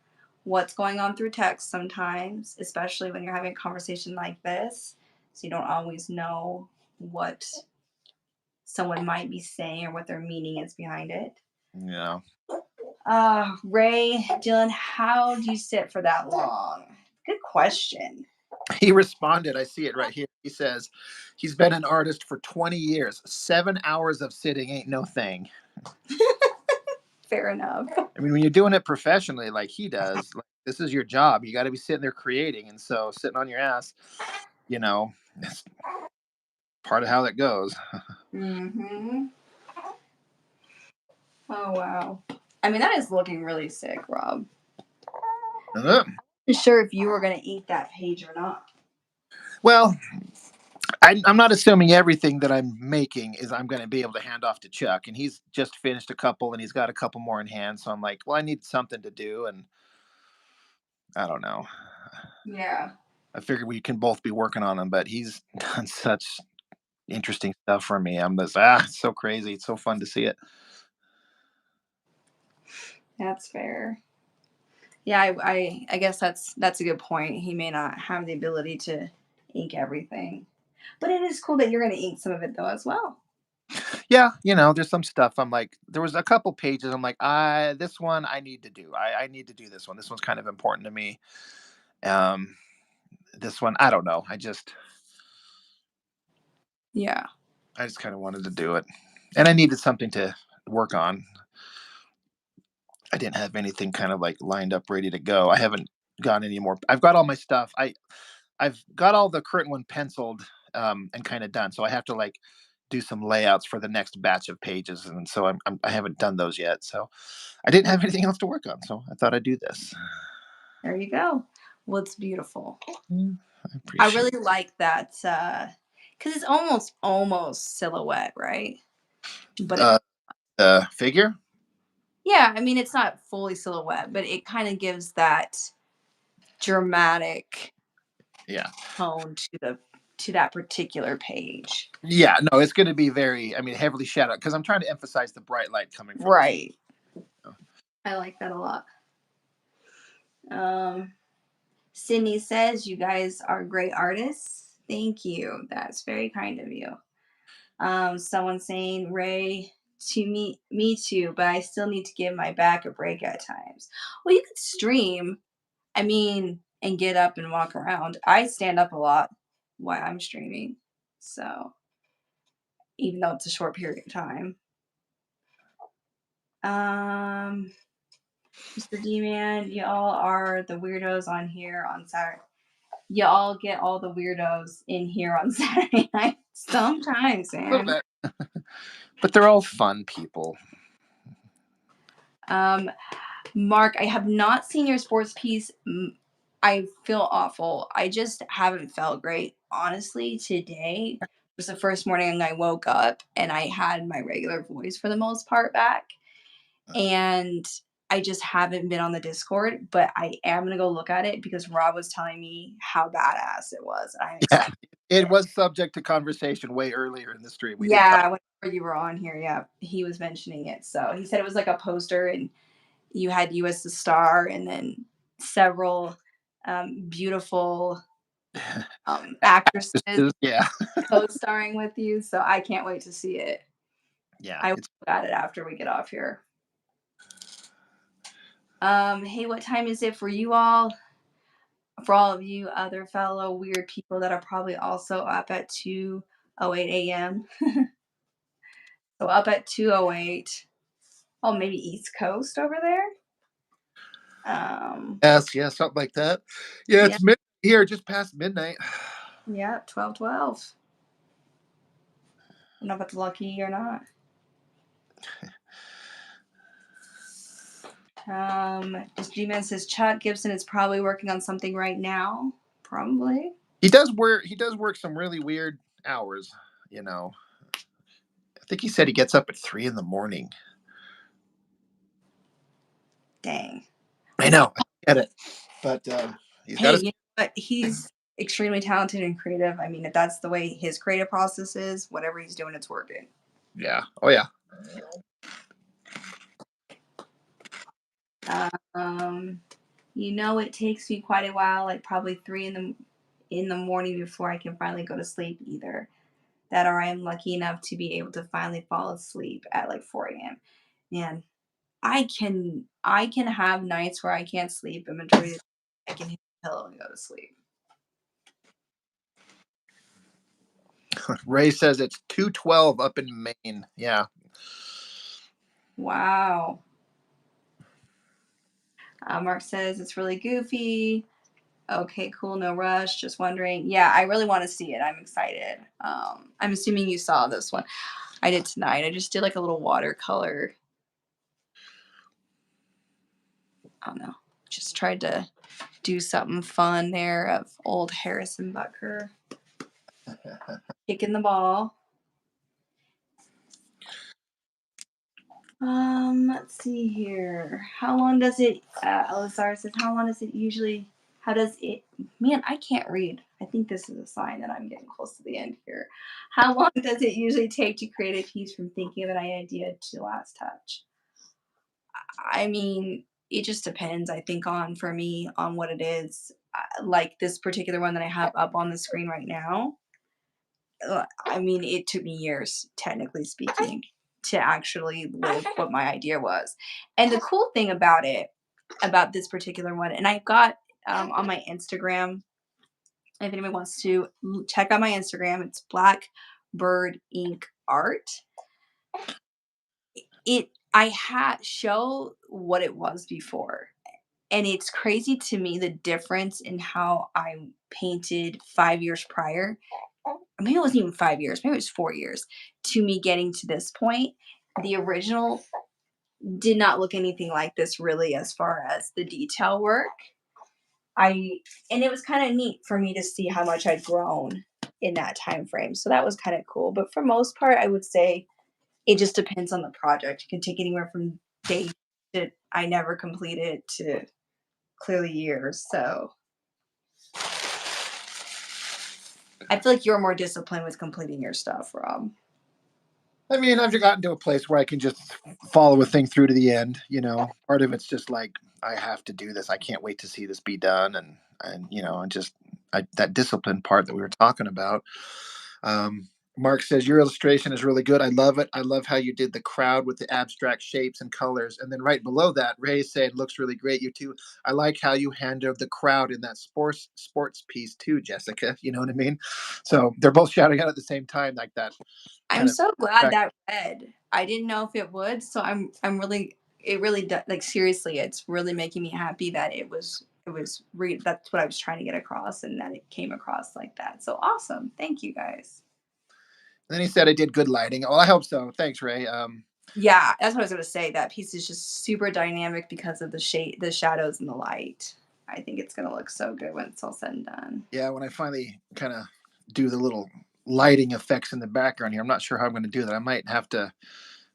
what's going on through text sometimes, especially when you're having a conversation like this. So you don't always know what someone might be saying or what their meaning is behind it. Yeah. Ray, Dylan, how do you sit for that long? Good question. He responded, I see it right here. He says he's been an artist for 20 years. 7 hours of sitting ain't no thing. Fair enough. I mean, when you're doing it professionally like he does, like, this is your job. You got to be sitting there creating. And so sitting on your ass, you know, it's part of how that goes. Mm-hmm. Oh wow. I mean, that is looking really sick, Rob. Uh, I'm sure if you were gonna eat that page or not. Well, I'm not assuming everything that I'm making is I'm going to be able to hand off to Chuck. And he's just finished a couple and he's got a couple more in hand. So I'm like, well, I need something to do. And I don't know. Yeah. I figured we can both be working on them, but he's done such interesting stuff for me. I'm just it's so crazy. It's so fun to see it. That's fair. Yeah, I guess that's a good point. He may not have the ability to ink everything. But it is cool that you're gonna ink some of it though as well. Yeah, there's some stuff. I'm like, there was a couple pages. I'm like, this one I need to do. I need to do this one. This one's kind of important to me. Um, this one, I don't know. Yeah. I just kind of wanted to do it, and I needed something to work on. I didn't have anything kind of like lined up, ready to go. I haven't got any more. I've got all my stuff. I've got all the current one penciled and kind of done. So I have to like do some layouts for the next batch of pages, and so I haven't done those yet. So I didn't have anything else to work on, so I thought I'd do this. There you go. Well, it's beautiful. I I appreciate really like that because it's almost silhouette, right? But it, uh, the figure. yeah, I mean it's not fully silhouette, but it kind of gives that dramatic Yeah, tone to that particular page. yeah. No, it's going to be very. I mean, heavily shadowed because I'm trying to emphasize the bright light coming from the. Right. Photo. I like that a lot. Um, Sydney says you guys are great artists. Thank you. That's very kind of you. Someone saying Ray to me too, but I still need to give my back a break at times. Well, you could stream, I mean, and get up and walk around. I stand up a lot while I'm streaming. So, even though it's a short period of time. Um, Mr. D Man, y'all are the weirdos on here on Saturday. Y'all get all the weirdos in here on Saturday night. Sometimes, A little man. bit, but they're all fun people. Um, Mark, I have not seen your sports piece. I feel awful. I just haven't felt great. Honestly, today was the first morning I woke up and I had my regular voice for the most part back. And I just haven't been on the Discord, but I am going to go look at it because Rob was telling me how badass it was. I'm Yeah, excited. it was subject to conversation way earlier in the stream. We did talk. Yeah, whenever you were on here, yeah, he was mentioning it. So he said it was like a poster and you had you as the star and then several beautiful actresses Yeah, co-starring with you. So I can't wait to see it. yeah. I will It's look at it after we get off here. Hey, what time is it for you all? For all of you other fellow weird people that are probably also up at 2:08 a.m. So up at 2:08. Oh, maybe East Coast over there. yes, yeah, something like that. Yeah, Yeah, it's mid here, just past midnight. yeah, 12:12. I don't know if it's lucky or not. Just G-Man says Chuck Gibson is probably working on something right now. Probably. He does work some really weird hours. You know, I think he said he gets up at 3 in the morning. Dang. I Well, know, I get it, but he's hey, got his. you know what? He's extremely talented and creative. I mean, if that's the way his creative process is, whatever he's doing, it's working. Yeah, oh yeah. Um, it takes me quite a while, like probably 3 in the morning before I can finally go to sleep either. That or I am lucky enough to be able to finally fall asleep at like 4 a.m. Man, I can have nights where I can't sleep, and majority of the time I can hit the pillow and go to sleep. Ray says it's 212 up in Maine. Yeah. Wow. Mark says it's really goofy. Okay, cool. No rush. Just wondering. Yeah, I really want to see it. I'm excited. I'm assuming you saw this one. I did tonight. I just did like a little watercolor. I don't know. Just tried to do something fun there of old Harrison Bucker kicking the ball. Let's see here. How long does it? Elazar says, "How long does it usually? How does it? Man, I can't read. I think this is a sign that I'm getting close to the end here. How long does it usually take to create a piece from thinking of an idea to last touch? I mean, it just depends. I think on for me on what it is. Like this particular one that I have up on the screen right now. I mean, it took me years, technically speaking, to actually live what my idea was. And the cool thing about it, about this particular one, and I've got on my Instagram, if anybody wants to check out my Instagram, it's Blackbird Ink Art. I had show what it was before. And it's crazy to me the difference in how I painted 5 years prior. Maybe it wasn't even 5 years, maybe it was 4 years to me getting to this point. The original did not look anything like this really as far as the detail work. I and it was kind of neat for me to see how much I'd grown in that time frame. So that was kind of cool. But for most part, I would say it just depends on the project. It can take anywhere from days that I never completed to clearly years. So I feel like you're more disciplined with completing your stuff, Rob. I mean, I've gotten to a place where I can just follow a thing through to the end. You know, part of it's just like I have to do this. I can't wait to see this be done, and and just that discipline part that we were talking about. Um, Mark says your illustration is really good. I love it. I love how you did the crowd with the abstract shapes and colors. And then right below that, Ray said, "Looks really great. You too. I like how you handled the crowd in that sports piece too, Jessica. You know what I mean? So they're both shouting out at the same time, like that I'm kind of so glad effect. that read. I didn't know if it would, so I'm really it really like seriously, it's really making me happy that that's what I was trying to get across and that it came across like that. So awesome. Thank you guys. And then he said I did good lighting. Well, I hope so. Thanks, Ray. Yeah, that's what I was gonna say. That piece is just super dynamic because of the shadows and the light. I think it's gonna look so good when it's all said and done. Yeah, when I finally kind of do the little lighting effects in the background here, I'm not sure how I'm going to do that. I might have to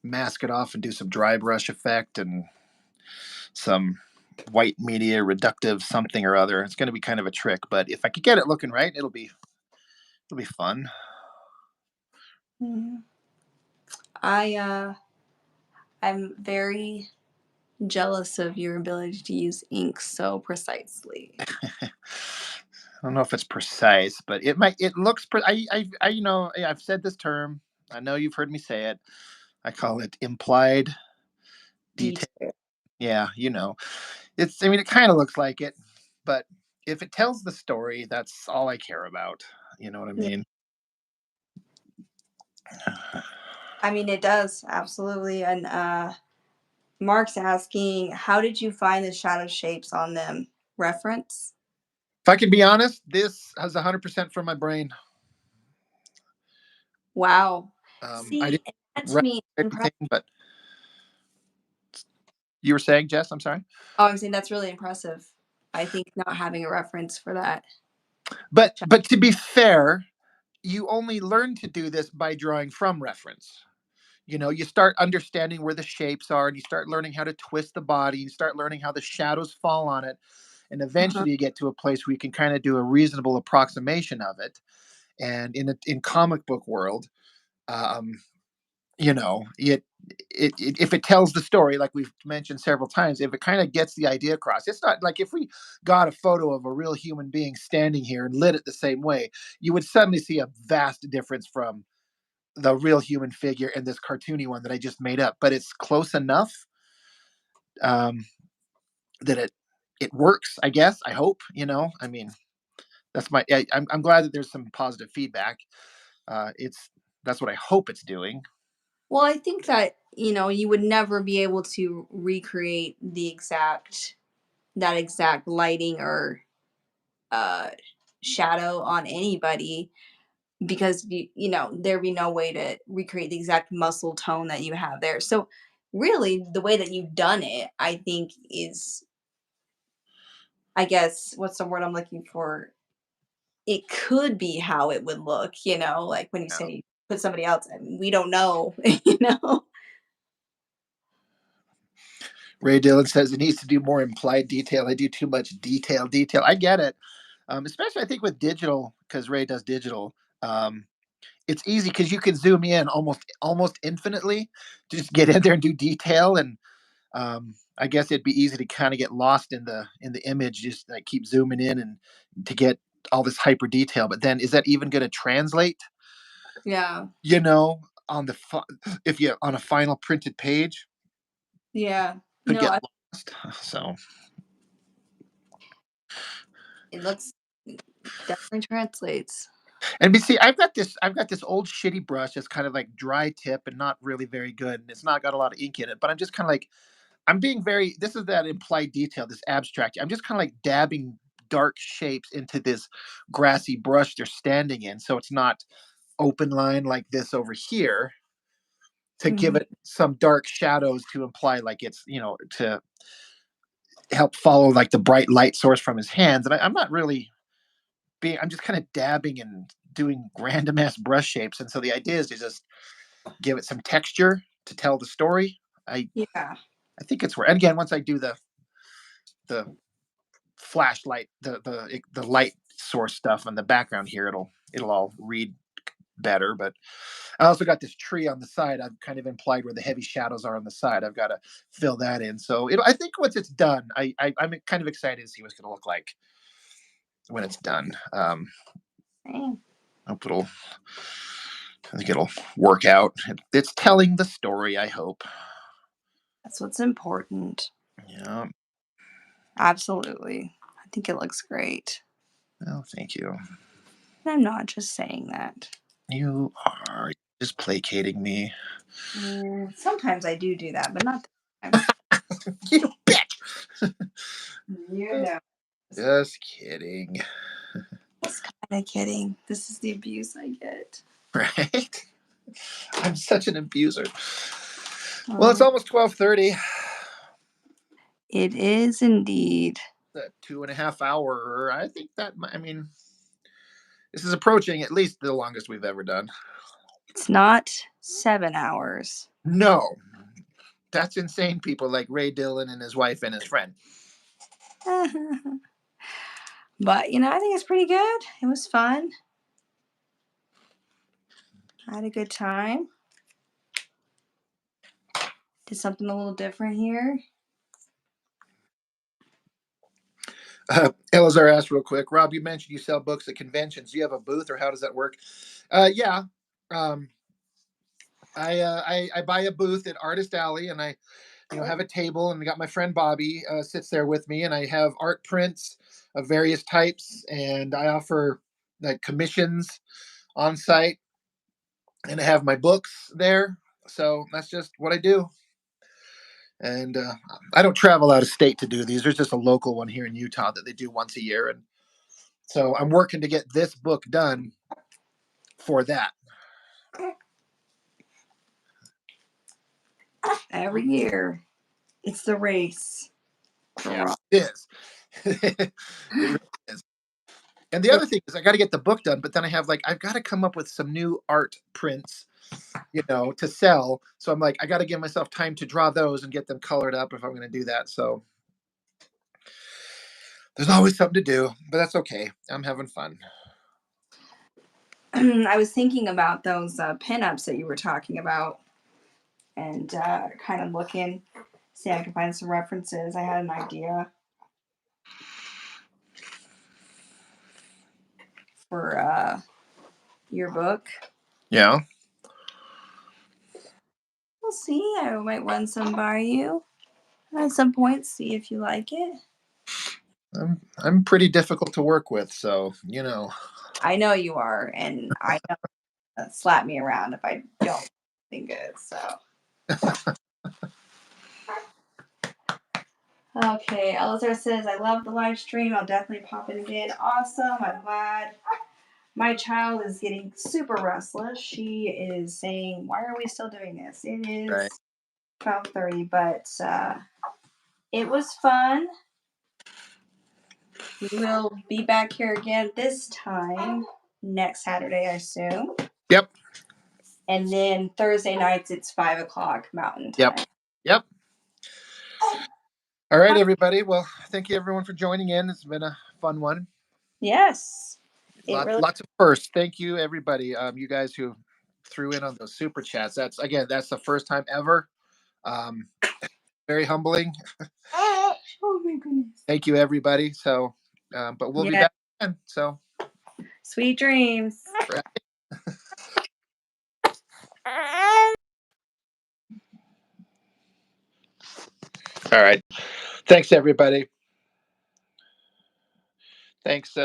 mask it off and do some dry brush effect and some white media reductive something or other. It's going to be kind of a trick, but if I could get it looking right, it'll be fun. Mhm. I I'm very jealous of your ability to use ink so precisely. I don't know if it's precise, but it might. It looks. I've said this term. I know you've heard me say it. I call it implied detail. Detail. Yeah, it's. I mean, it kind of looks like it, but if it tells the story, that's all I care about. You know what I Yeah. mean? I mean, it does absolutely. And Mark's asking, how did you find the shadow shapes on them? Reference? If I can be honest, this has 100% from my brain. Wow. I See, didn't and that to write me is impressive. anything, but you were saying, Jess. I'm sorry. Oh, I'm saying that's really impressive. I think not having a reference for that. But to be fair, you only learn to do this by drawing from reference. You start understanding where the shapes are, and you start learning how to twist the body, you start learning how the shadows fall on it, and Uh-huh. eventually you get to a place where you can kind of do a reasonable approximation of it. And in comic book world, um, if it tells the story like we've mentioned several times, if it kind of gets the idea across. It's not like if we got a photo of a real human being standing here and lit it the same way, you would suddenly see a vast difference from the real human figure and this cartoony one that I just made up. But it's close enough um, that it works, I guess. I hope. I mean, I'm glad that there's some positive feedback. It's That's what I hope it's doing. Well, I think that, you would never be able to recreate that exact lighting or uh shadow on anybody, because there'd be no way to recreate the exact muscle tone that you have there. So really the way that you've done it, I think, is, I guess, what's the word I'm looking for? It could be how it would look, like when you Yeah. say put somebody else, I mean, we don't know, you know. Ray Dillon says it needs to do more implied detail. I do too much detail. I get it, especially I think with digital because Ray does digital. Um, it's easy because you can zoom in almost infinitely to just get in there and do detail. And I guess it'd be easy to kind of get lost in the image, just like keep zooming in and to get all this hyper detail. But then, is that even going to translate? Yeah. You know, on the if you on a final printed page, Yeah. could No, get lost. So it looks, definitely translates. and see, I've got this old shitty brush that's kind of like dry tip and not really very good, and it's not got a lot of ink in it. But I'm just kind of like I'm being very. This is that implied detail, this abstract. I'm just kind of like dabbing dark shapes into this grassy brush they're standing in, so it's not open line like this over here to give Mhm. it some dark shadows to imply like it's to help follow like the bright light source from his hands. And I'm not really being. I'm just kind of dabbing and doing random ass brush shapes, and so the idea is to just give it some texture to tell the story. I Yeah. I think it's where. And again, once I do the flashlight, the light source stuff on the background here, it'll all read better. But I also got this tree on the side. I've kind of implied where the heavy shadows are on the side. I've got to fill that in. So I think once it's done, I'm kind of excited to see what it's going to look like when it's done. Dang, Hope it'll. I think it'll work out. It's telling the story. I hope. that's what's important. Yeah. Absolutely. I think it looks great. Well, thank you. And I'm not just saying that. You are just placating me. Sometimes I do that, but not this time. You bitch. You know. Just kidding. Just kind of kidding. This is the abuse I get. Right? I'm such an abuser. Well, it's Um, almost 12:30. it is indeed. That 2.5 hour. I think that. I mean, this is approaching at least the longest we've ever done. It's not 7 hours. No, that's insane. People like Ray Dillon and his wife and his friend. But, I think it's pretty good. It was fun. I had a good time. Did something a little different here. Elazar asked real quick. Rob, you mentioned you sell books at conventions. Do you have a booth, or how does that work? Yeah. Um, I buy a booth at Artist Alley, and I have a table, and I got my friend Bobby sits there with me, and I have art prints of various types, and I offer like commissions on site, and I have my books there. So that's just what I do. And I don't travel out of state to do these. There's just a local one here in Utah that they do once a year, and so I'm working to get this book done for that. Every year, it's the race for Yeah, Rob. it is. It really is. And the other thing is, I got to get the book done, but then I've got to come up with some new art prints, to sell. So I'm like, I got to give myself time to draw those and get them colored up if I'm going to do that. So there's always something to do, but that's okay. I'm having fun. I was thinking about those pinups that you were talking about. and kind of looking, see if I can find some references. I had an idea for your book. Yeah. We'll see. I might run some by you at some point, see if you like it. I'm pretty difficult to work with, so I know you are, and I know slap me around if I don't think good. So okay, Elizabeth says I love the live stream. I'll definitely pop in again. Awesome. I'm glad. My child is getting super restless. She is saying, "Why are we still doing this?" It is Right. 12:30, but it was fun. We will be back here again this time next Saturday, I assume. Yep. And then Thursday nights, it's 5 o'clock Mountain Yep. Time. Yep. All right, everybody. Well, thank you everyone for joining in. It's been a fun one. Yes, it really. Lots of firsts. Thank you, everybody. You guys who threw in on those super chats. That's the first time ever. Um, very humbling. Oh my goodness. Thank you, everybody. So, but we'll be Yeah. back again. So, Sweet dreams. all right. Thanks, everybody. Thanks,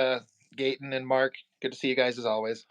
Gayton and Mark. Good to see you guys as always.